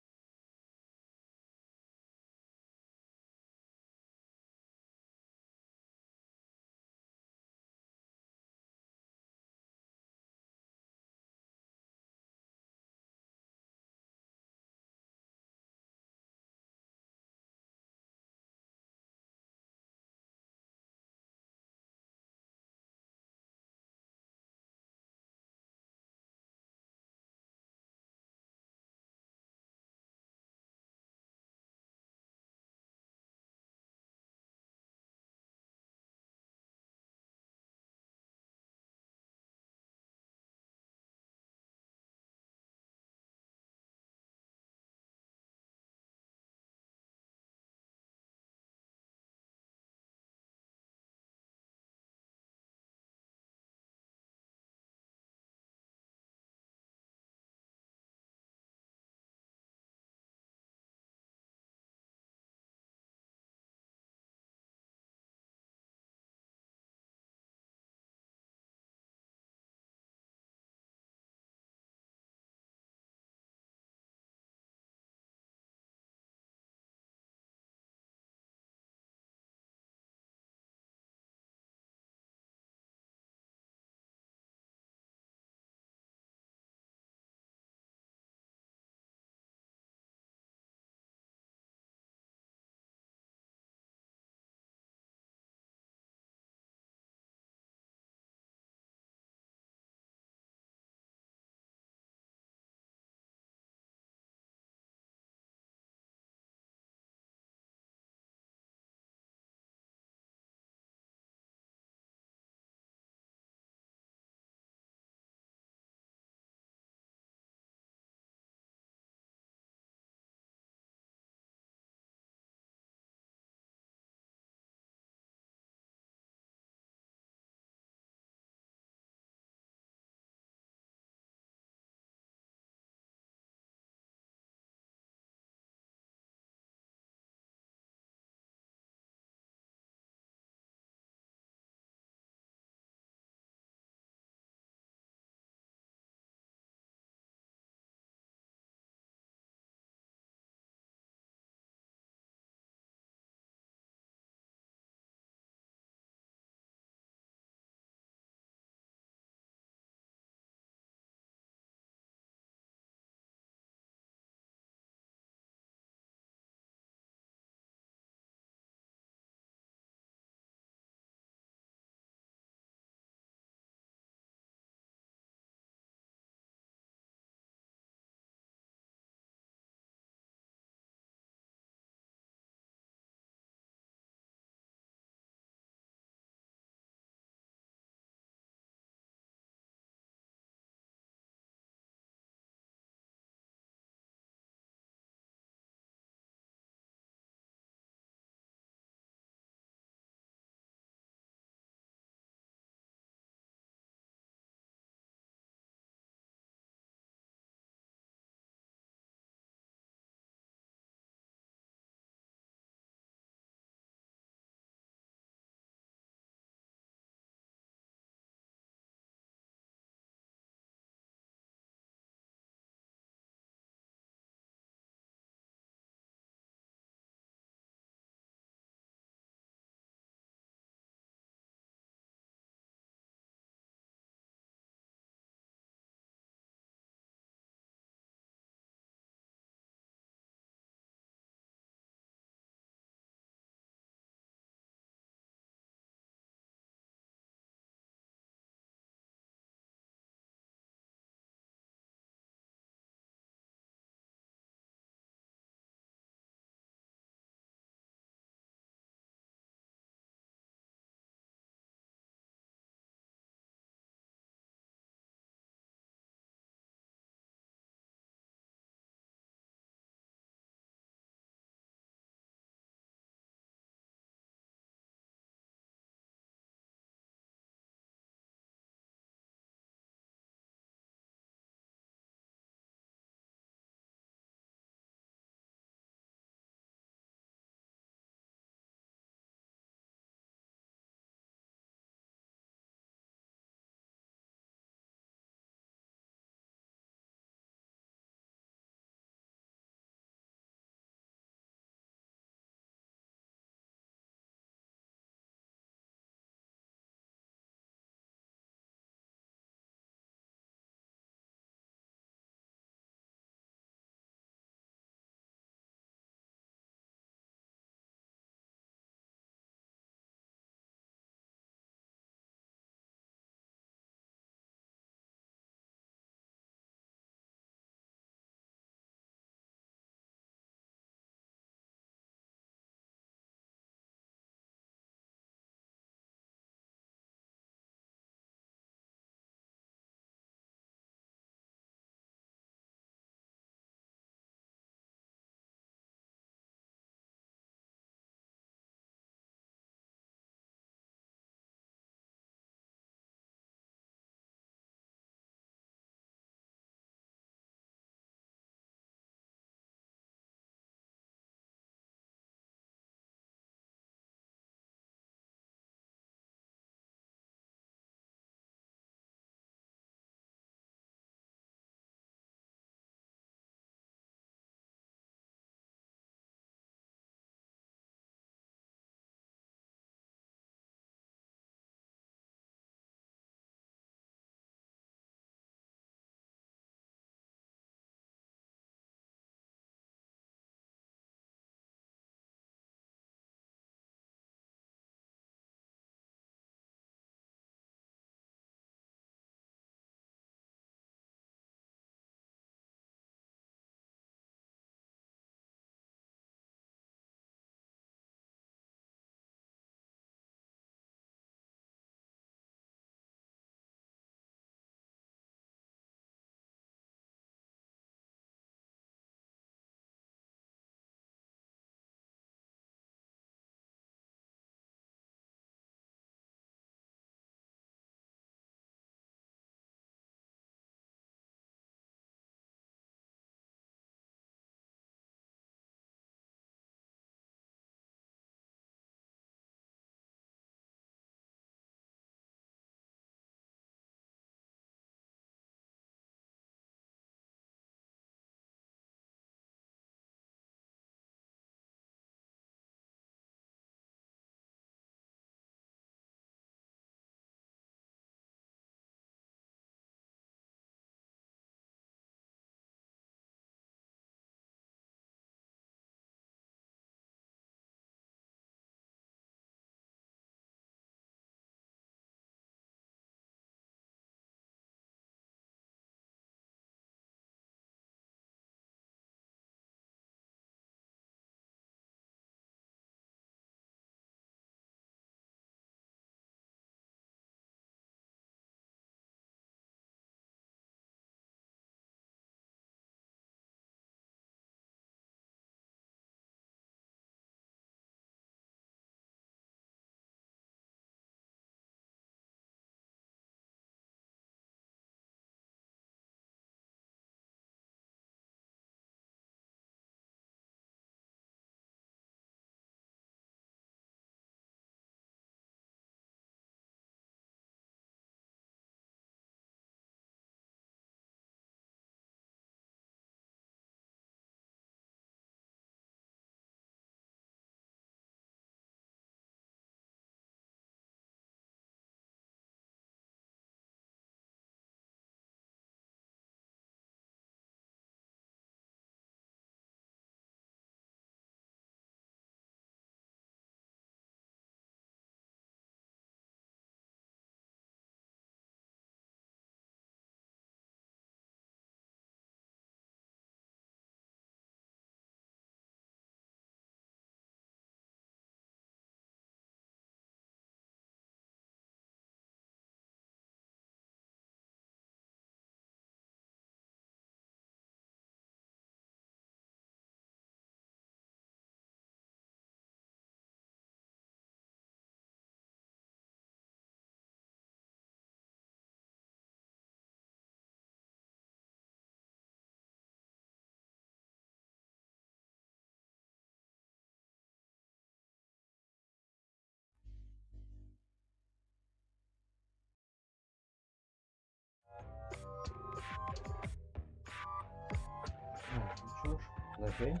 [SPEAKER 1] Возвращаемся?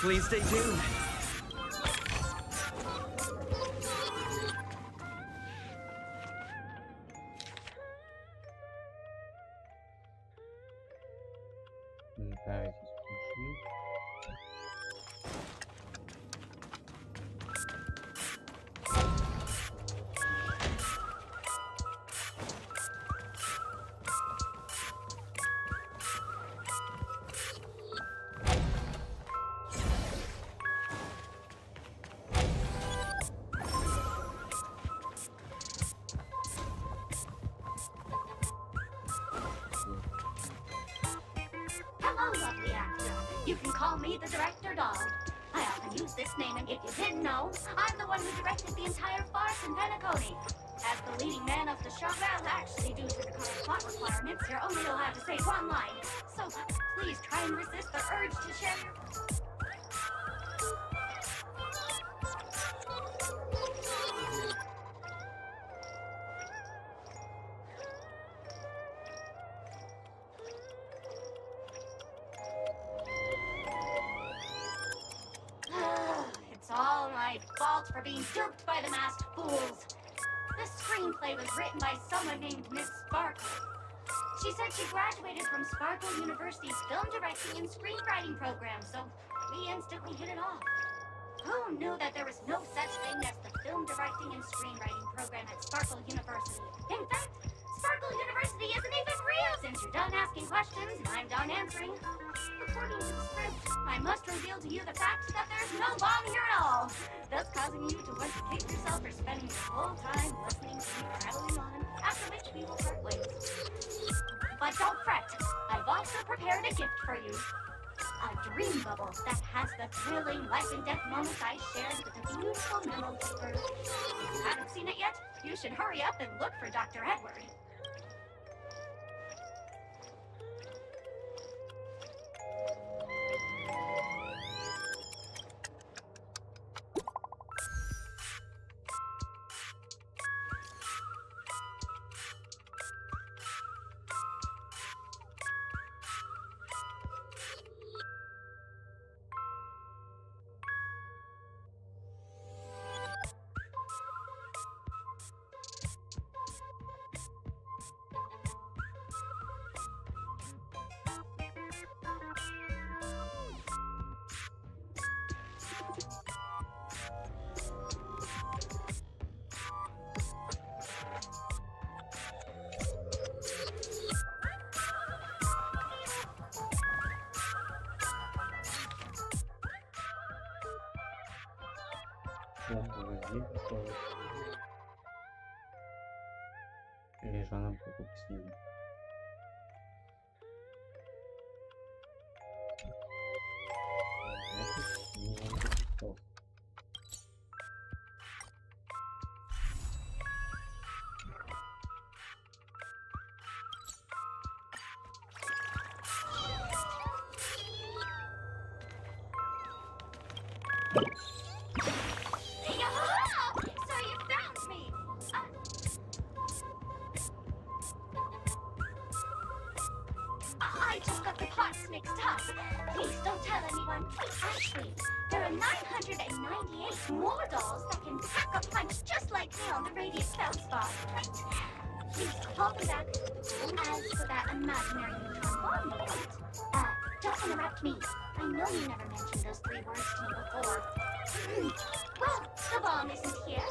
[SPEAKER 3] Please stay tuned.
[SPEAKER 1] Да, здесь пришли.
[SPEAKER 18] Hello, lovely actor. You can call me the director doll. I often use this name, and if you didn't know, I'm the one who directed the entire farce in Peniconia. As the leading man of the show, well, actually, due to the current plot requirements, you're only allowed to say one line. So please try and resist the urge to share your... It's all my fault for being duped by the masked fools. This screenplay was written by someone named Miss Sparkle. She said she graduated from Sparkle University's film directing and screenwriting program, so we instantly hit it off. Who knew that there was no such thing as the film directing and screenwriting program at Sparkle University? In fact, Sparkle University isn't even real! Since you're done asking questions and I'm done answering, according to the script, I must reveal to you the fact that there's no bomb here at all, thus causing you to want to kick yourself for spending your whole time listening to me prattling on, after which we will part ways. But don't fret, I've also prepared a gift for you. A dream bubble that has the thrilling life and death moments I shared with a beautiful memo keeper. If you haven't seen it yet, you should hurry up and look for Dr. Edward.
[SPEAKER 1] Рераном покуп снизу.
[SPEAKER 18] I just got the parts mixed up. Please don't tell anyone. Actually, there are 998 more dolls that can pack a punch just like me on the radiant spell right? Please call them back. As for that imaginary neutron bomb you want, don't interrupt me. I know you never mentioned those 3 words to me before. Well, the bomb isn't here.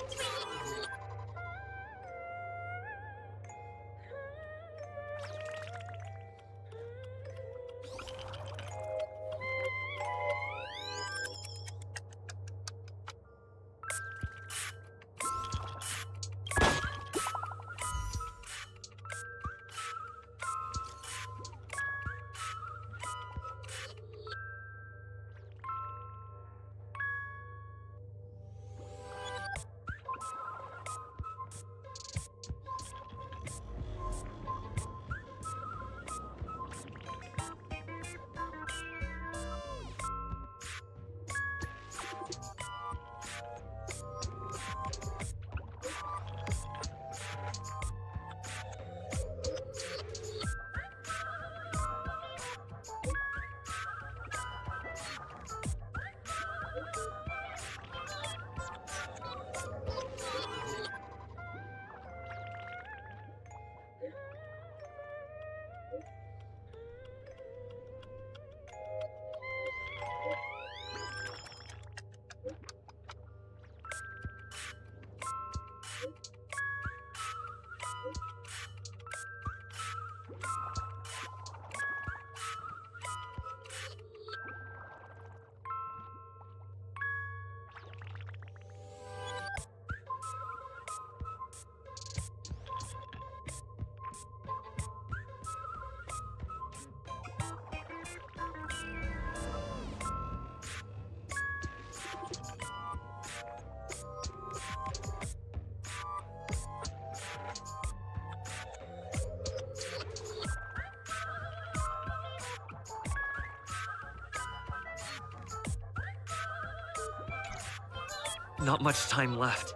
[SPEAKER 3] Not much time left.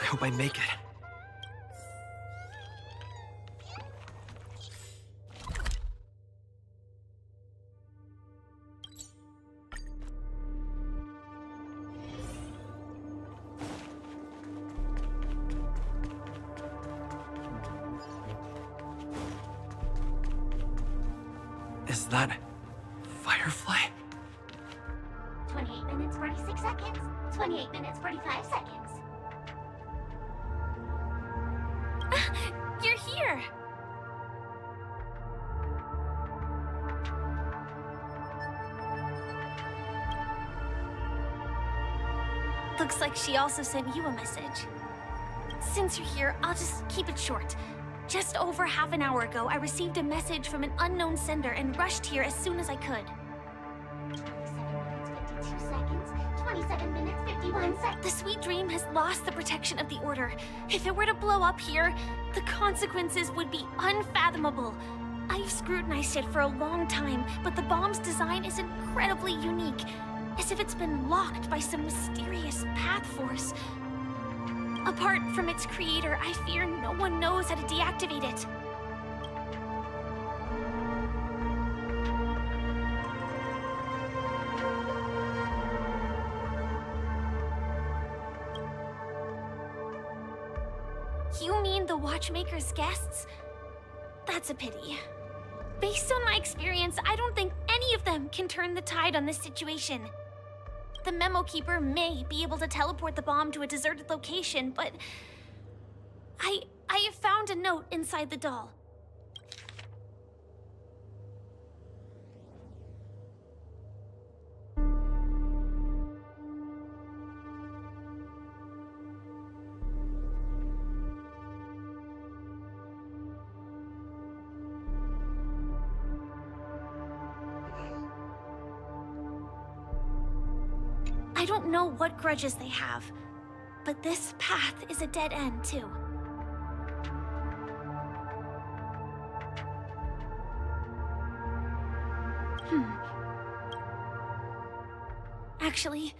[SPEAKER 3] I hope I make it. Is that Firefly?
[SPEAKER 13] 28 minutes, 46 seconds. 28 minutes, 45 seconds.
[SPEAKER 8] You're here! Looks like she also sent you a message. Since you're here, I'll just keep it short. Just over half an hour ago, I received a message from an unknown sender and rushed here as soon as I could.
[SPEAKER 13] 27 minutes, 51 seconds.
[SPEAKER 8] The sweet dream has lost the protection of the Order. If it were to blow up here, the consequences would be unfathomable. I've scrutinized it for a long time, but the bomb's design is incredibly unique, as if it's been locked by some mysterious path force. Apart from its creator, I fear no one knows how to deactivate it. You mean the Watchmaker's guests? That's a pity. Based on my experience, I don't think any of them can turn the tide on this situation. The Memo Keeper may be able to teleport the bomb to a deserted location, but I have found a note inside the doll. I don't know what grudges they have, but this path is a dead end, too. Actually,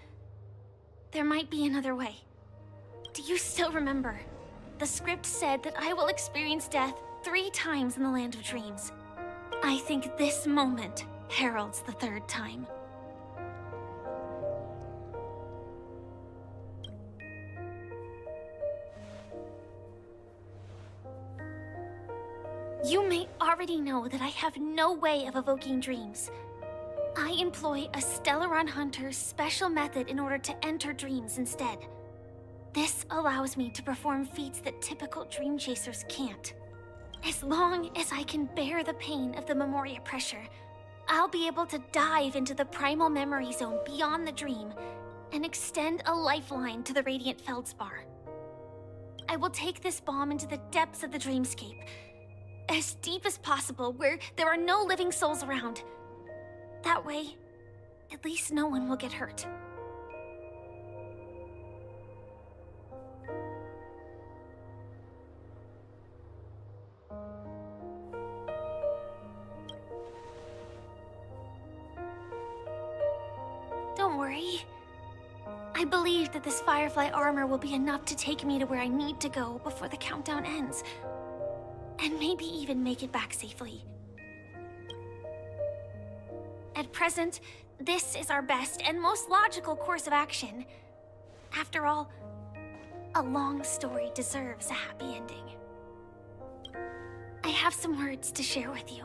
[SPEAKER 8] there might be another way. Do you still remember? The script said that I will experience death 3 times in the Land of Dreams. I think this moment heralds the 3rd time. You may already know that I have no way of evoking dreams. I employ a Stellaron Hunter's special method in order to enter dreams instead. This allows me to perform feats that typical dream chasers can't. As long as I can bear the pain of the Memoria pressure, I'll be able to dive into the primal memory zone beyond the dream and extend a lifeline to the Radiant Feldspar. I will take this bomb into the depths of the dreamscape, as deep as possible, where there are no living souls around. That way, at least no one will get hurt. Don't worry. I believe that this Firefly armor will be enough to take me to where I need to go before the countdown ends. And maybe even make it back safely. At present, this is our best and most logical course of action. After all, a long story deserves a happy ending. I have some words to share with you,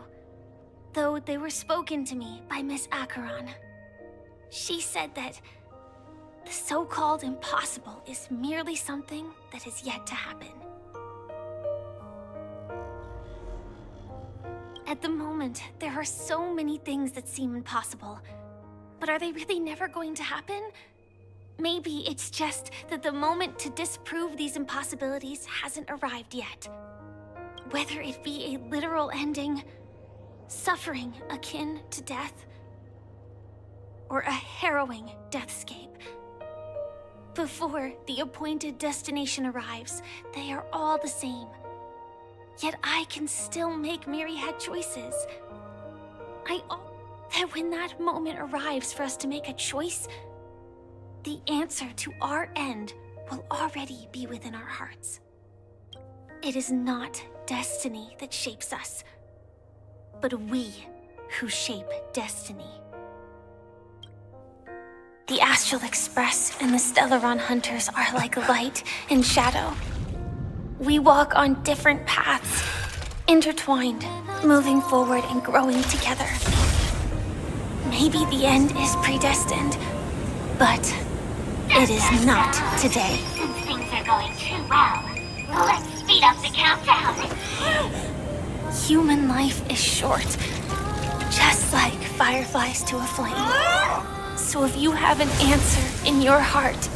[SPEAKER 8] though they were spoken to me by Miss Acheron. She said that the so-called impossible is merely something that is yet to happen. At the moment, there are so many things that seem impossible. But are they really never going to happen? Maybe it's just that the moment to disprove these impossibilities hasn't arrived yet. Whether it be a literal ending, suffering akin to death, or a harrowing deathscape. Before the appointed destination arrives, they are all the same. Yet I can still make myriad choices. That when that moment arrives for us to make a choice, the answer to our end will already be within our hearts. It is not destiny that shapes us, but we who shape destiny. The Astral Express and the Stellaron Hunters are like light and shadow. We walk on different paths, intertwined, moving forward and growing together. Maybe the end is predestined, but it is not today.
[SPEAKER 2] Since things are going too well, let's speed up the countdown.
[SPEAKER 8] Human life is short, just like fireflies to a flame. So if you have an answer in your heart,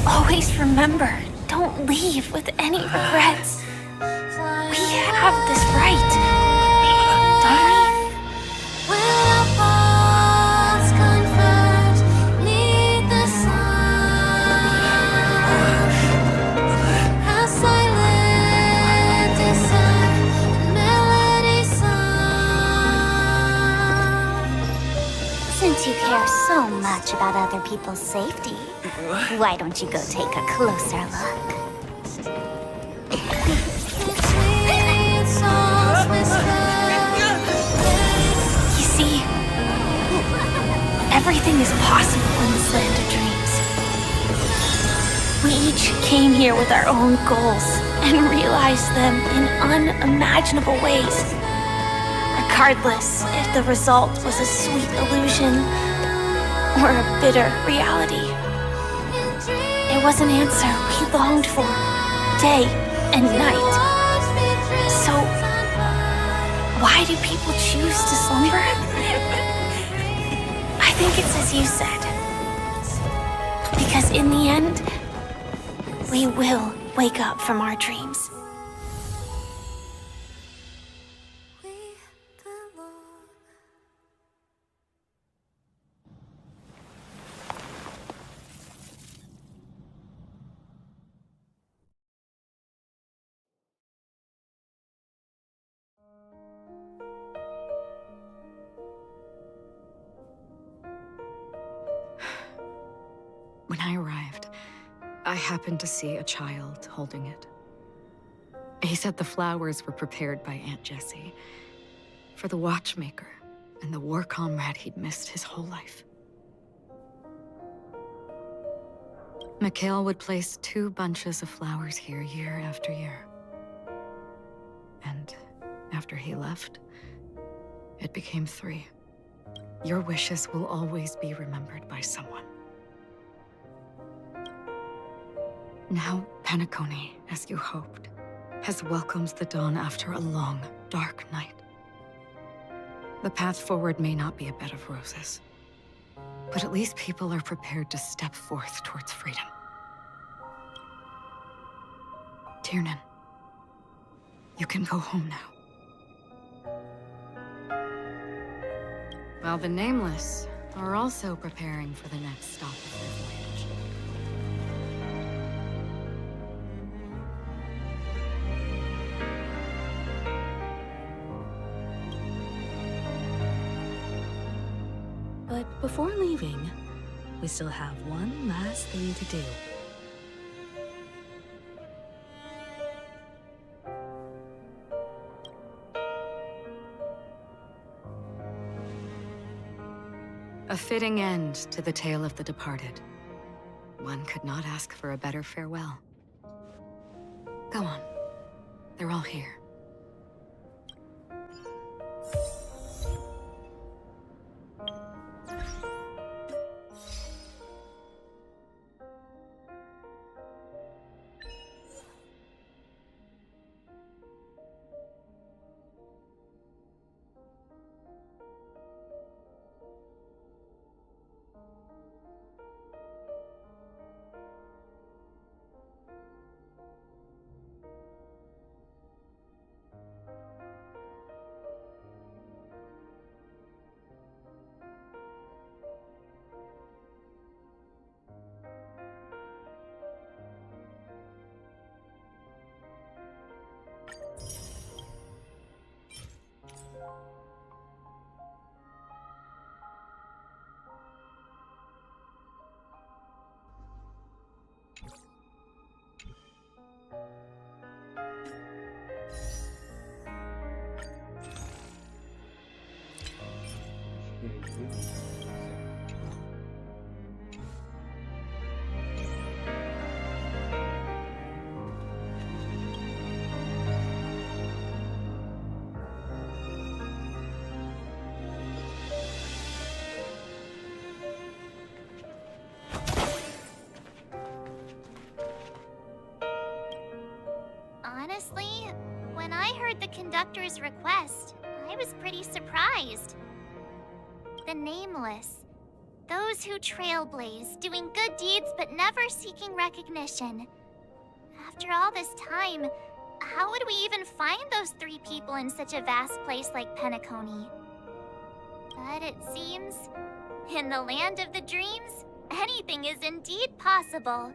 [SPEAKER 8] always remember, don't leave with any regrets. We have this right, don't we?
[SPEAKER 13] Since you care so much about other people's safety, why don't you go take a closer look?
[SPEAKER 8] You see, everything is possible in this land of dreams. We each came here with our own goals and realized them in unimaginable ways. Regardless if the result was a sweet illusion or a bitter reality. It was an answer we longed for day and night. So, why do people choose to slumber? I think it's as you said. Because in the end, we will wake up from our dreams.
[SPEAKER 5] When I arrived, I happened to see a child holding it. He said the flowers were prepared by Aunt Jessie for the watchmaker and the war comrade he'd missed his whole life. Mikhail would place 2 bunches of flowers here year after year. And after he left, it became 3. Your wishes will always be remembered by someone. Now, Peniconia, as you hoped, has welcomed the dawn after a long, dark night. The path forward may not be a bed of roses, but at least people are prepared to step forth towards freedom. Tiernan, you can go home now. While the Nameless are also preparing for the next stop of their voyage.
[SPEAKER 14] But before leaving, we still have one last thing to do.
[SPEAKER 5] A fitting end to the tale of the departed. One could not ask for a better farewell. Go on. They're all here.
[SPEAKER 8] Honestly, when I heard the conductor's request, I was pretty surprised. The nameless. Those who trailblaze, doing good deeds but never seeking recognition. After all this time, how would we even find those 3 people in such a vast place like Peniconia? But it seems, in the land of the dreams, anything is indeed possible.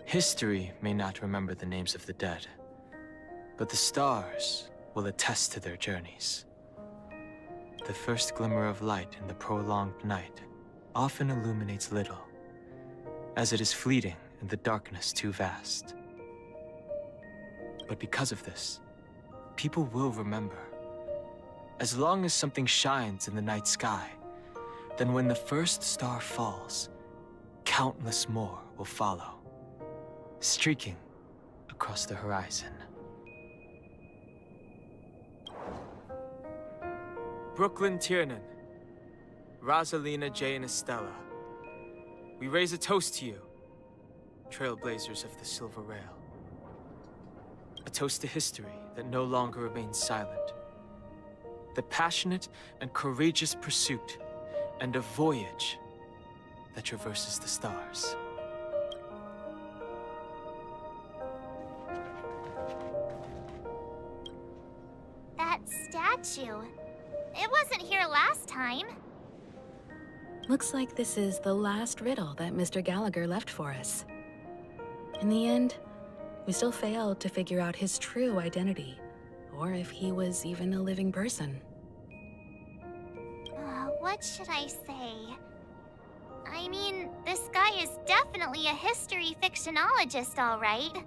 [SPEAKER 6] History may not remember the names of the dead, but the stars will attest to their journeys. The first glimmer of light in the prolonged night often illuminates little, as it is fleeting in the darkness too vast. But because of this, people will remember. As long as something shines in the night sky, then when the first star falls, countless more will follow, streaking across the horizon. Brooklyn Tiernan, Rosalina J. and Estella, we raise a toast to you, trailblazers of the Silver Rail. A toast to history that no longer remains silent. The passionate and courageous pursuit, and a voyage that traverses the stars.
[SPEAKER 8] That statue. It wasn't here last time.
[SPEAKER 14] Looks like this is the last riddle that Mr. Gallagher left for us. In the end, we still failed to figure out his true identity, or if he was even a living person.
[SPEAKER 8] What should I say? I mean, this guy is definitely a history fictionologist, all right.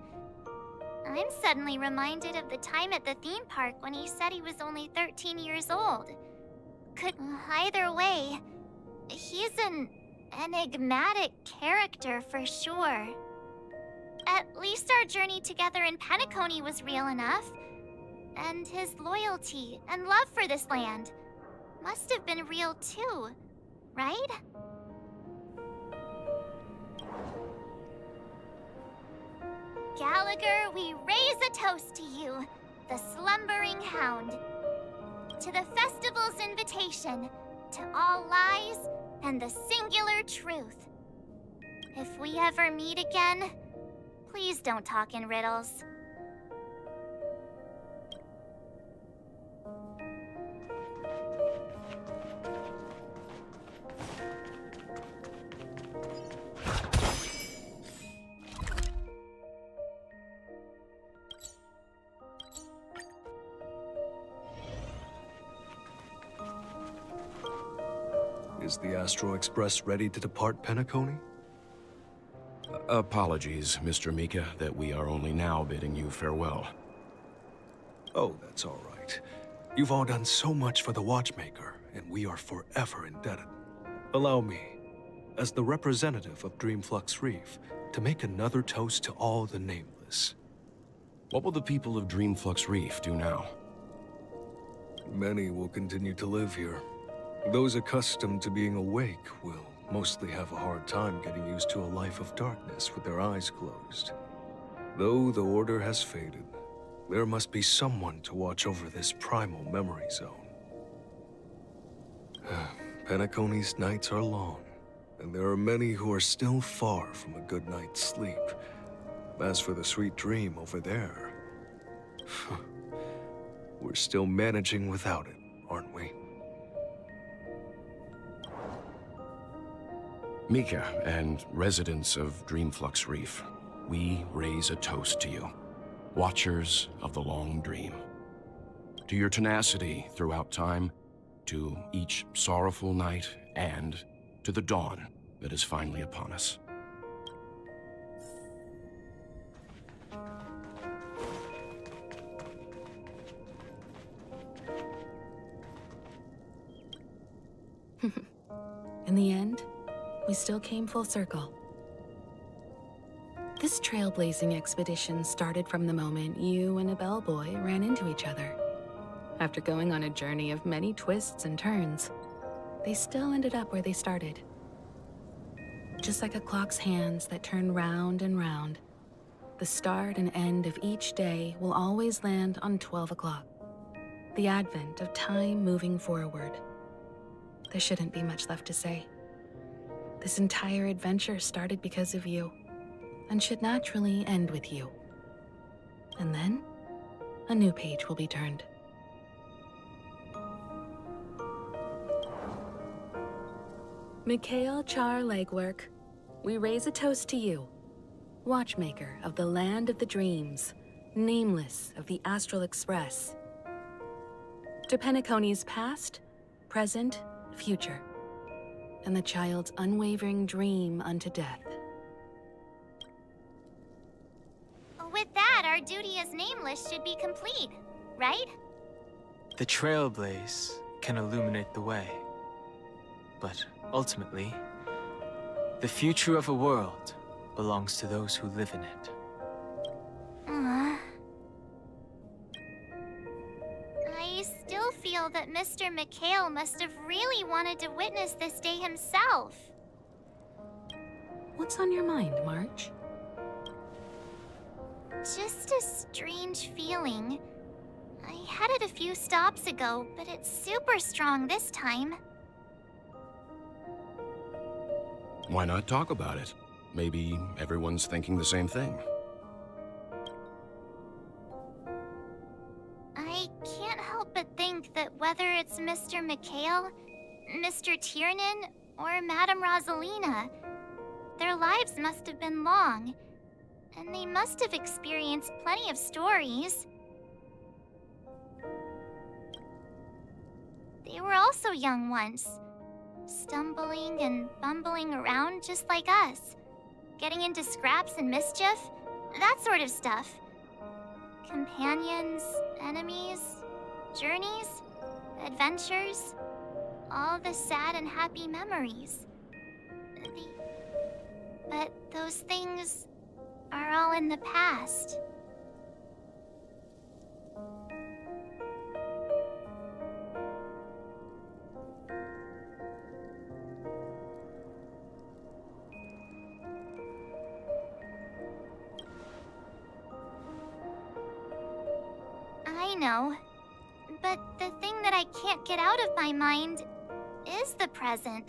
[SPEAKER 8] I'm suddenly reminded of the time at the theme park when he said he was only 13 years old. Either way, he's an enigmatic character for sure. At least our journey together in Peniconia was real enough. And his loyalty and love for this land must have been real too, right? Gallagher, we raise a toast to you, the slumbering hound. To the festival's invitation, to all lies and the singular truth. If we ever meet again, please don't talk in riddles.
[SPEAKER 9] Is the Astro Express ready to depart Peniconia?
[SPEAKER 16] Apologies, Mr. Mika, that we are only now bidding you farewell.
[SPEAKER 9] Oh, that's all right. You've all done so much for the Watchmaker, and we are forever indebted. Allow me, as the representative of Dreamflux Reef, to make another toast to all the nameless.
[SPEAKER 16] What will the people of Dreamflux Reef do now?
[SPEAKER 9] Many will continue to live here. Those accustomed to being awake will mostly have a hard time getting used to a life of darkness with their eyes closed. Though the order has faded, there must be someone to watch over this primal memory zone. Penaconia's nights are long, and there are many who are still far from a good night's sleep. As for the sweet dream over there, we're still managing without it, aren't we?
[SPEAKER 16] Mika and residents of Dreamflux Reef, we raise a toast to you, watchers of the long dream. To your tenacity throughout time, to each sorrowful night, and to the dawn that is finally upon us.
[SPEAKER 14] In the end, we still came full circle. This trailblazing expedition started from the moment you and a bellboy ran into each other. After going on a journey of many twists and turns, they still ended up where they started. Just like a clock's hands that turn round and round, the start and end of each day will always land on 12 o'clock. The advent of time moving forward. There shouldn't be much left to say. This entire adventure started because of you, and should naturally end with you. And then, a new page will be turned. Mikhail Char Legwork, we raise a toast to you, watchmaker of the land of the dreams, nameless of the Astral Express. To Penaconia's past, present, future, and the child's unwavering dream unto death.
[SPEAKER 8] With that, our duty as nameless should be complete, right?
[SPEAKER 6] The trailblaze can illuminate the way. But ultimately, the future of a world belongs to those who live in it.
[SPEAKER 8] I still feel that Mr. Mikhail must have really wanted to witness this day himself.
[SPEAKER 14] What's on your mind, March?
[SPEAKER 8] Just a strange feeling. I had it a few stops ago, but it's super strong this time.
[SPEAKER 16] Why not talk about it? Maybe everyone's thinking the same thing.
[SPEAKER 8] I can't help but think that whether it's Mr. Mikhail, Mr. Tiernan, or Madame Rosalina, their lives must have been long, and they must have experienced plenty of stories. They were also young once, stumbling and bumbling around just like us, getting into scraps and mischief, that sort of stuff. Companions, enemies, journeys, adventures, all the sad and happy memories. But those things are all in the past. I know, but the thing that I can't get out of my mind is the present.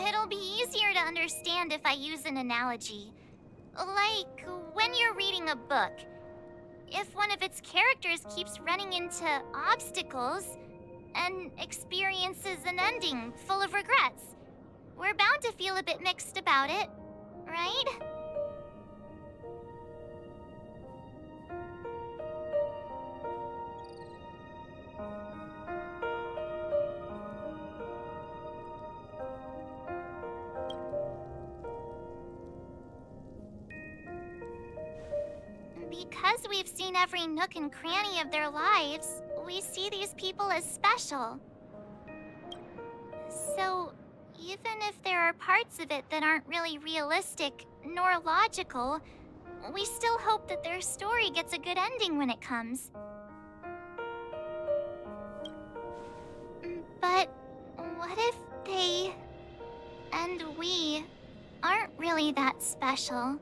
[SPEAKER 8] It'll be easier to understand if I use an analogy. Like when you're reading a book. If one of its characters keeps running into obstacles and experiences an ending full of regrets, we're bound to feel a bit mixed about it, right? Because we've seen every nook and cranny of their lives, we see these people as special. So, even if there are parts of it that aren't really realistic nor logical, we still hope that their story gets a good ending when it comes. But what if they and we aren't really that special?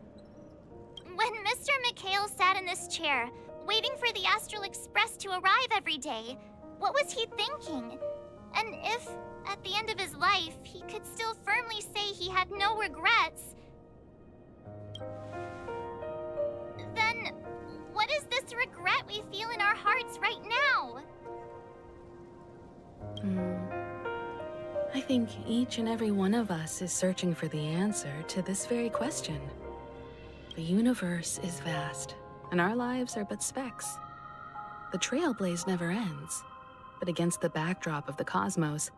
[SPEAKER 8] When Mr. Mikhail sat in this chair, waiting for the Astral Express to arrive every day, what was he thinking? And if, at the end of his life, he could still firmly say he had no regrets, then what is this regret we feel in our hearts right now?
[SPEAKER 14] I think each and every one of us is searching for the answer to this very question. The universe is vast, and our lives are but specks. The trailblaze never ends, but against the backdrop of the cosmos,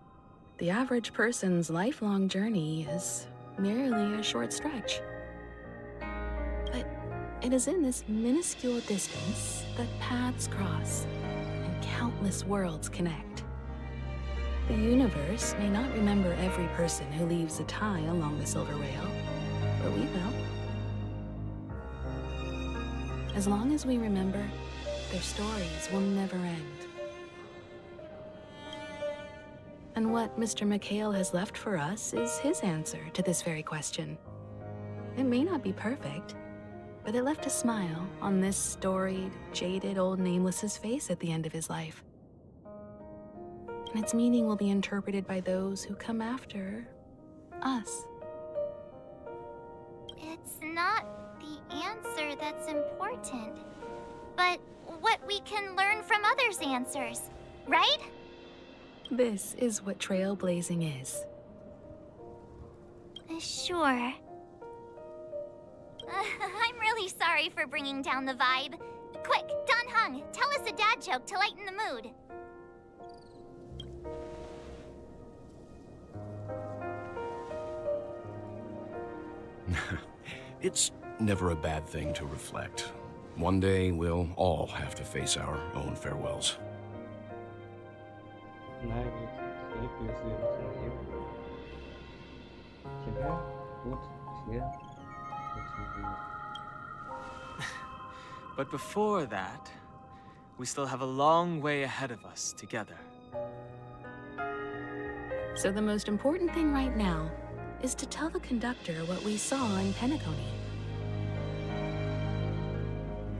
[SPEAKER 14] the average person's lifelong journey is merely a short stretch. But it is in this minuscule distance that paths cross and countless worlds connect. The universe may not remember every person who leaves a tie along the silver rail, but we will. As long as we remember, their stories will never end. And what Mr. McHale has left for us is his answer to this very question. It may not be perfect, but it left a smile on this storied, jaded old nameless's face at the end of his life. And its meaning will be interpreted by those who come after us.
[SPEAKER 13] It's not the answer that's important, but what we can learn from others' answers, right?
[SPEAKER 14] This is what trailblazing is.
[SPEAKER 13] Sure. I'm really sorry for bringing down the vibe. Quick, Don Hung, tell us a dad joke to lighten the mood.
[SPEAKER 16] It's never a bad thing to reflect. One day, we'll all have to face our own farewells.
[SPEAKER 6] But before that, we still have a long way ahead of us together.
[SPEAKER 14] So the most important thing right now is to tell the conductor what we saw in Peniconia.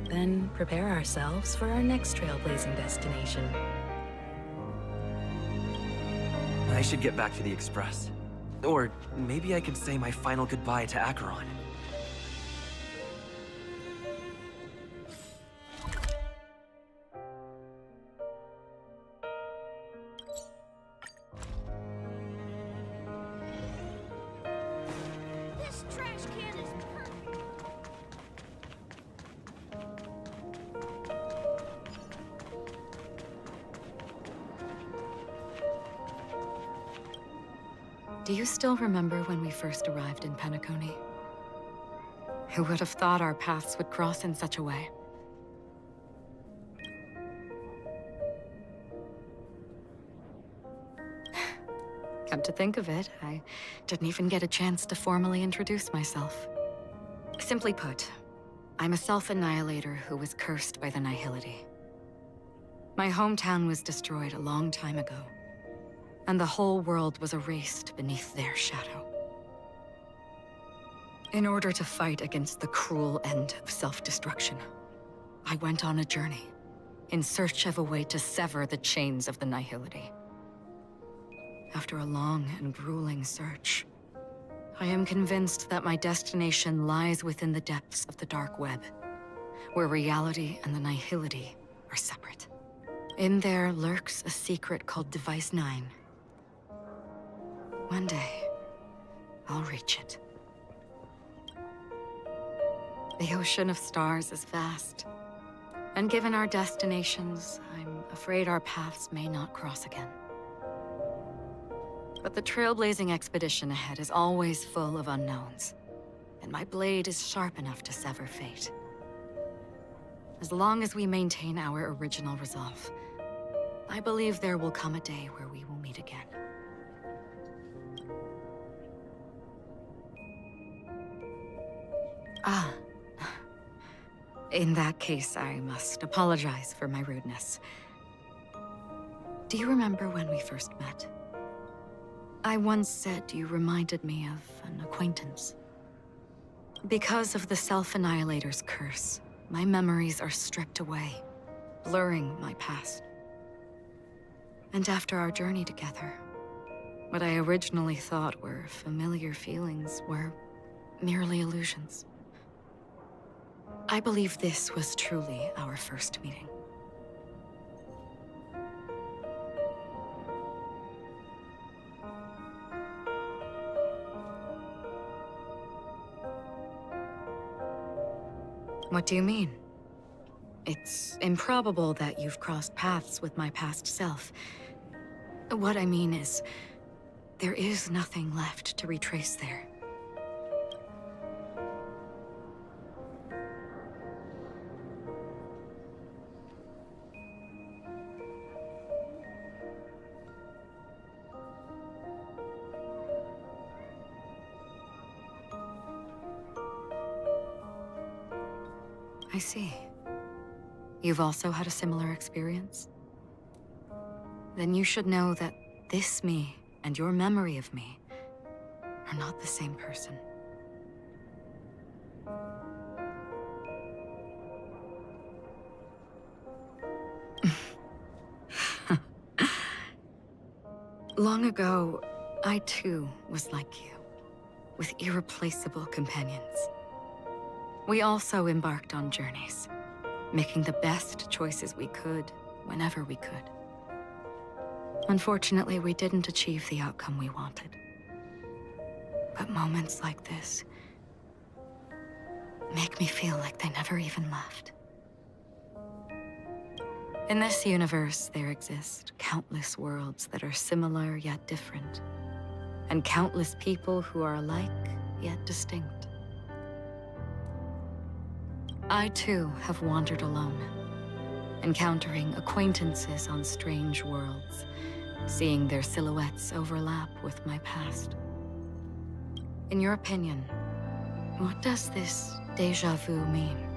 [SPEAKER 14] Then prepare ourselves for our next trailblazing destination.
[SPEAKER 3] I should get back to the Express. Or maybe I could say my final goodbye to Acheron.
[SPEAKER 2] This trash can is perfect.
[SPEAKER 5] Do you still remember when we first arrived in Peniconia? Who would have thought our paths would cross in such a way? Come to think of it, I didn't even get a chance to formally introduce myself. Simply put, I'm a self-annihilator who was cursed by the Nihility. My hometown was destroyed a long time ago, and the whole world was erased beneath their shadow. In order to fight against the cruel end of self-destruction, I went on a journey in search of a way to sever the chains of the Nihility. After a long and grueling search, I am convinced that my destination lies within the depths of the dark web, where reality and the Nihility are separate. In there lurks a secret called Device 9. One day, I'll reach it. The ocean of stars is vast, and given our destinations, I'm afraid our paths may not cross again. But the trailblazing expedition ahead is always full of unknowns, and my blade is sharp enough to sever fate. As long as we maintain our original resolve, I believe there will come a day where we will meet again. Ah. In that case, I must apologize for my rudeness. Do you remember when we first met? I once said you reminded me of an acquaintance. Because of the Self-Annihilator's curse, my memories are stripped away, blurring my past. And after our journey together, what I originally thought were familiar feelings were merely illusions. I believe this was truly our first meeting. What do you mean? It's improbable that you've crossed paths with my past self. What I mean is, there is nothing left to retrace there. I see. You've also had a similar experience? Then you should know that this me and your memory of me are not the same person. Long ago, I too was like you, with irreplaceable companions. We also embarked on journeys, making the best choices we could, whenever we could. Unfortunately, we didn't achieve the outcome we wanted. But moments like this make me feel like they never even left. In this universe, there exist countless worlds that are similar yet different, and countless people who are alike yet distinct. I too have wandered alone, encountering acquaintances on strange worlds, seeing their silhouettes overlap with my past. In your opinion, what does this déjà vu mean?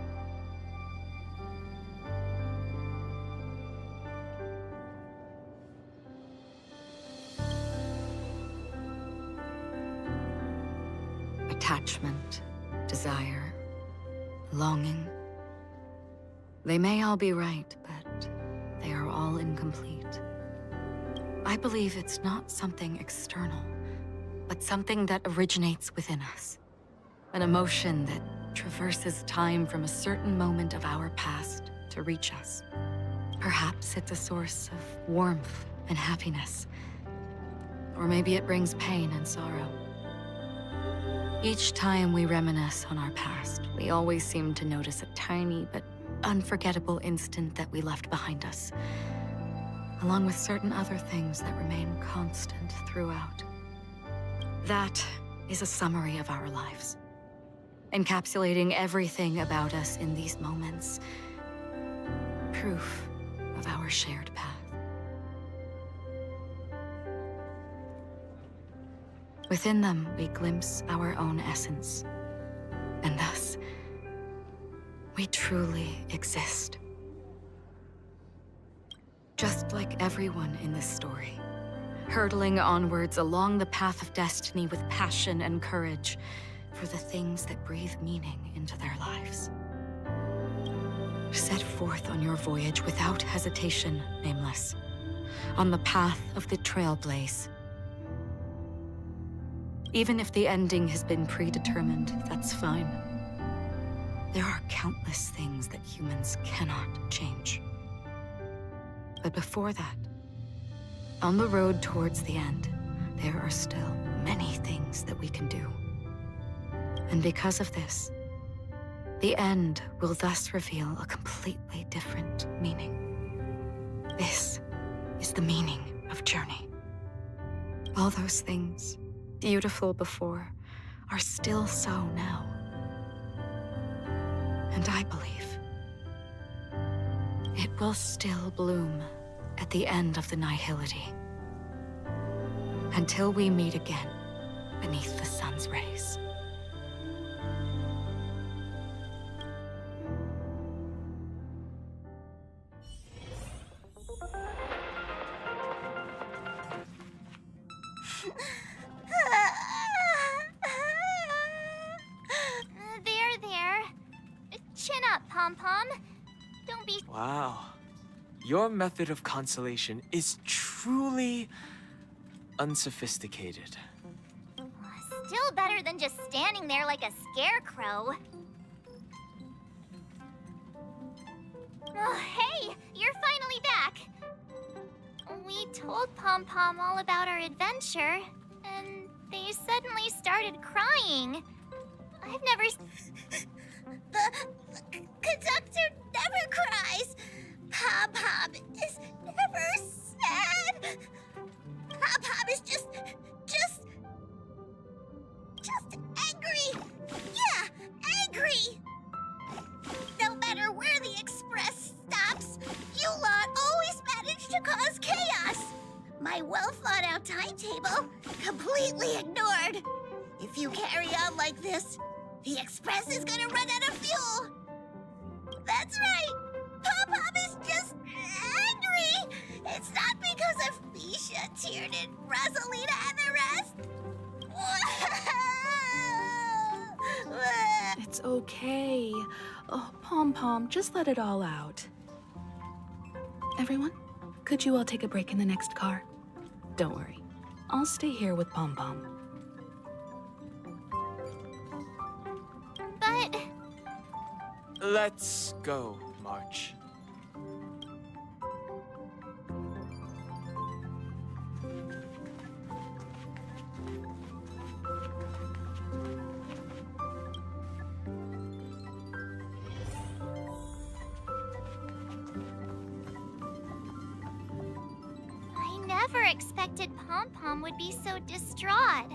[SPEAKER 5] Attachment, desire, longing. They may all be right, but they are all incomplete. I believe it's not something external, but something that originates within us. An emotion that traverses time from a certain moment of our past to reach us. Perhaps it's a source of warmth and happiness. Or maybe it brings pain and sorrow. Each time we reminisce on our past, we always seem to notice a tiny but unforgettable instant that we left behind us, along with certain other things that remain constant throughout. That is a summary of our lives, encapsulating everything about us in these moments, proof of our shared path. Within them, we glimpse our own essence, and thus, we truly exist. Just like everyone in this story, hurtling onwards along the path of destiny with passion and courage for the things that breathe meaning into their lives. Set forth on your voyage without hesitation, Nameless, on the path of the Trailblaze. Even if the ending has been predetermined, that's fine. There are countless things that humans cannot change. But before that, on the road towards the end, there are still many things that we can do. And because of this, the end will thus reveal a completely different meaning. This is the meaning of journey. All those things, beautiful before, are still so now. And I believe it will still bloom at the end of the nihility, until we meet again beneath the sun's rays.
[SPEAKER 6] Wow. Your method of consolation is truly unsophisticated.
[SPEAKER 13] Still better than just standing there like a scarecrow. Oh, hey! You're finally back! We told Pom Pom all about our adventure, and they suddenly started crying. I've never... The conductor never cries. Pom Pom is never sad. Pom Pom is just angry. Yeah, angry. No matter where the express stops, you lot always manage to cause chaos. My well-thought-out timetable completely ignored. If you carry on like this, the express is gonna run out of fuel. That's right! Pom-Pom is just angry! It's not because of Misha, Tiernan, Rosalina, and the rest!
[SPEAKER 14] It's okay. Oh, Pom-Pom, just let it all out. Everyone, could you all take a break in the next car? Don't worry. I'll stay here with Pom-Pom.
[SPEAKER 8] But...
[SPEAKER 6] Let's go, March.
[SPEAKER 8] I never expected Pom-Pom would be so distraught.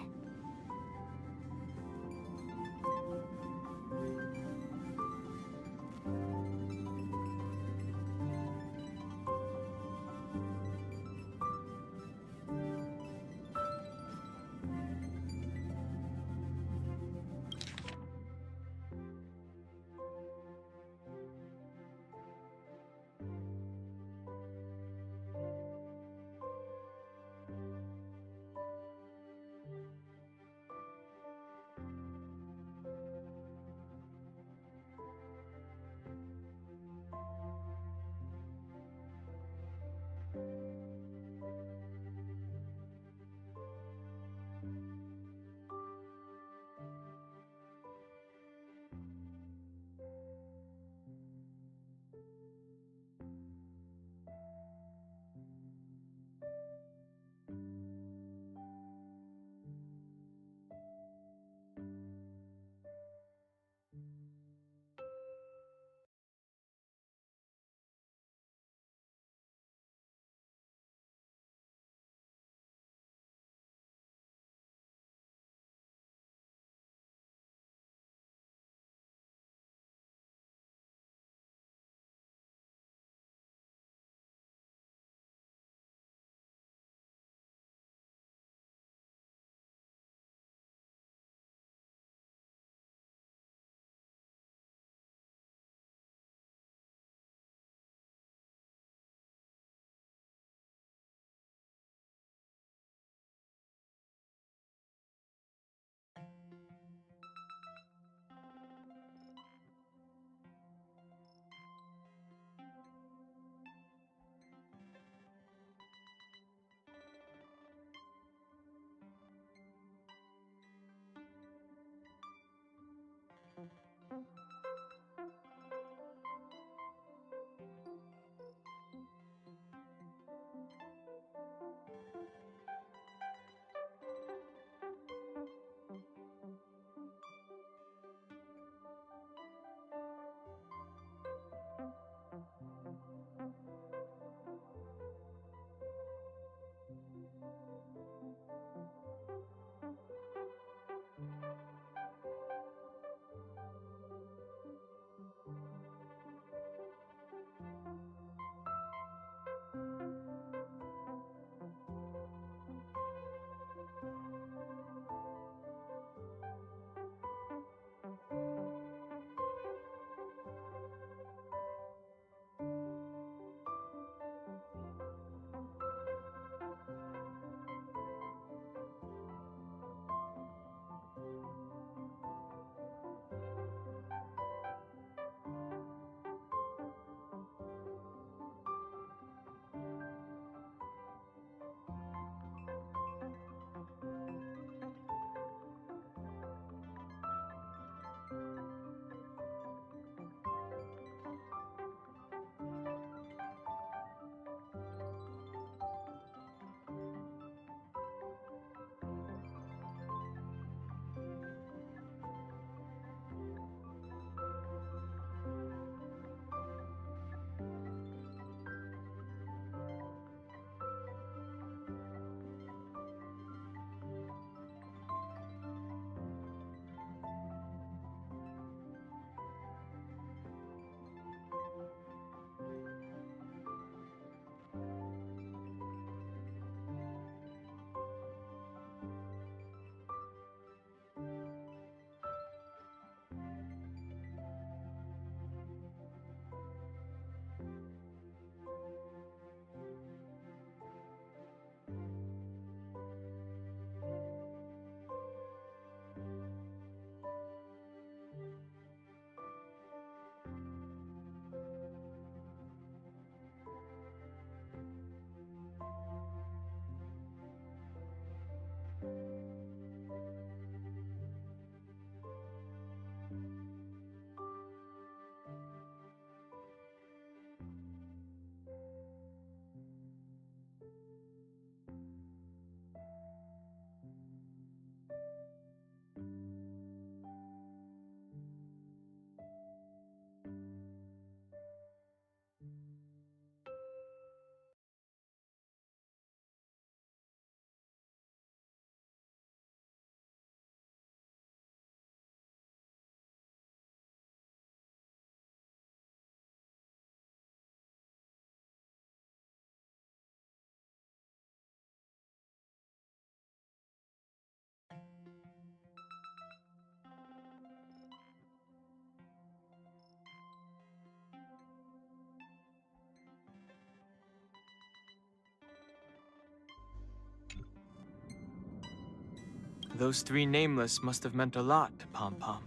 [SPEAKER 6] Those three nameless must have meant a lot to Pom Pom.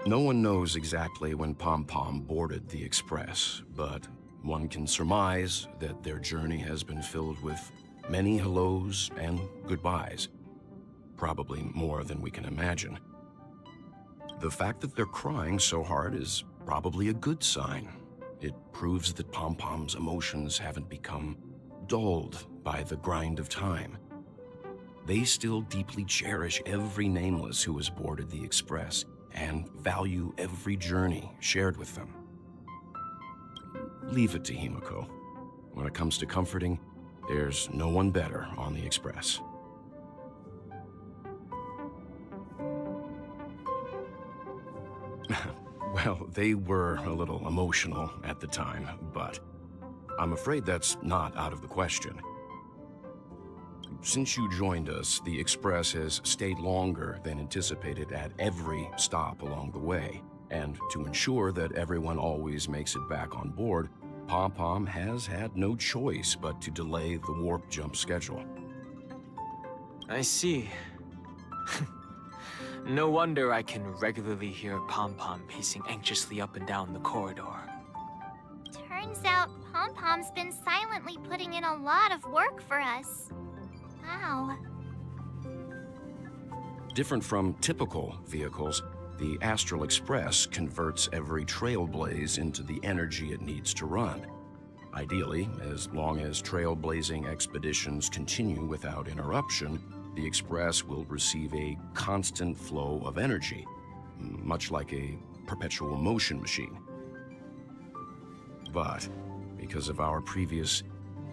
[SPEAKER 16] No one knows exactly when Pom Pom boarded the Express, but one can surmise that their journey has been filled with many hellos and goodbyes. Probably more than we can imagine. The fact that they're crying so hard is probably a good sign. It proves that Pom Pom's emotions haven't become dulled by the grind of time. They still deeply cherish every nameless who has boarded the Express and value every journey shared with them. Leave it to Himiko. When it comes to comforting, there's no one better on the Express. Well, they were a little emotional at the time, but I'm afraid that's not out of the question. Since you joined us, the Express has stayed longer than anticipated at every stop along the way. And to ensure that everyone always makes it back on board, Pom Pom has had no choice but to delay the warp jump schedule.
[SPEAKER 6] I see. No wonder I can regularly hear Pom Pom pacing anxiously up and down the corridor.
[SPEAKER 8] Turns out Pom Pom's been silently putting in a lot of work for us. Wow.
[SPEAKER 16] Different from typical vehicles, the Astral Express converts every trailblaze into the energy it needs to run. Ideally, as long as trailblazing expeditions continue without interruption, the Express will receive a constant flow of energy, much like a perpetual motion machine. But because of our previous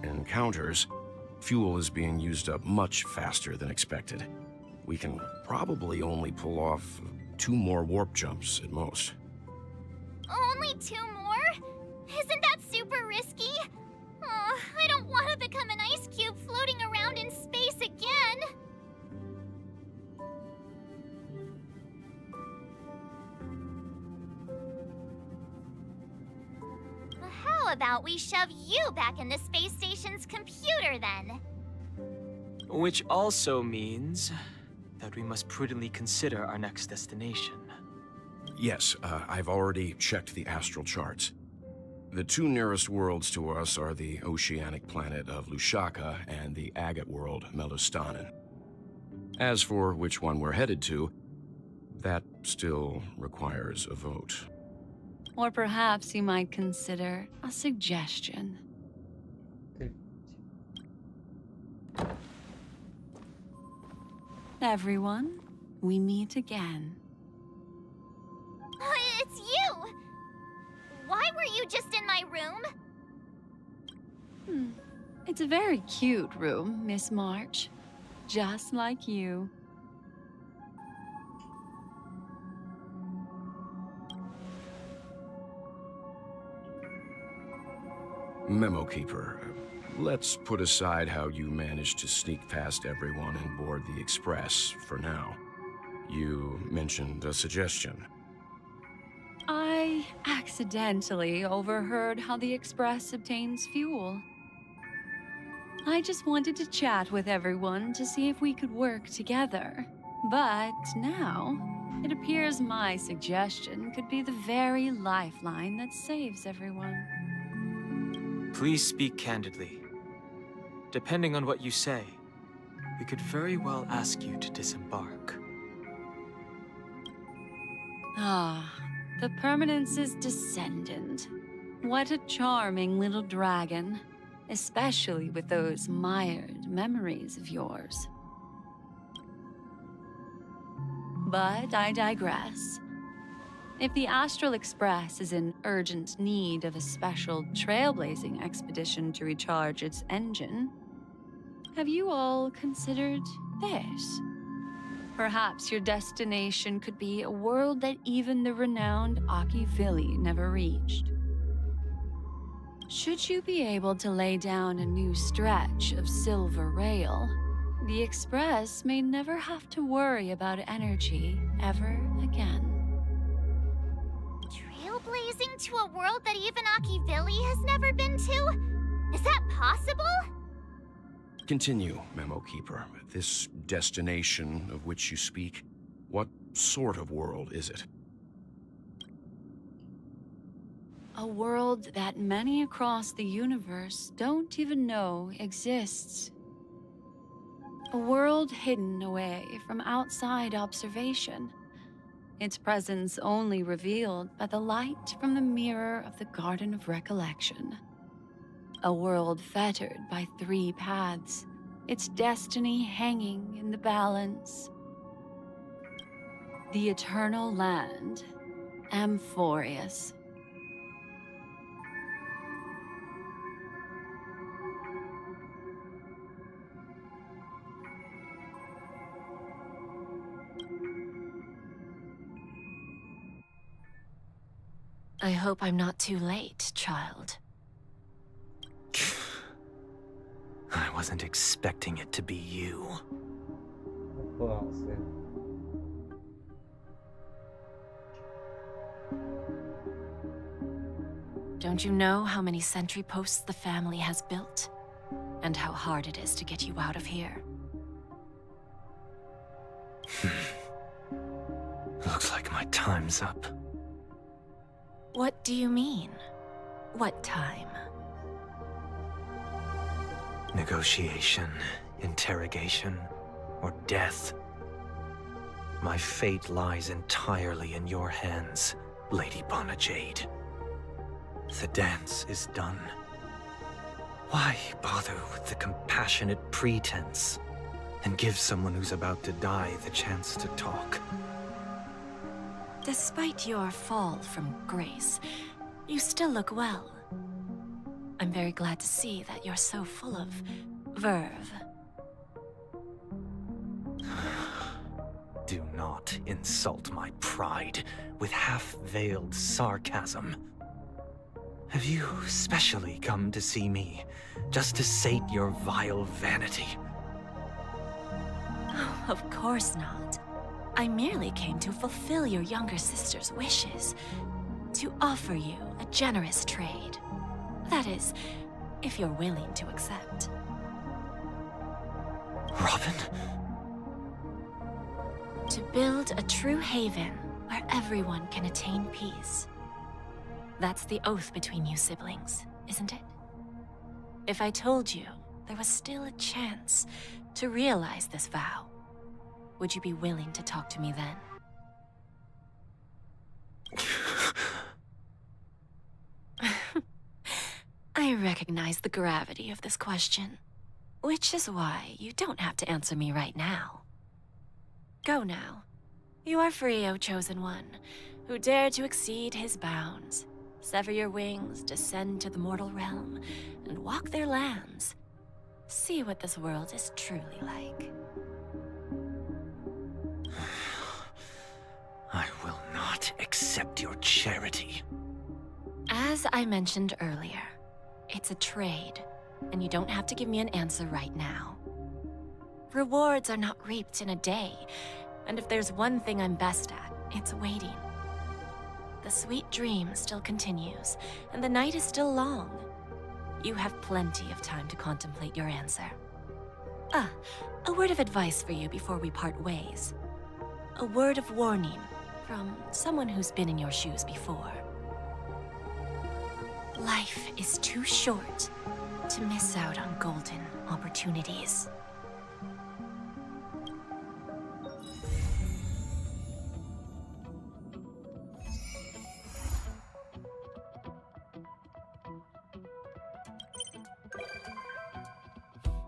[SPEAKER 16] encounters, fuel is being used up much faster than expected. We can probably only pull off 2 more warp jumps at most.
[SPEAKER 8] Only 2 more? Isn't that super risky? Oh, I don't want to become an ice cube floating around in space again. How about we shove you back in the space station's computer then?
[SPEAKER 6] Which also means that we must prudently consider our next destination.
[SPEAKER 16] Yes, I've already checked the astral charts. The 2 nearest worlds to us are the oceanic planet of Lushaka and the agate world Melustanen. As for which one we're headed to, that still requires a vote.
[SPEAKER 5] Or perhaps you might consider a suggestion. Everyone, we meet again.
[SPEAKER 8] It's you! Why were you just in my room?
[SPEAKER 5] It's a very cute room, Miss March. Just like you.
[SPEAKER 16] Memo Keeper, let's put aside how you managed to sneak past everyone and board the Express for now. You mentioned a suggestion.
[SPEAKER 5] I accidentally overheard how the Express obtains fuel. I just wanted to chat with everyone to see if we could work together. But now, it appears my suggestion could be the very lifeline that saves everyone.
[SPEAKER 6] Please speak candidly. Depending on what you say, we could very well ask you to disembark.
[SPEAKER 5] Ah, the Permanence's descendant. What a charming little dragon, especially with those mired memories of yours. But I digress. If the Astral Express is in urgent need of a special trailblazing expedition to recharge its engine, have you all considered this? Perhaps your destination could be a world that even the renowned Akivili never reached. Should you be able to lay down a new stretch of silver rail, the Express may never have to worry about energy ever again.
[SPEAKER 8] Trailblazing to a world that even Akivili has never been to? Is that possible?
[SPEAKER 16] Continue, Memo Keeper. This destination of which you speak, what sort of world is it?
[SPEAKER 17] A world that many across the universe don't even know exists. A world hidden away from outside observation. Its presence only revealed by the light from the mirror of the Garden of Recollection. A world fettered by 3 paths, its destiny hanging in the balance. The Eternal Land, Amphorius.
[SPEAKER 12] I hope I'm not too late, child.
[SPEAKER 3] I wasn't expecting it to be you.
[SPEAKER 12] Don't you know how many sentry posts the family has built? And how hard it is to get you out of here?
[SPEAKER 3] Looks like my time's up.
[SPEAKER 12] What do you mean? What time?
[SPEAKER 3] Negotiation, interrogation, or death. My fate lies entirely in your hands, Lady Bonajade. The dance is done. Why bother with the compassionate pretense and give someone who's about to die the chance to talk?
[SPEAKER 12] Despite your fall from grace, you still look well. I'm very glad to see that you're so full of verve.
[SPEAKER 3] Do not insult my pride with half-veiled sarcasm. Have you specially come to see me just to sate your vile vanity?
[SPEAKER 12] Oh, of course not. I merely came to fulfill your younger sister's wishes, to offer you a generous trade. That is, if you're willing to accept.
[SPEAKER 3] Robin?
[SPEAKER 12] To build a true haven where everyone can attain peace. That's the oath between you siblings, isn't it? If I told you there was still a chance to realize this vow, would you be willing to talk to me then? I recognize the gravity of this question, which is why you don't have to answer me right now. Go now. You are free, O Chosen One, who dare to exceed his bounds. Sever your wings, descend to the mortal realm, and walk their lands. See what this world is truly like.
[SPEAKER 3] I will not accept your charity.
[SPEAKER 12] As I mentioned earlier, it's a trade, and you don't have to give me an answer right now. Rewards are not reaped in a day, and if there's one thing I'm best at, it's waiting. The sweet dream still continues, and the night is still long. You have plenty of time to contemplate your answer. A word of advice for you before we part ways. A word of warning from someone who's been in your shoes before. Life is too short to miss out on golden opportunities.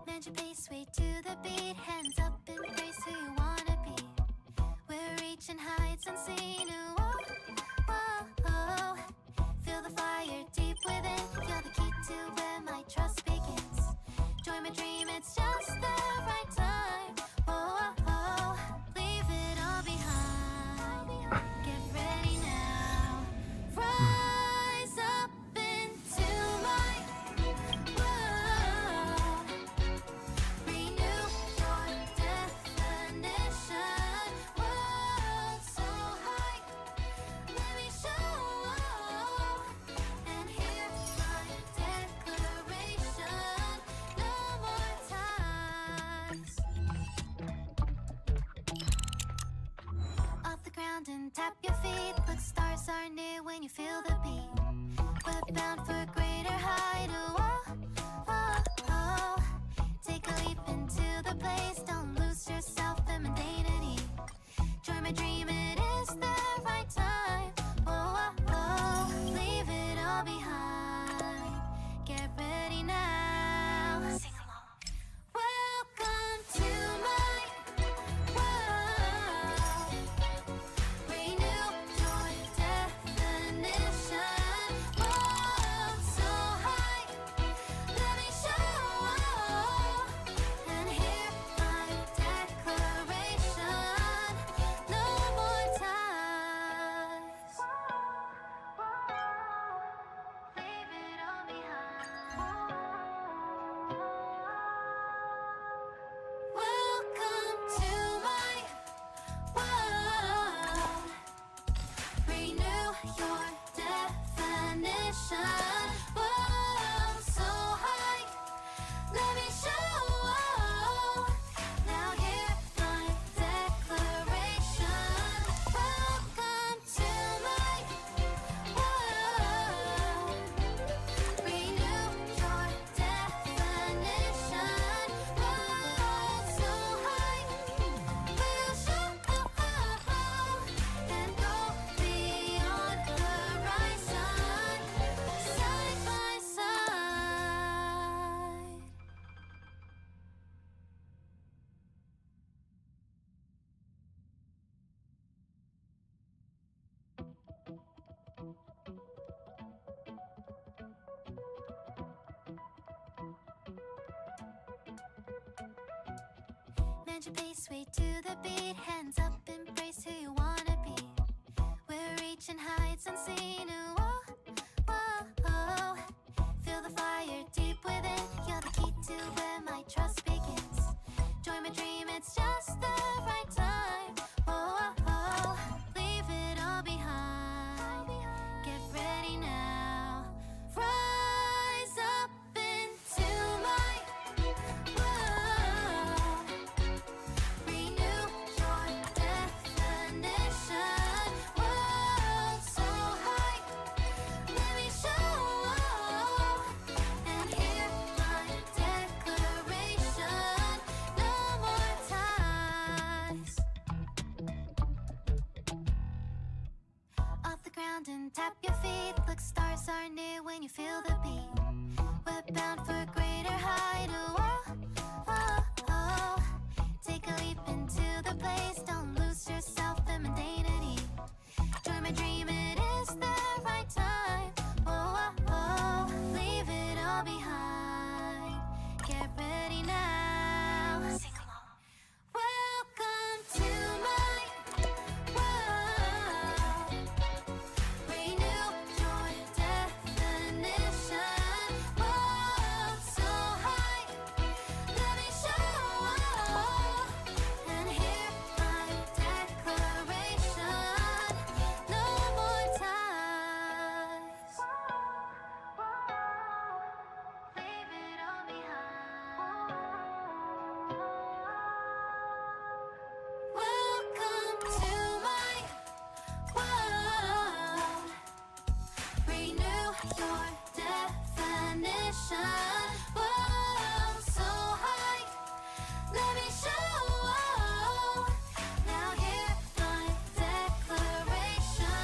[SPEAKER 2] Bend your pace, way to the beat. Hands up, embrace who you wanna be. We're reaching heights unseen. Whoa, whoa, whoa. Feel the fire deep within. You're the key to where my trust begins. Join my dream, it's just the right time. Whoa, whoa, leave it all behind. Get ready now. Rise up into my world. Renew your definition. World so high. when you feel the beat. We're bound for a greater height. Oh, oh, oh. Take a leap into the place. Don't lose yourself in mundanity. Join my dream, it is the right time. Oh, oh, oh. Leave it all behind. Get ready now. Sing along. Welcome to my world. Renew your definition. Whoa, so high. Let me show. And hear my declaration. No more ties. Leave it all behind. Welcome to my world. Renew your definition. Whoa, so high. Let me show. Now hear my declaration. Welcome to my world. Renew your definition. Whoa, so high. We'll show and go beyond the horizon, side by side. Bend your pace, way to the beat. Hands up, embrace who you wanna be. We're reaching heights unseen. Whoa, whoa, whoa. Feel the fire deep within. You're the key to where my trust begins. Join my dream, it's just the right time. Oh, oh, oh. Leave it all behind. Get ready now. Rise up into my world. Renew your definition. Whoa, so high. Let me show and hear my declaration. No more ties. Off the ground and tap your feet. Look, stars are near when you feel the beat. We're bound for a greater height. Oh, oh, oh. Take a leap into the place. Don't lose yourself in mundanity. Join my dream, it is the right time. Oh, oh, oh. Leave it all behind. Get ready now. Sing along. Welcome to my world. Renew your definition. Whoa, so high. Let me show and hear my declaration. No more ties. Leave it all behind. Welcome to my world. Renew your definition. Whoa, so high. Let me show. Now hear my declaration.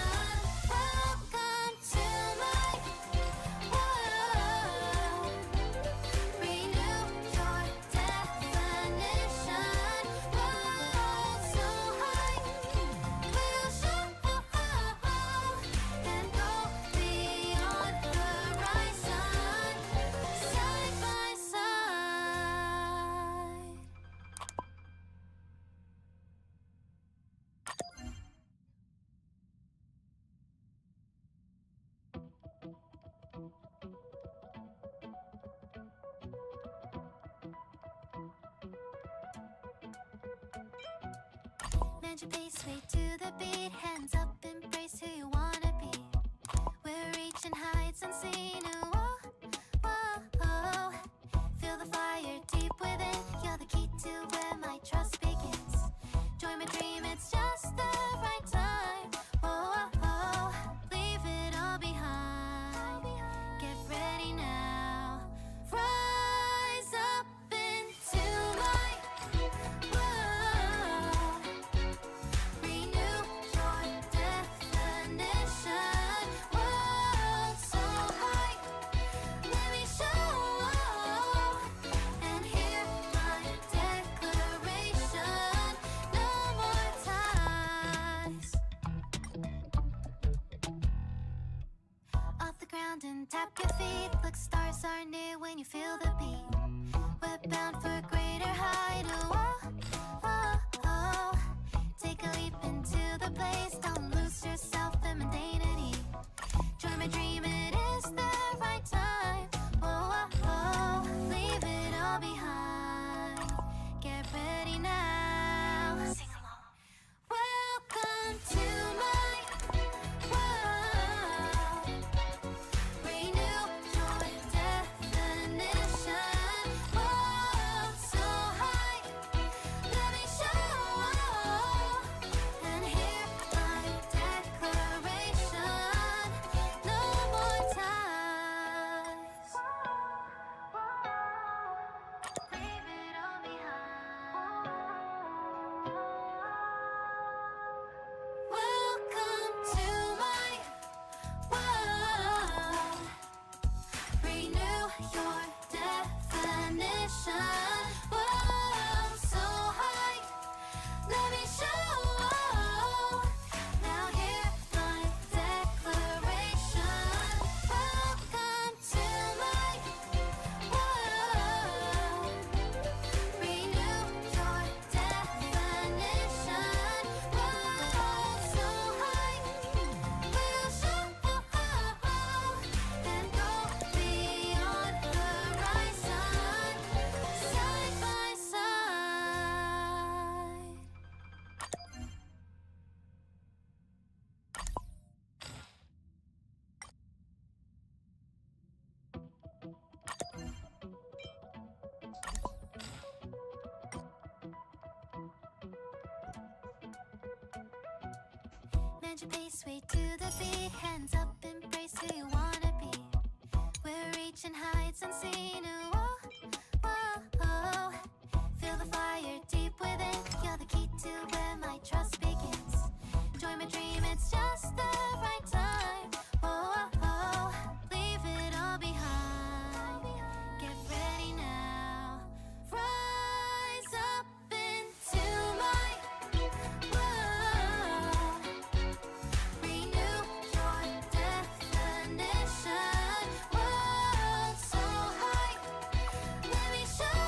[SPEAKER 2] Welcome to my world. Renew your definition. Whoa, so high. We'll show and go beyond the horizon, side by side. Bend your pace, way to the beat. Hands up, embrace who you wanna be. We're reaching heights unseen. Oh, oh, oh. Feel the fire deep within. You're the key to where my trust begins. Join my dream, it's just the right time. Oh, oh, oh. Leave it ground and tap your feet. Look, stars are near when you feel the beat. We're bound for a greater height. Oh, oh, oh. Take a leap into the place. Don't lose yourself in mundanity. Join my dream, it is the right time. Oh, oh, oh. Leave it all behind. Get ready now. Sing along. Welcome to my world. Renew your definition. Whoa, so high. Let me show. And hear my declaration. No more ties. Leave it all behind. Welcome to my world. Renew your definition. Whoa, so high. Let me show. Now hear my declaration. Welcome to my world. Renew your definition. Whoa, so high. We'll show and go beyond horizon, side by side. Mend your pace, way to the beat. Hands up, embrace who you wanna be. We're reaching heights unseen. Oh, oh, oh. Feel the fire deep within. You're the key to where my trust begins. Join my dream, it's just the right time. Oh, oh, oh. Leave it all behind. Get ready now. Rise up into my world. Renew your definition. World so high. Let me show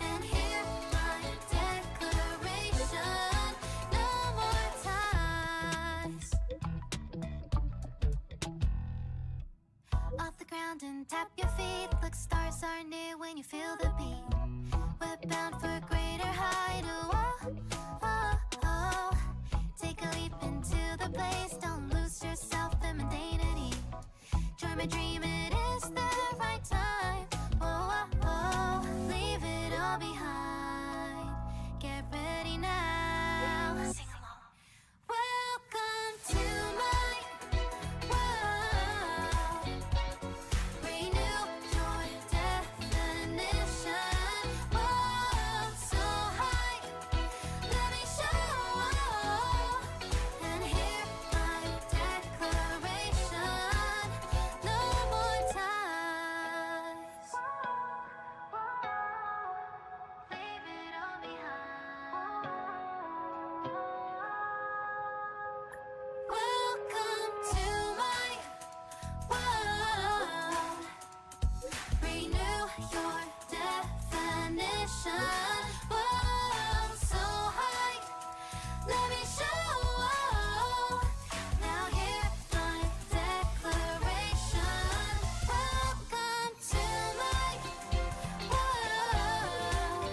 [SPEAKER 2] and hear my declaration. No more ties. Off the ground and tap your feet. Look, stars are near when you feel the beat. We're bound for a greater height. Oh, oh, oh. Take a leap into the place. Don't lose yourself in mundanity. Join my dream, it is the right time. Oh, oh, oh. Leave it all behind. Get ready now. Sing along. Welcome to my world. Renew your definition. Whoa, so high. Let me show and hear my declaration. No more ties. Leave it all behind. Welcome to my world. Renew your definition. Whoa, so high. Let me show. Now hear my declaration. Welcome to my world.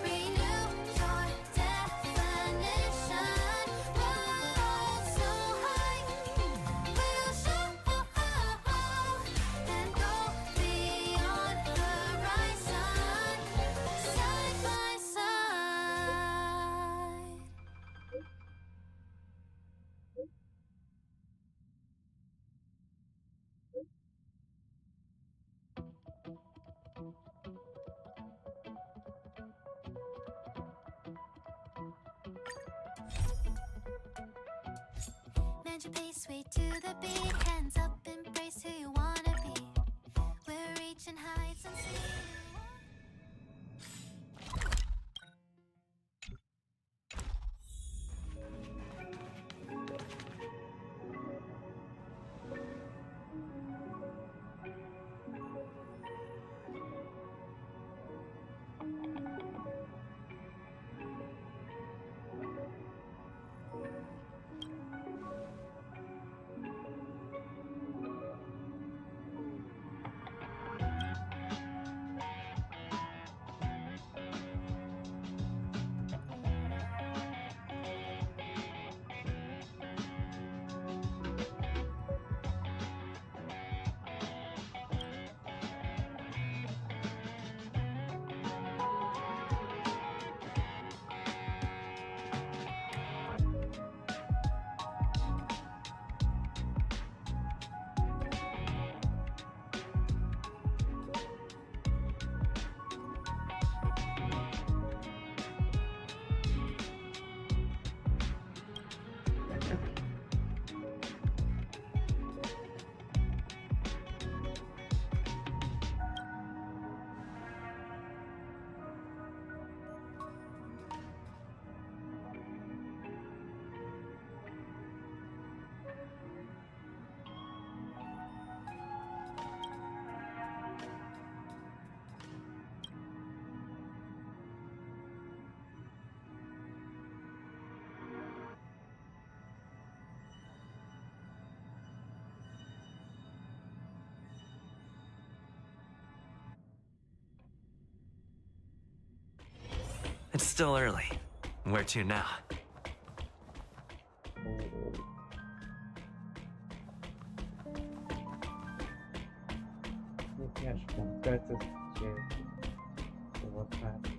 [SPEAKER 2] Renew your definition. Whoa, so high. We'll show and go beyond horizon, side by side. Mend your pace, way to the beat. Hands up, embrace who you wanna be. We're reaching heights unseen.
[SPEAKER 3] It's still early. Where to now?
[SPEAKER 1] Светлячка, кажется, встречается. Вот так.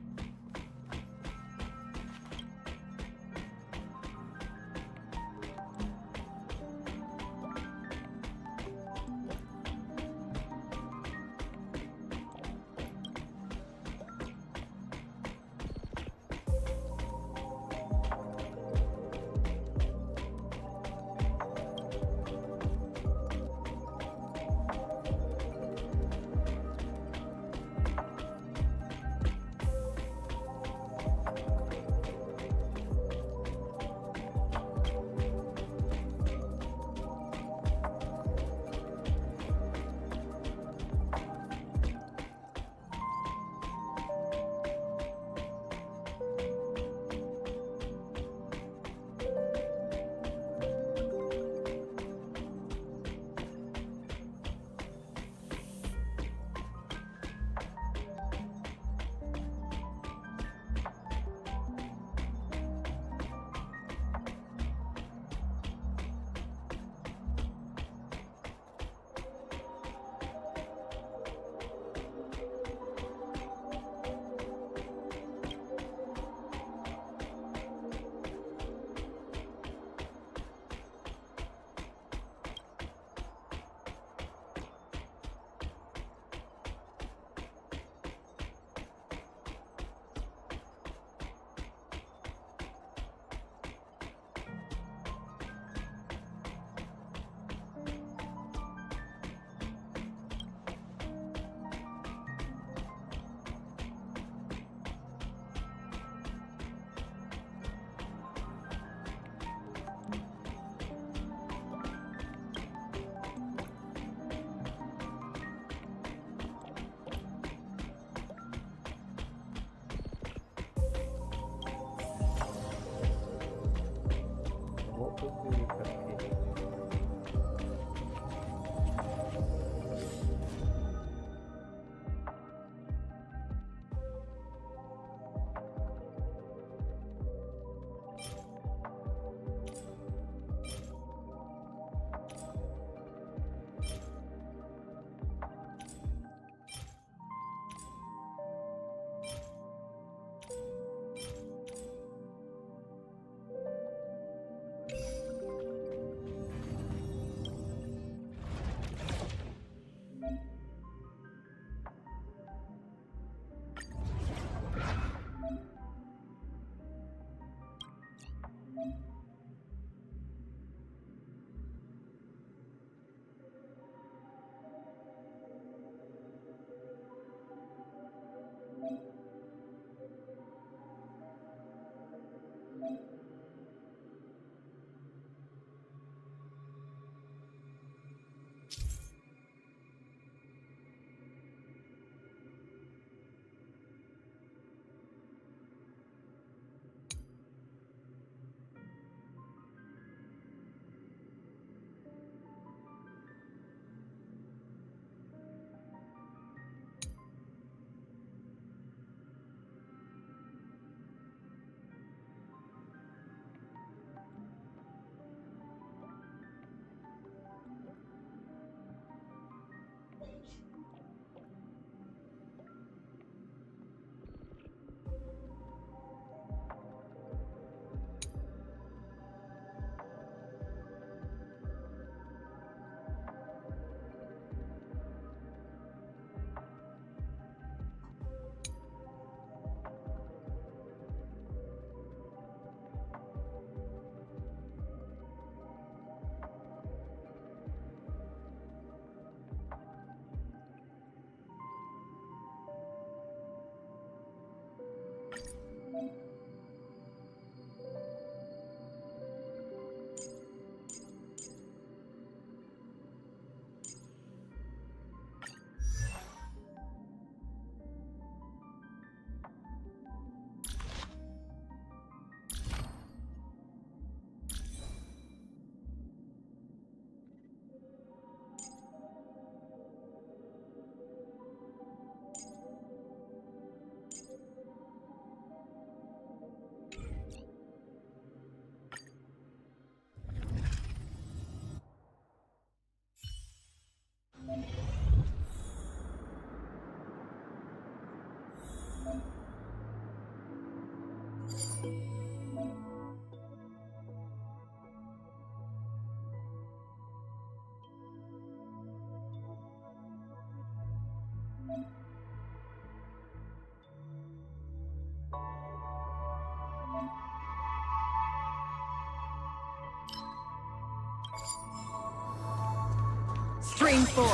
[SPEAKER 5] Stream 4.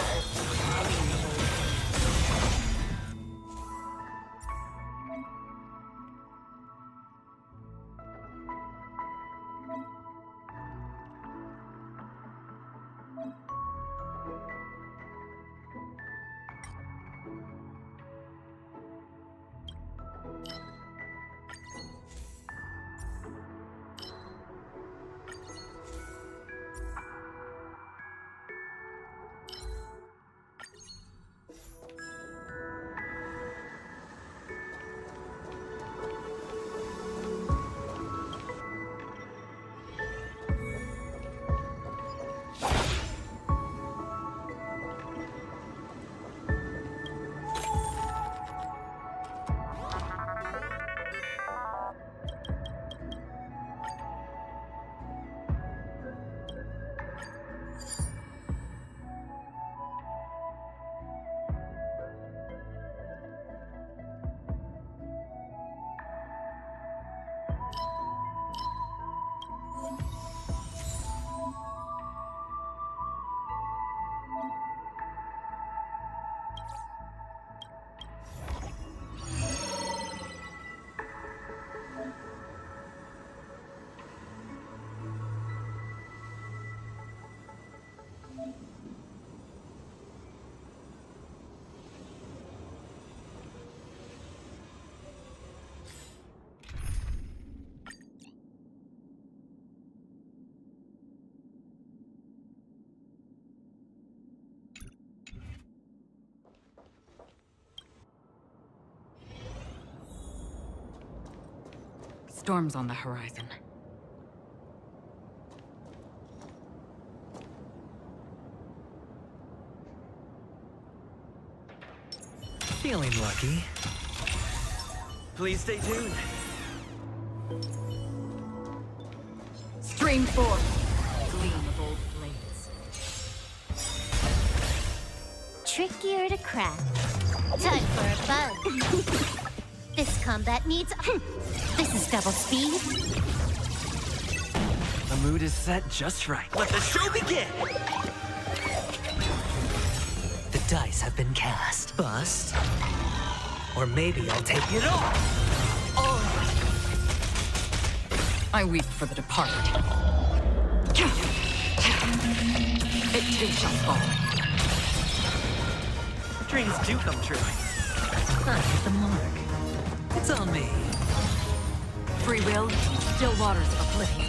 [SPEAKER 5] Storms on the horizon.
[SPEAKER 3] Feeling lucky. Please stay tuned.
[SPEAKER 5] Stream 4. Gleam of old blades.
[SPEAKER 13] Trickier to crack. Time for a bug. This combat needs... This is double speed.
[SPEAKER 3] The mood is set just right. Let the show begin! The dice have been cast. Bust. Or maybe I'll take it all.
[SPEAKER 5] I weep for the departed. It too shall fall.
[SPEAKER 3] Dreams do come true. I hit the mark. It's on me.
[SPEAKER 5] Free will, still waters of oblivion.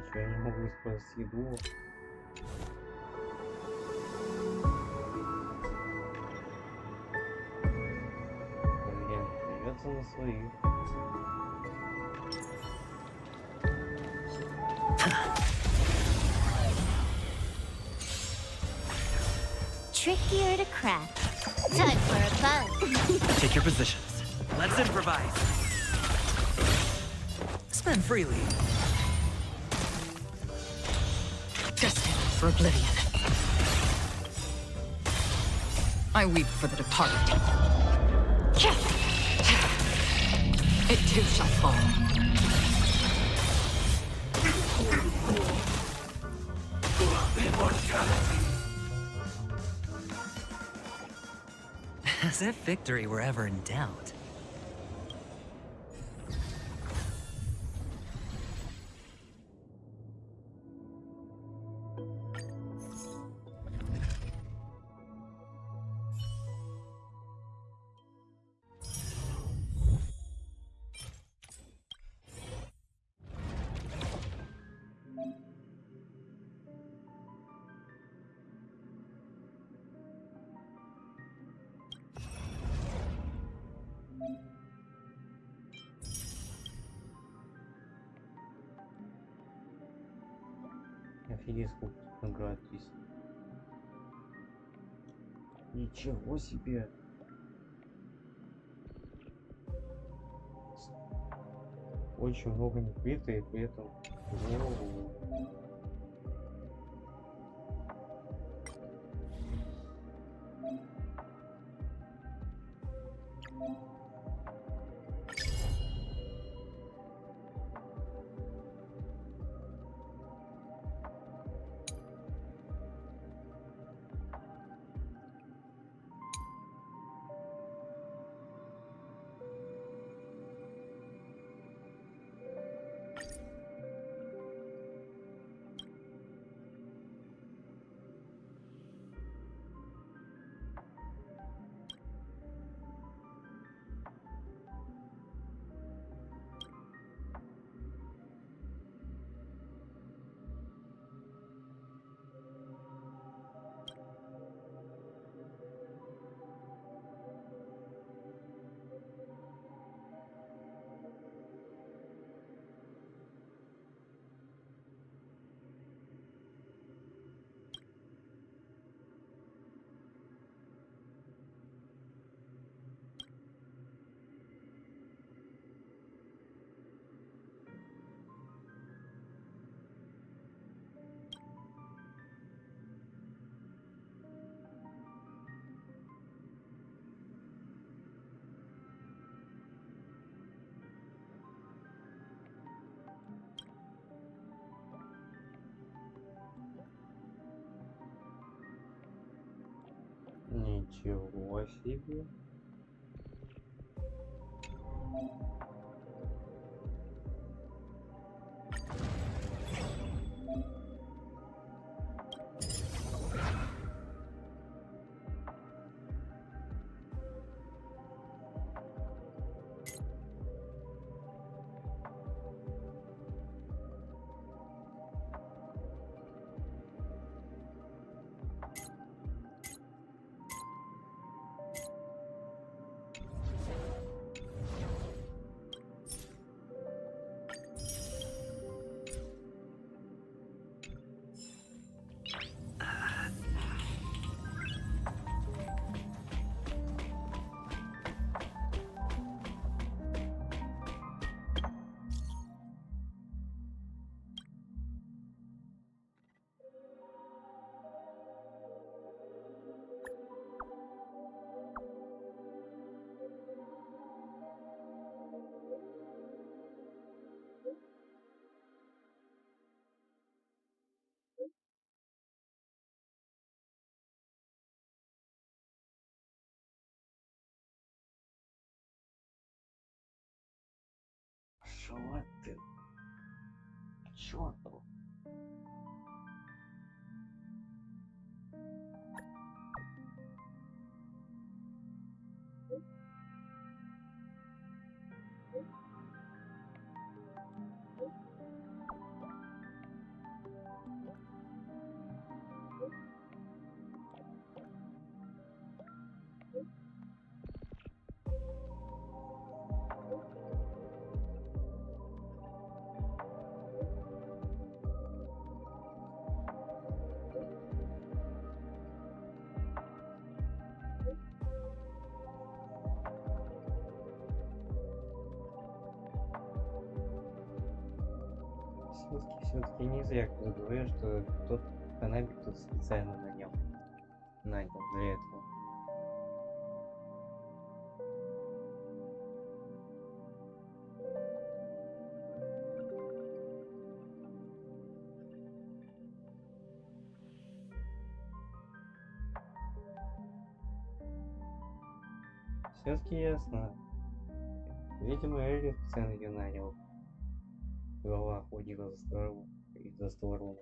[SPEAKER 1] Что я не могу использовать еду. Блин, придется на своих.
[SPEAKER 13] Trickier to crack. Time for a bug.
[SPEAKER 3] Take your positions. Let's improvise. Spend freely.
[SPEAKER 5] Destined for oblivion. I weep for the departed. It too shall fall.
[SPEAKER 7] As if victory were ever in doubt.
[SPEAKER 1] Офигеть, сколько тут наград есть. Ничего себе. Очень много нефрита и при этом... Воу. Ничего себе. Пошла ты к черту. Все-таки не зря кто говорит, что тот канал кто-то специально нанял для этого. Все-таки ясно. Видимо, Элли специально ее нанял. Голова ходила за столом.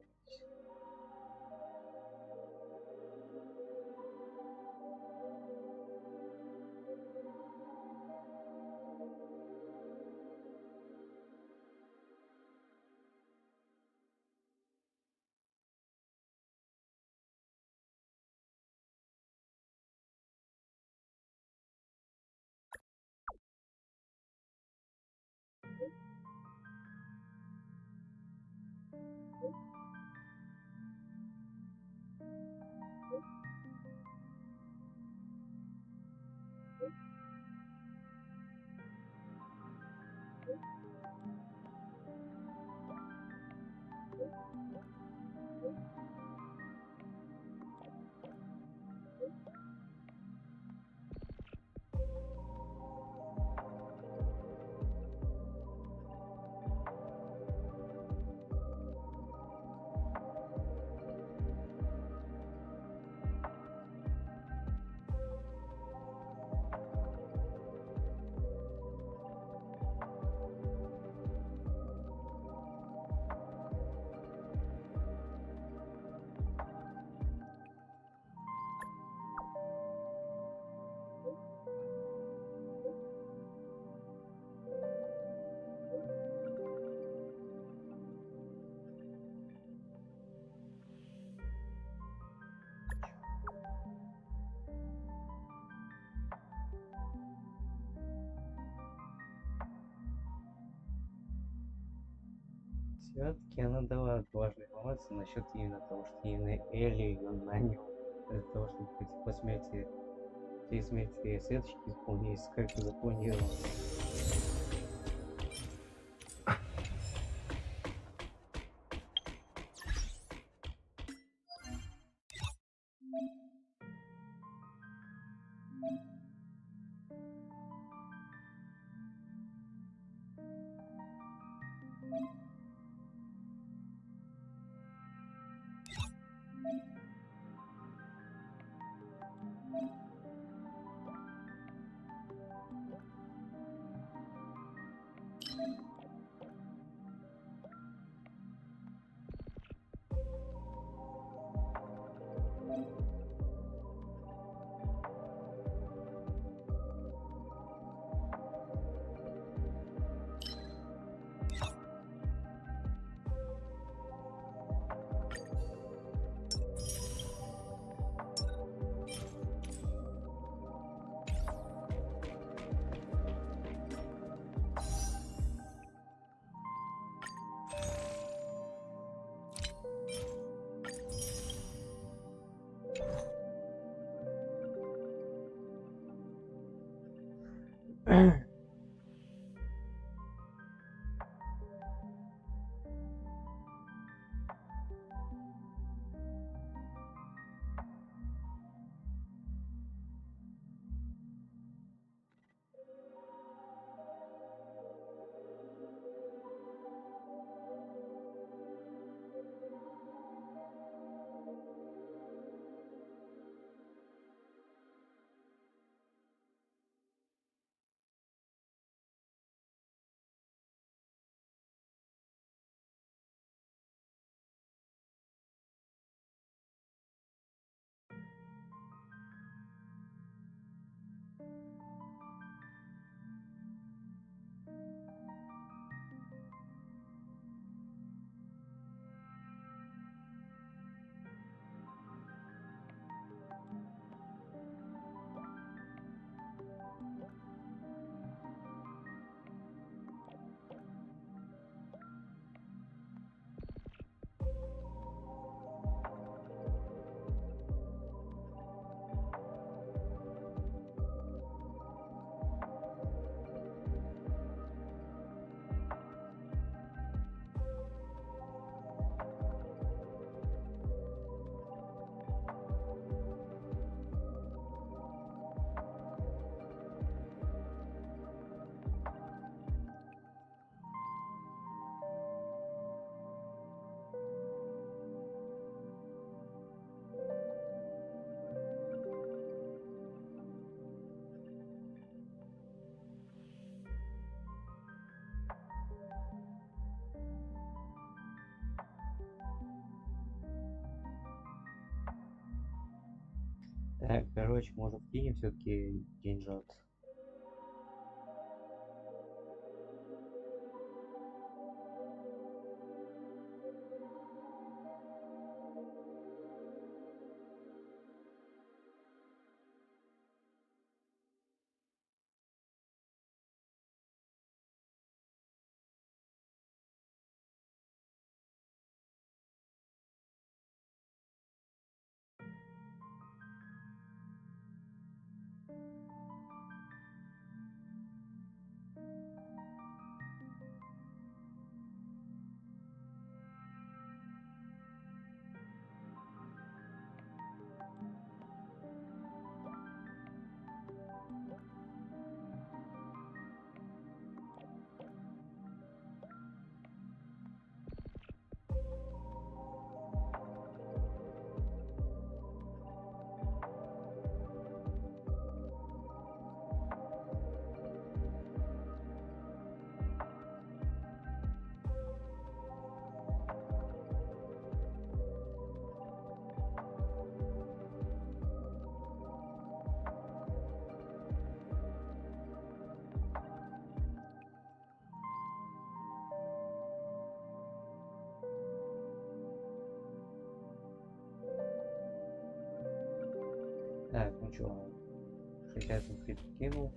[SPEAKER 1] Все-таки она дала важную информацию насчет именно того, что именно Элли ее нанял для того, чтобы по смерти, при смерти Светочки исполнить как запланировано. Короче, может, вкинем все-таки деньжат. Так, ну чё, 60 кинул.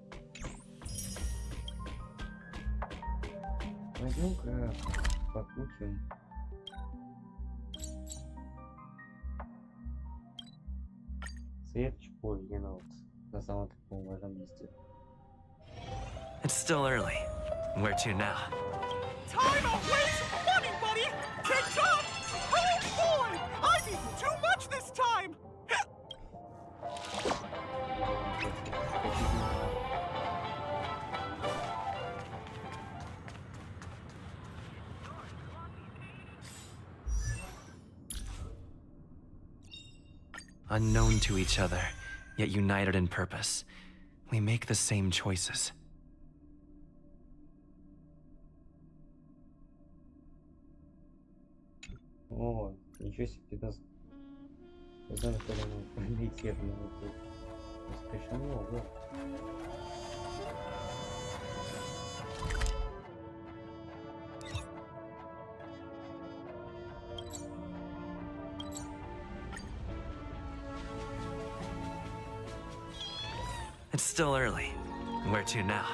[SPEAKER 1] Пойдем-ка покрутим. Светочку именно вот на самом таком важном месте.
[SPEAKER 3] It's still early. Where to now?
[SPEAKER 4] Time outweighs money, buddy! Kicked off! Oh boy! I've eaten too much this time!
[SPEAKER 3] Unknown to each other, yet united in purpose, we make the same choices.
[SPEAKER 1] О, ничего себе, 15. Я знаю, что мы пролетели на эту. Достаточно много.
[SPEAKER 3] It's still early. Where to now?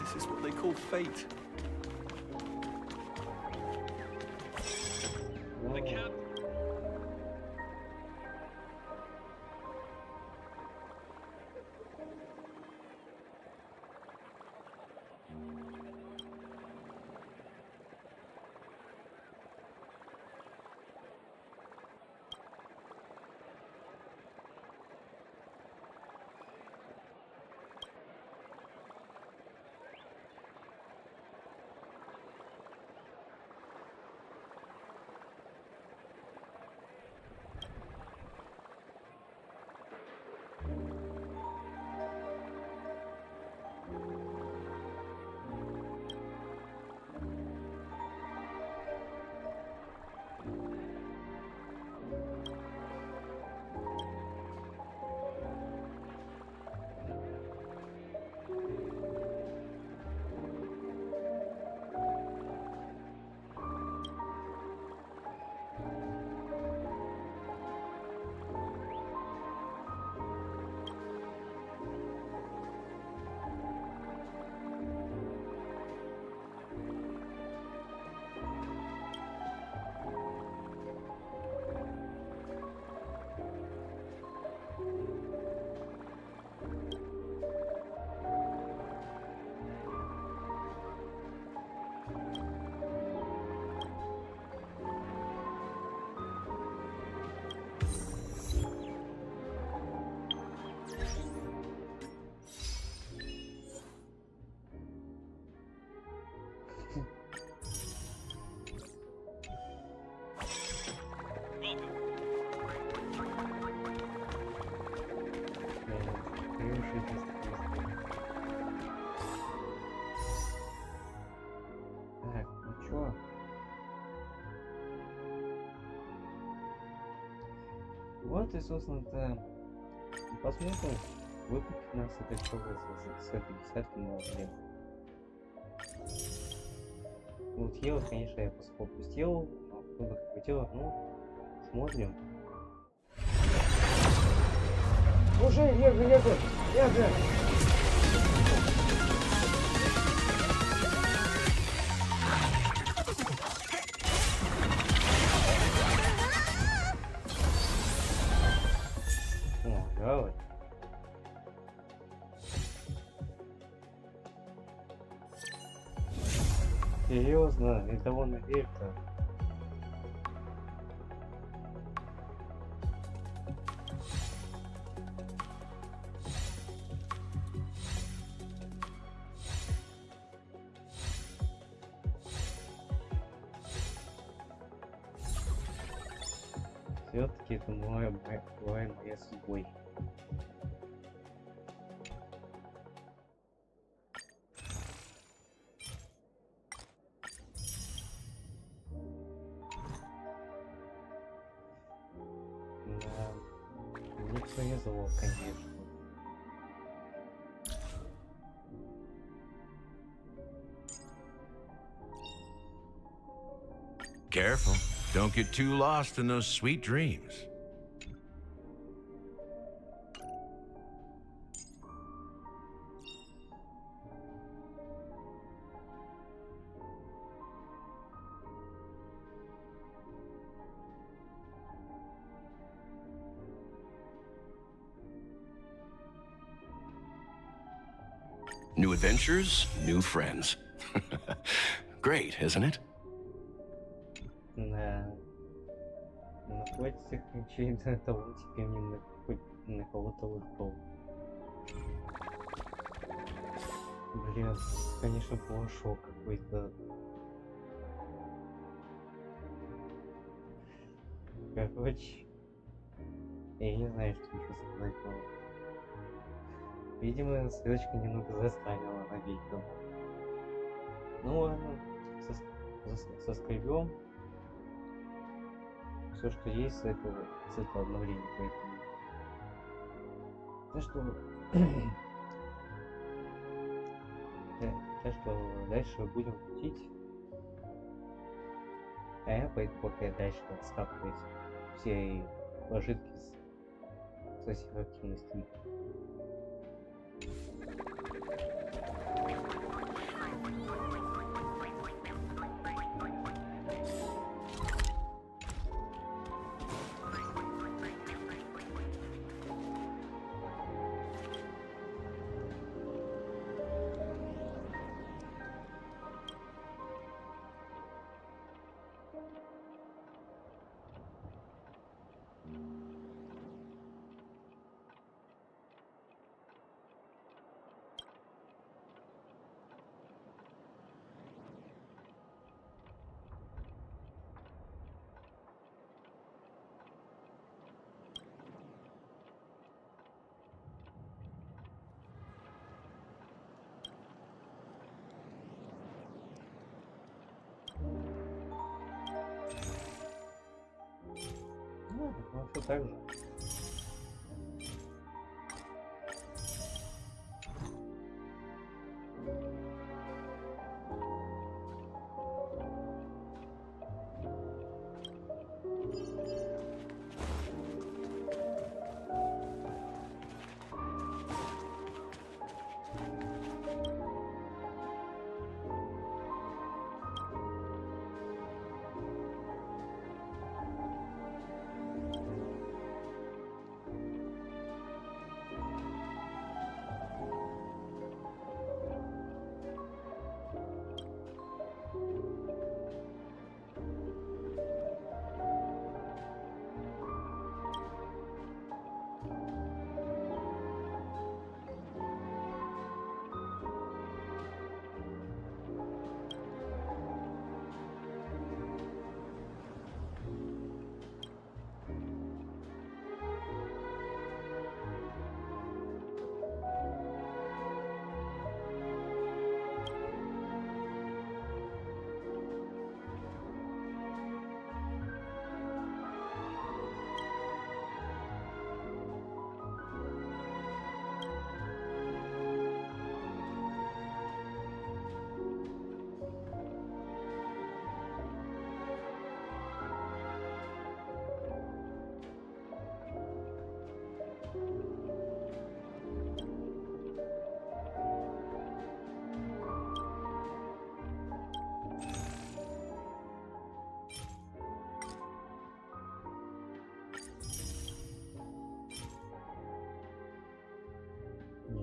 [SPEAKER 9] This is what they call fate.
[SPEAKER 1] Так, ну чё? Вот и, собственно-то, посмотрим, выкупит нас это что с этой десяткой блин. Вот я вот, конечно, я поскольку сделал, но кто бы как хотел, ну, смотрим. Уже, езжай! О, давай. Серьезно, и того наверх-то. Все-таки это моя судьбой. Да, не повезло, конечно.
[SPEAKER 19] Careful. Don't get too lost in those sweet dreams.
[SPEAKER 16] New adventures, new friends. Great, isn't it?
[SPEAKER 1] Да. Находится ключей до того, теперь не на кого-то легко. Блин, конечно, был шок какой-то. Короче, я не знаю, что еще сказать, но... Видимо, Светочка немного заставила на видео. Ну ладно, соскребем все, что есть с этого обновления, поэтому. Так что дальше будем крутить. А я пойду пока дальше скапывать все пожитки со всех активностей. Ну, все так же.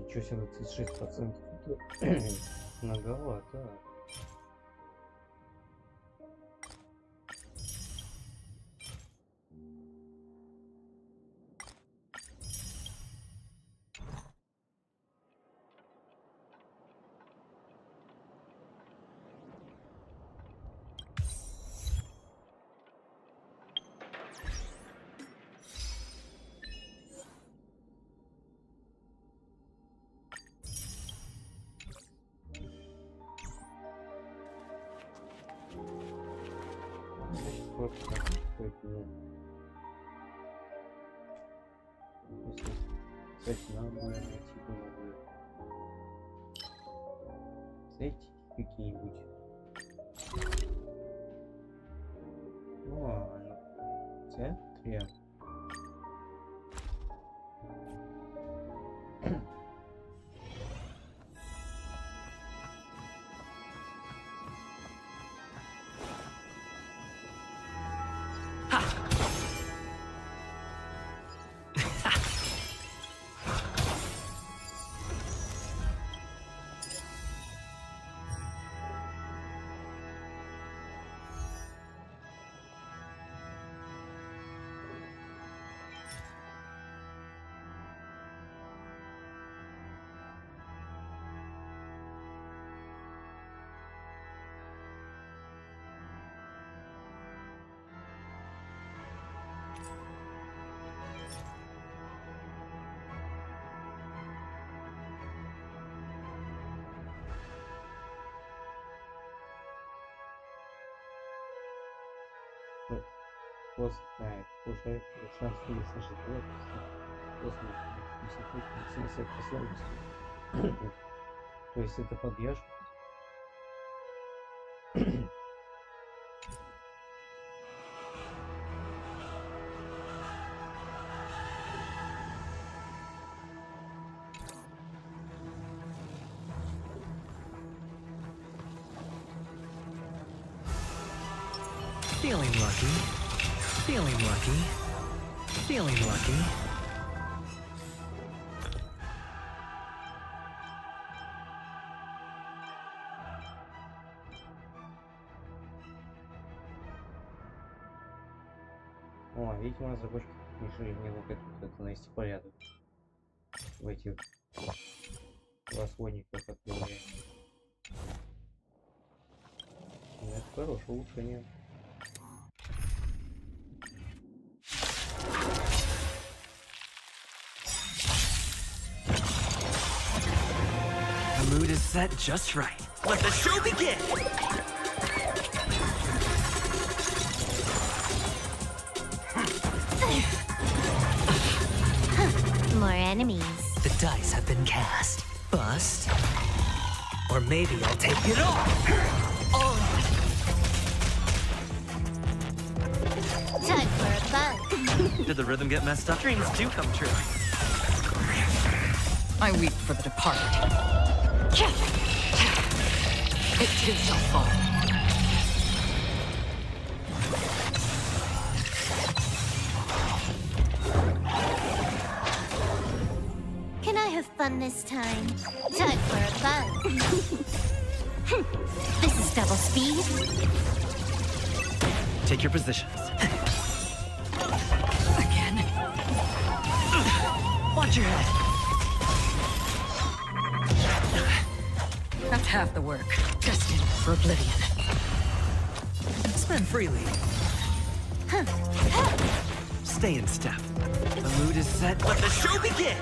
[SPEAKER 1] Ничего себе, 36%. Это многовато. Кстати, надо найти новые. Знаете, какие-нибудь. Ну, они в центре. Просто повышает шанс выйти на шестого, просто несет способностью. То есть это подъезд.
[SPEAKER 3] Feeling lucky. Feeling lucky. Feeling lucky.
[SPEAKER 1] О, видимо, разработчики решили мне вот это навести порядок в этих расходниках, которые... Это хорошее улучшение.
[SPEAKER 3] The mood is set just right. Let the show begin!
[SPEAKER 13] More enemies.
[SPEAKER 7] The dice have been cast. Bust. Or maybe I'll take it all.
[SPEAKER 13] Time for a buzz.
[SPEAKER 3] Did the rhythm get messed up? Dreams do come true.
[SPEAKER 5] I weep for the departed. It too shall fall.
[SPEAKER 13] Can I have fun this time? Time for a buzz. This is double speed.
[SPEAKER 3] Take your positions.
[SPEAKER 5] Again.
[SPEAKER 3] Watch your head.
[SPEAKER 5] That's half the work. Destined for oblivion.
[SPEAKER 3] Spend freely. Stay in step. The mood is set. Let the show begin!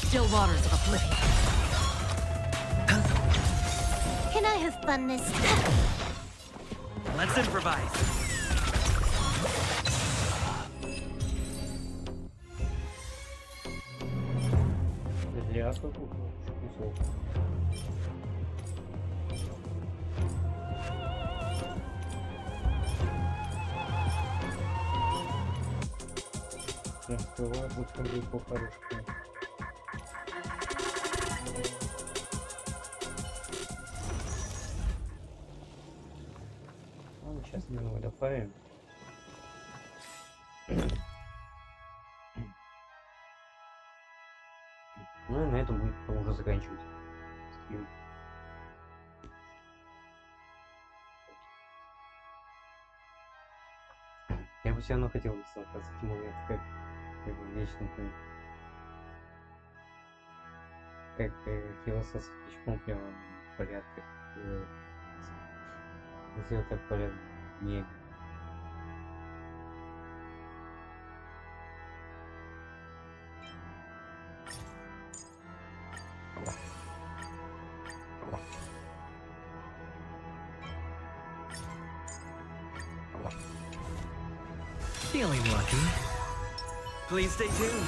[SPEAKER 5] Still waters of oblivion.
[SPEAKER 13] Can I have fun this time?
[SPEAKER 3] Let's improvise.
[SPEAKER 1] Открываю, вот он будет по-хорошему. Сейчас мы его добавим. Ну и на этом будет уже заканчивать стрим. Я бы все равно хотел показать момент, как в вечном как его со Светочком прямо в порядке. Сделать так порядок не.
[SPEAKER 3] Feeling lucky. Please stay tuned.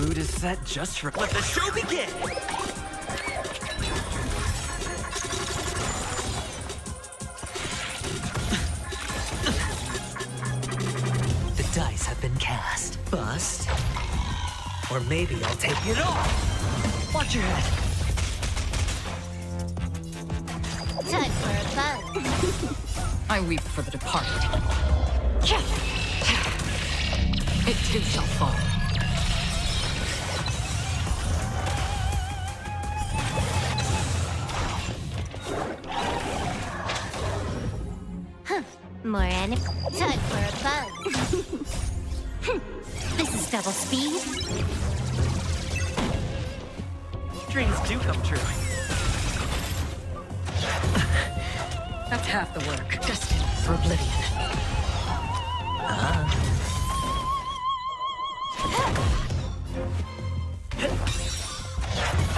[SPEAKER 3] Mood is set just for. Let the show begin!
[SPEAKER 7] The dice have been cast. Bust. Or maybe I'll take it all. Watch your head.
[SPEAKER 13] Time for a buzz.
[SPEAKER 5] I weep for the departed. It too shall fall.
[SPEAKER 13] More enemy. Time for a buzz. This is double speed.
[SPEAKER 3] Dreams do come true.
[SPEAKER 5] That's half the work. Destined for oblivion.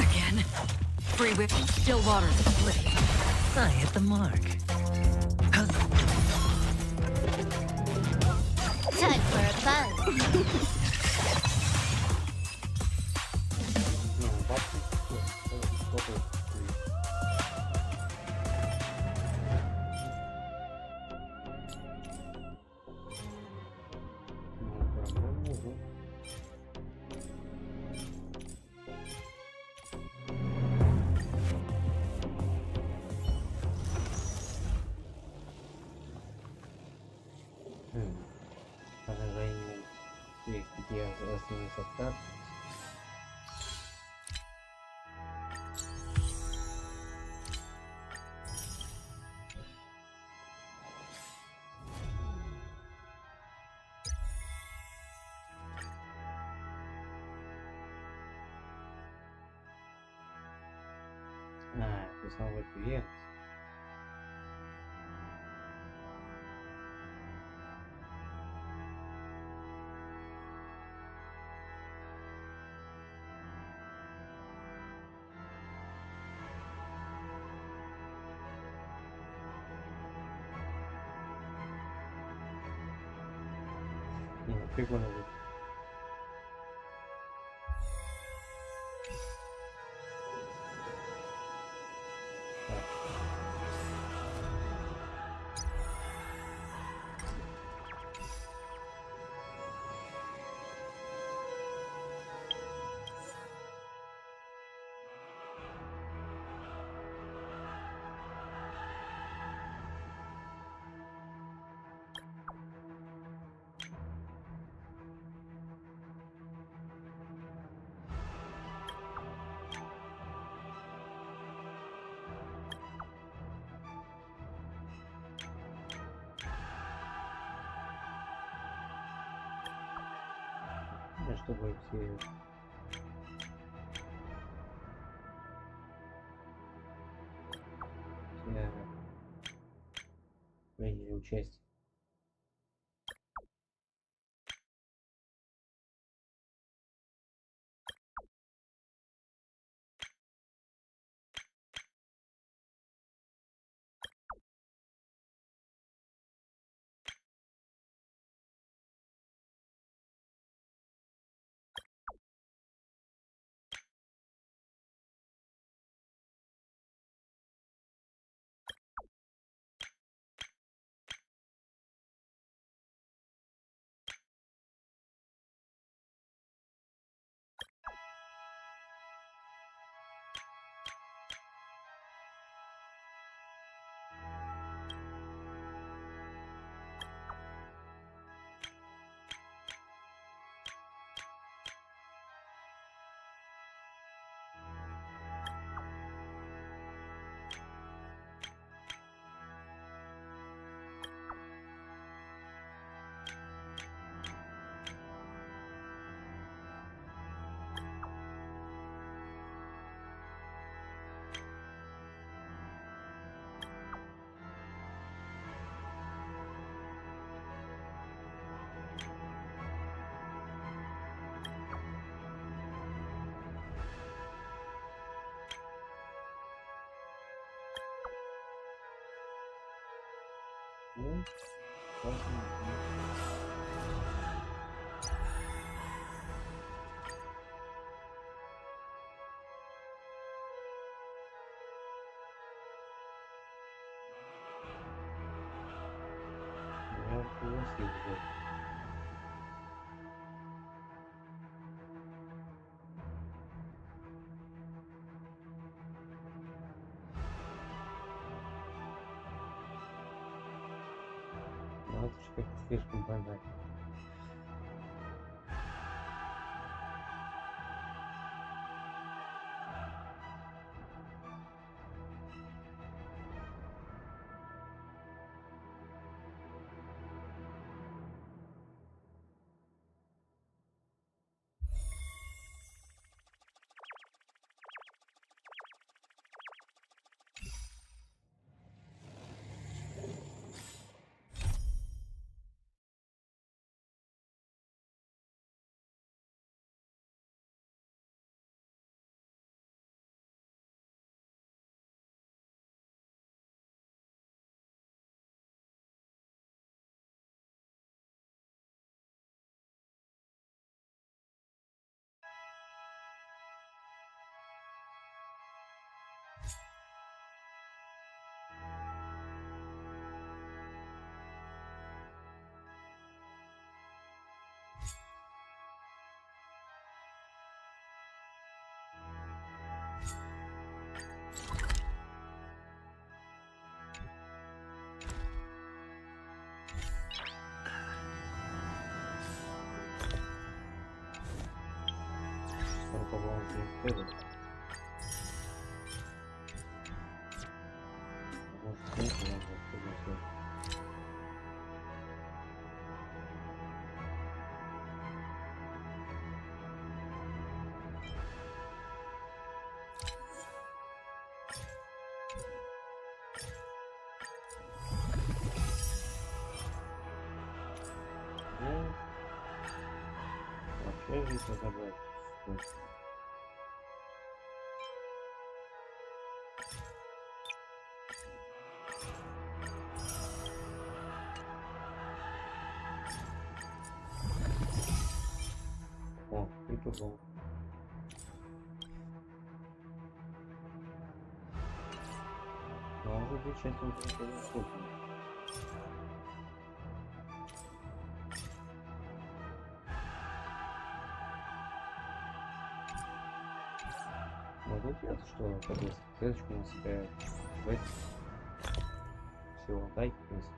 [SPEAKER 5] Again. Free whip in still waters of oblivion.
[SPEAKER 7] I hit the mark.
[SPEAKER 13] Time for a buzz.
[SPEAKER 1] Я остановился так. То есть новый клиент. Прикольно будет. Чтобы все приняли участие. Ну, возможно. Я пригласил его. Ну, это же как-то слишком банально. Он, по-моему, не первый. Может, нет, я уже подожду. Вообще здесь разобрать. О, притупал. Но уже две части уже не сложно. Могу делать, что такой Светочку на себя в всего дай, в принципе.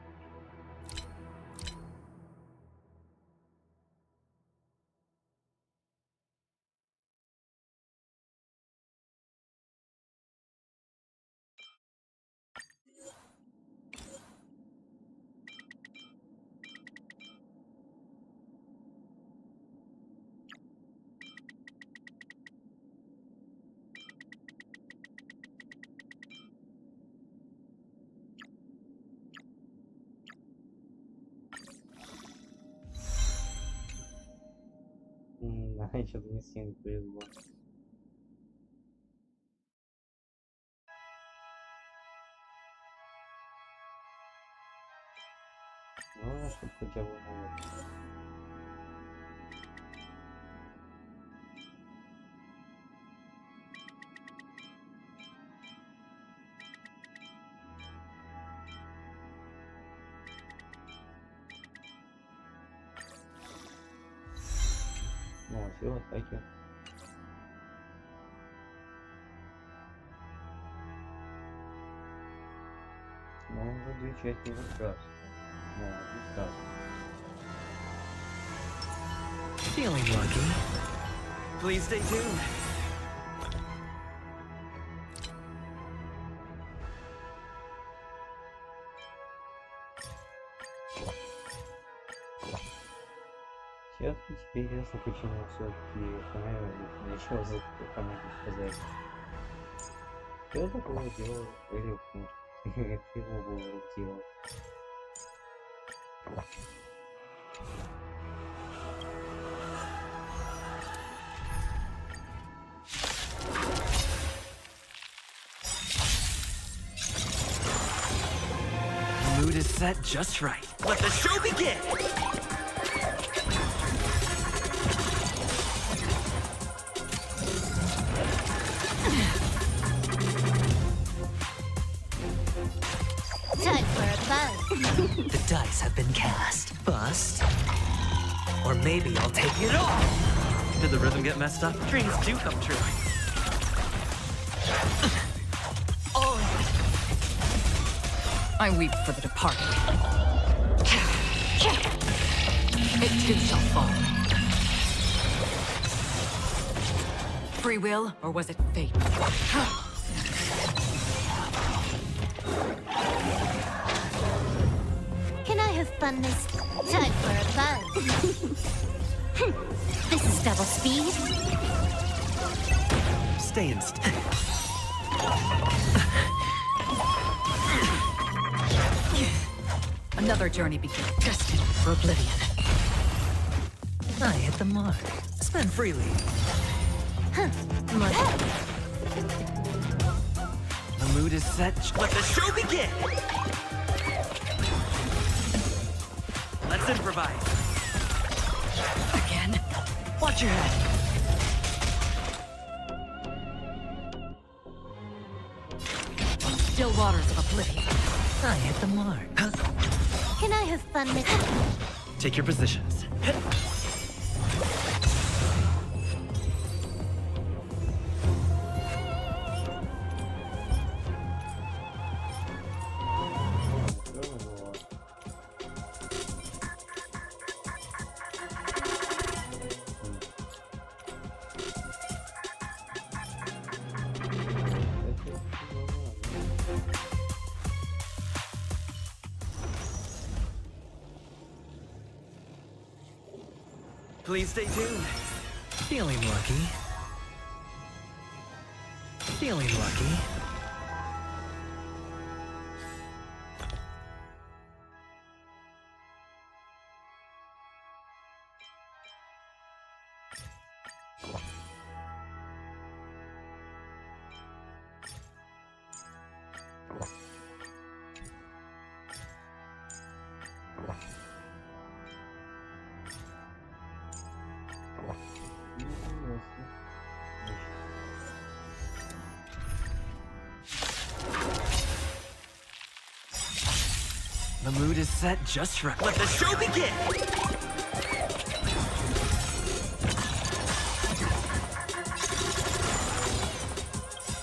[SPEAKER 1] Что-то не сильно повезло. Ну, чтобы хотя бы было. Ну, сила атаки. Ну, уже две части вот раз. Ну, вот так.
[SPEAKER 3] Feeling lucky. Please stay tuned.
[SPEAKER 1] Сейчас теперь ясно, почему все-таки начал за помогу сказать. Что такое дело? Или это его было рук дело.
[SPEAKER 3] The mood is set just right. Let the show begin!
[SPEAKER 13] Time for a buzz.
[SPEAKER 7] The dice have been cast. Bust. Or maybe I'll take it all.
[SPEAKER 3] Did the rhythm get messed up? Dreams do come true.
[SPEAKER 5] I weep for the departed. It too shall fall. Free will, or was it fate?
[SPEAKER 13] Can I have fun this time for a buzz? This is double speed.
[SPEAKER 3] Stay in step.
[SPEAKER 5] Another journey begins, destined for oblivion.
[SPEAKER 7] I hit the mark. Spend freely.
[SPEAKER 3] The mood is set. Let the show begin! Let's improvise.
[SPEAKER 5] Again?
[SPEAKER 7] Watch your head.
[SPEAKER 5] Still waters of oblivion.
[SPEAKER 7] I hit the mark.
[SPEAKER 13] Can I have fun with
[SPEAKER 3] Take your positions. Please stay tuned.
[SPEAKER 7] Feeling lucky. Feeling lucky.
[SPEAKER 3] The mood is set just right. Let the show begin!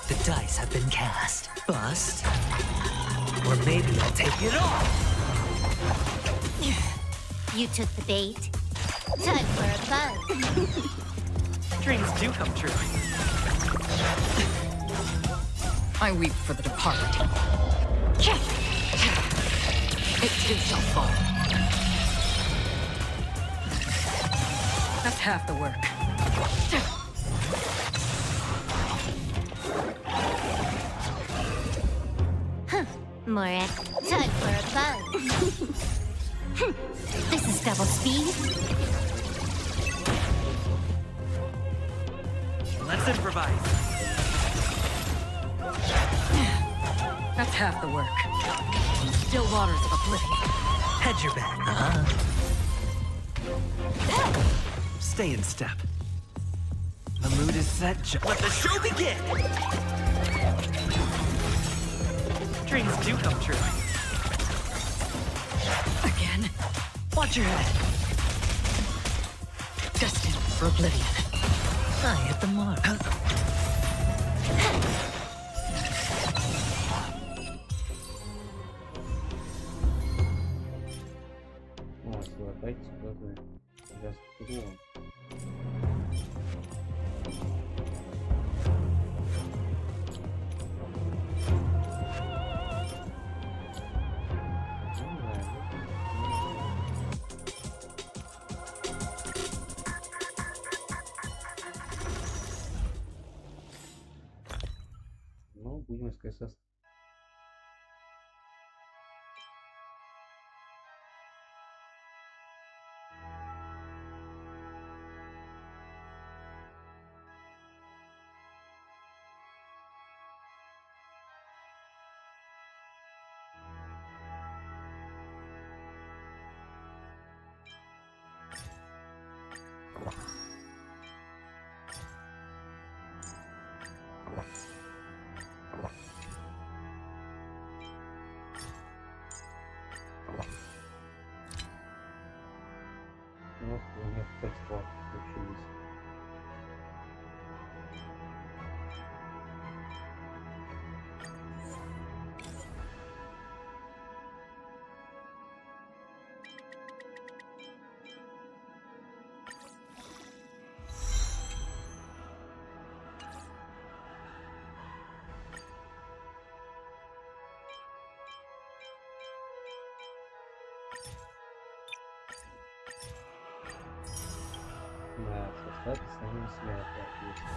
[SPEAKER 7] The dice have been cast. Bust. Or maybe I'll take it all.
[SPEAKER 13] You took the bait. Time for a buzz.
[SPEAKER 3] Dreams do come true.
[SPEAKER 5] I weep for the departed. It too shall fall. That's half the work.
[SPEAKER 13] Moret, time for a buzz. This is double speed.
[SPEAKER 3] Let's improvise.
[SPEAKER 5] That's half the work. Still waters of oblivion.
[SPEAKER 7] Hedge your bet.
[SPEAKER 3] Stay in step. The mood is set. Let the show begin! Dreams do come true.
[SPEAKER 5] Again?
[SPEAKER 7] Watch your head.
[SPEAKER 5] Destined for oblivion.
[SPEAKER 7] I hit the mark.
[SPEAKER 1] Опять куда-то я спрыгнул. Ну, будем искать состав. Вот у меня фотофлаг включились. Да, состав самим смерть отлично.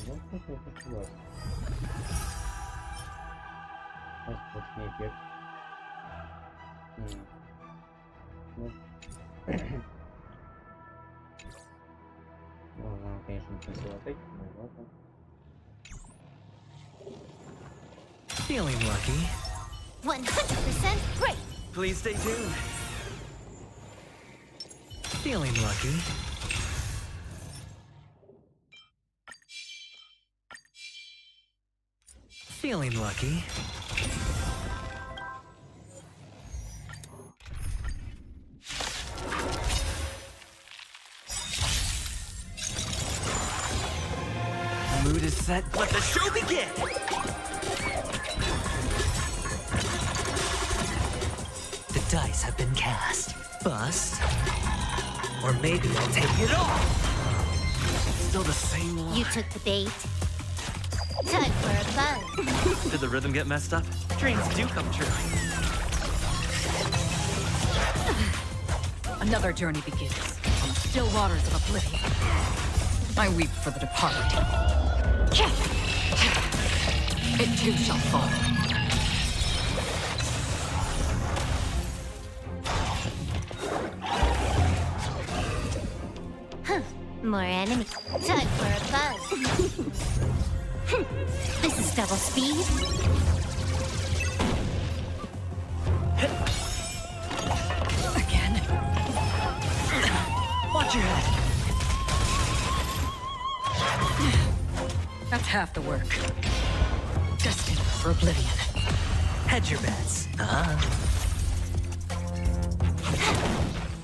[SPEAKER 1] Вот это класс. Вот точный эффект. Ну. Можно, конечно, посылать, но ладно.
[SPEAKER 3] Feeling lucky.
[SPEAKER 2] 100% great.
[SPEAKER 3] Please stay tuned. Feeling lucky. Feeling lucky. Mood is set. Let the show begin!
[SPEAKER 7] The dice have been cast. Bust. Or maybe I'll take it all.
[SPEAKER 3] Still the same one.
[SPEAKER 2] You took the bait. Time for a buzz.
[SPEAKER 3] Did the rhythm get messed up? Dreams do come true.
[SPEAKER 5] Another journey begins from still waters of oblivion. I weep for the departed. It too shall fall.
[SPEAKER 2] More enemy. Time for a buzz. This is double speed.
[SPEAKER 5] Again.
[SPEAKER 7] Watch your head.
[SPEAKER 5] That's half the work. Destined for oblivion.
[SPEAKER 7] Hedge your bets.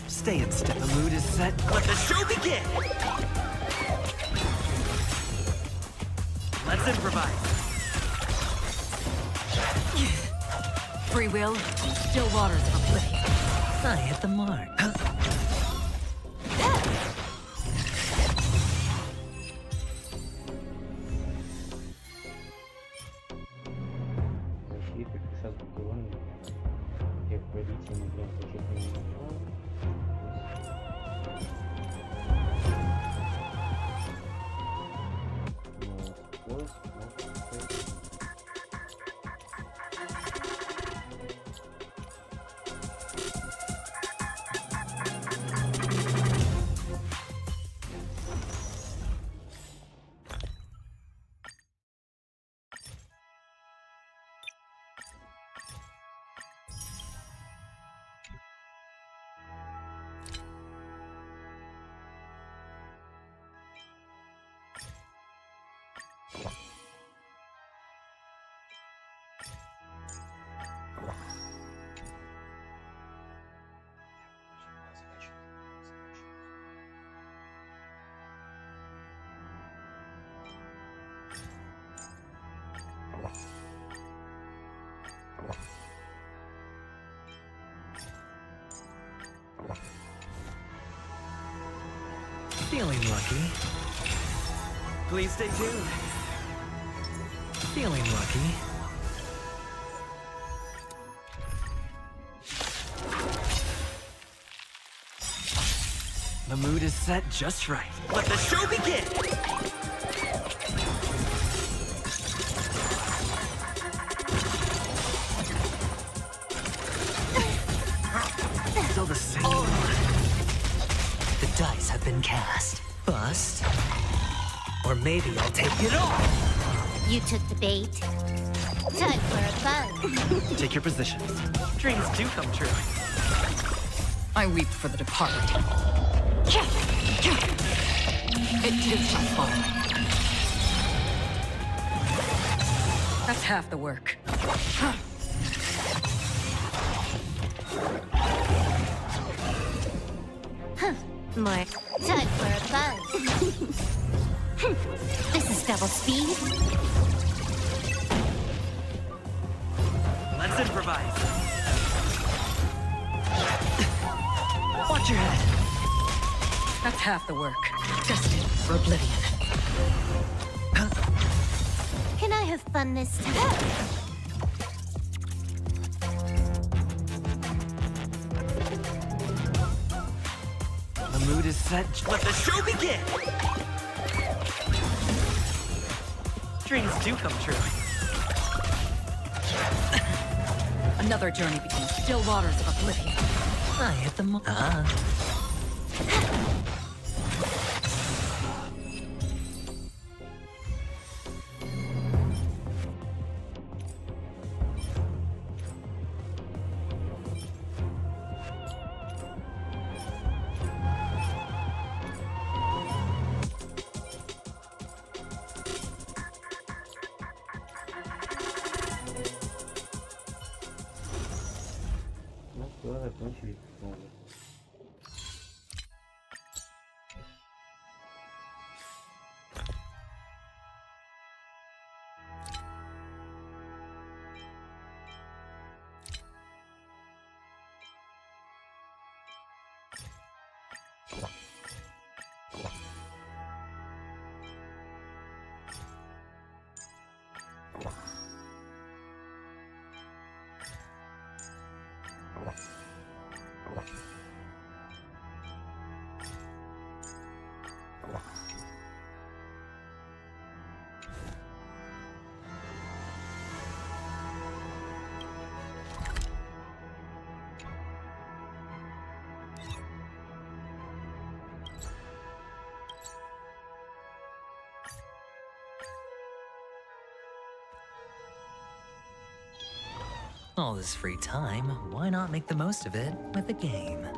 [SPEAKER 3] Stay in step. The mood is set. Let the show begin! Let's improvise.
[SPEAKER 5] Free will, still waters of oblivion.
[SPEAKER 7] I hit the mark.
[SPEAKER 1] Защиты, сейчас буду где родители не прям почему не нажал.
[SPEAKER 3] Feeling lucky. Please stay tuned. Feeling lucky. The mood is set just right. Let the show begin! Still the same one.
[SPEAKER 7] The dice have been cast. Bust. Or maybe I'll take it all.
[SPEAKER 13] You took the bait. Time for a buzz.
[SPEAKER 3] Take your positions. Dreams do come true.
[SPEAKER 5] I weep for the departed. It too shall fall. That's half the work.
[SPEAKER 13] More. Time for a buzz. This is double speed.
[SPEAKER 3] Let's improvise. Watch your head.
[SPEAKER 5] That's half the work. Destined for oblivion.
[SPEAKER 13] Can I have fun this time?
[SPEAKER 3] The mood is set. Let the show begin. Dreams do come true.
[SPEAKER 5] Another journey between still waters of oblivion.
[SPEAKER 7] I hit the
[SPEAKER 1] Ну, все, закончили.
[SPEAKER 7] All this free time, why not make the most of it with a game?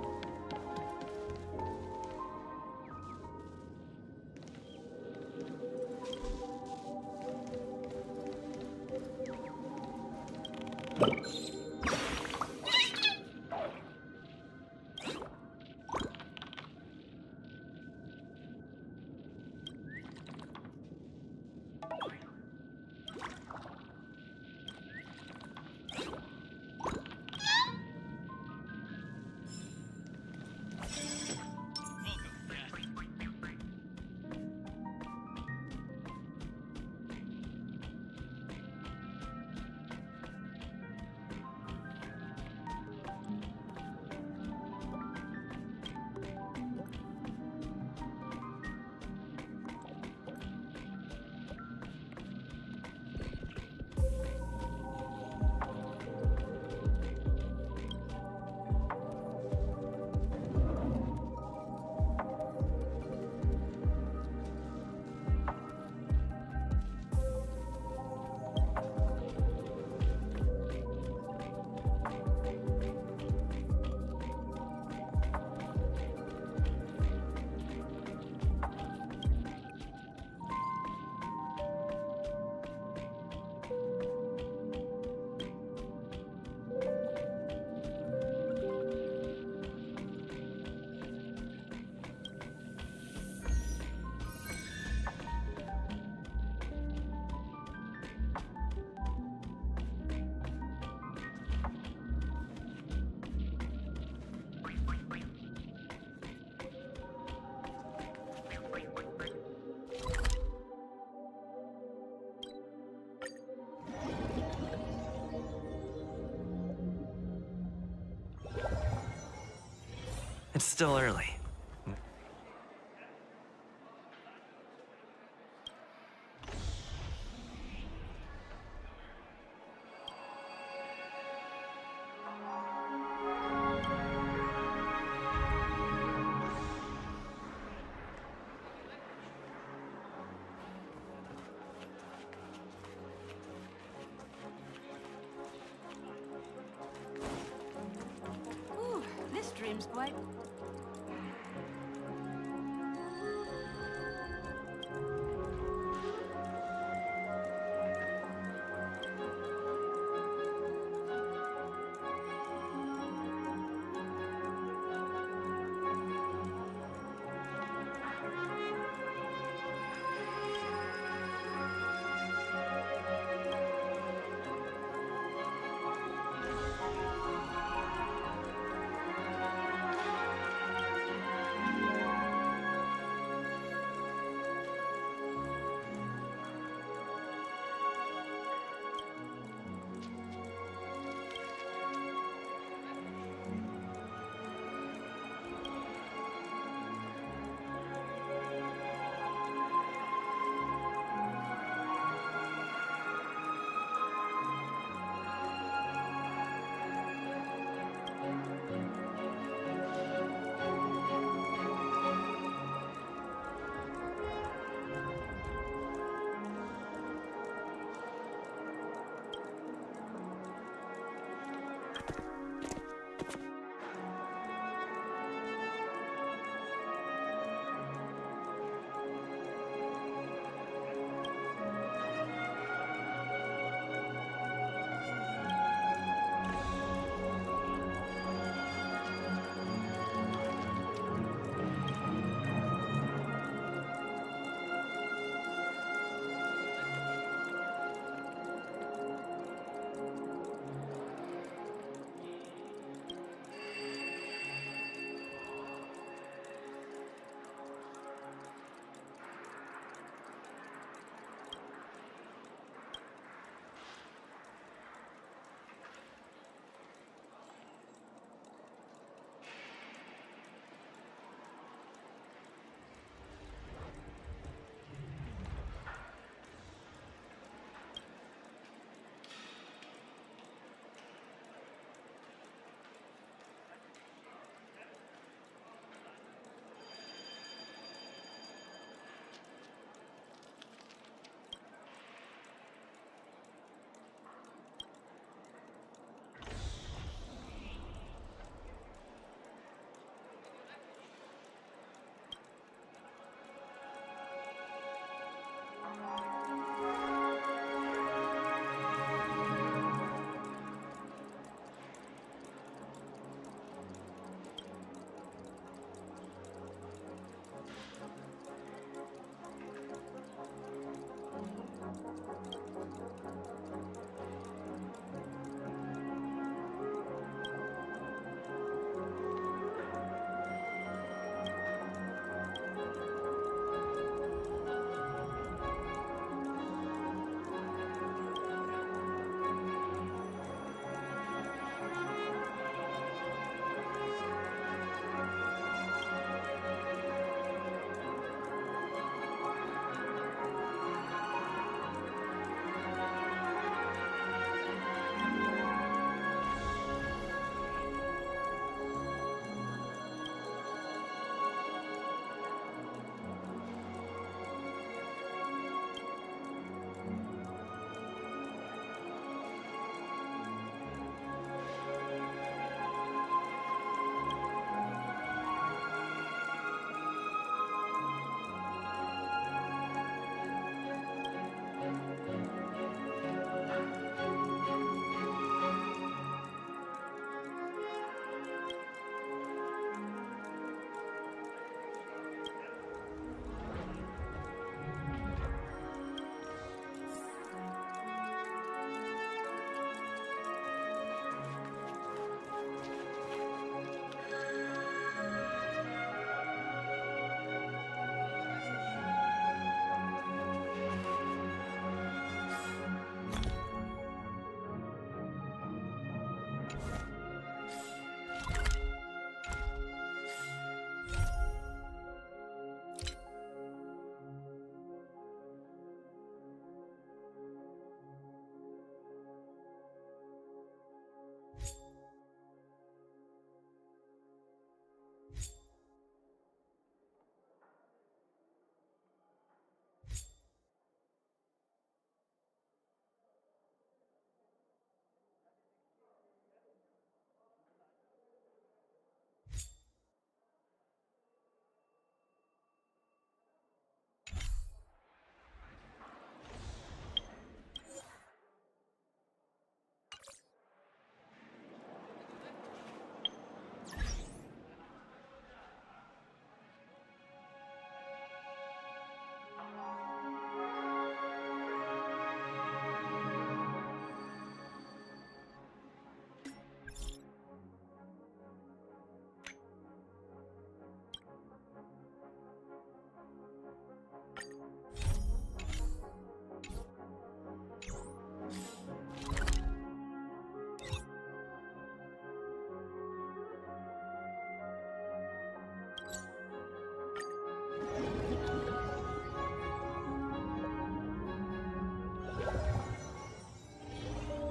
[SPEAKER 3] It's still early.
[SPEAKER 17] Seems quite...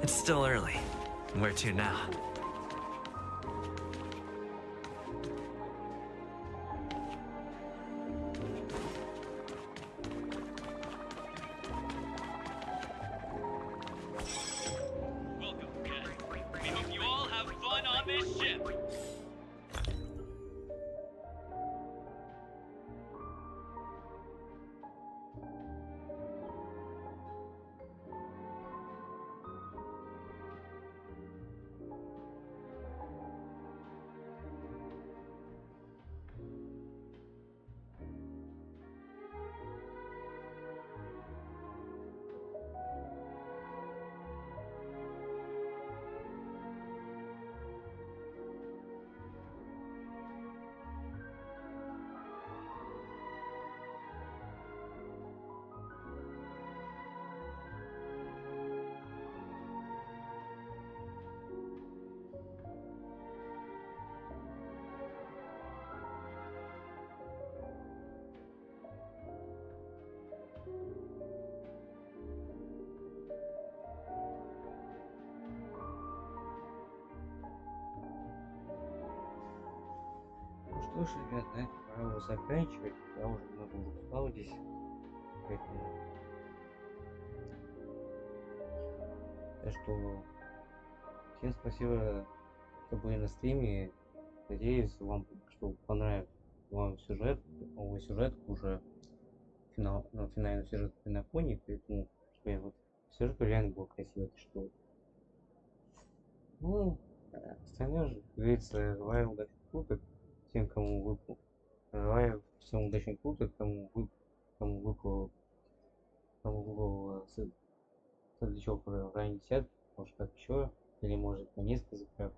[SPEAKER 3] It's still early. Where to now?
[SPEAKER 21] Welcome, guests. We hope you all have fun on this ship.
[SPEAKER 1] Ну что ж, ребят, на этом пора его заканчивать. Я уже много устал здесь. Поэтому... Так что всем спасибо, что были на стриме. Надеюсь, вам что понравился вам сюжет, новый сюжет уже финальный сюжет Пенаконии, поэтому что я вот сюжет реально был красивый, что ну остальное же, как говорится, желаю удачных шуток всем, кому выпал. Желаю всем удачных шуток, кому выпал Светлячок в районе 10, может так еще, или может на несколько закрывать.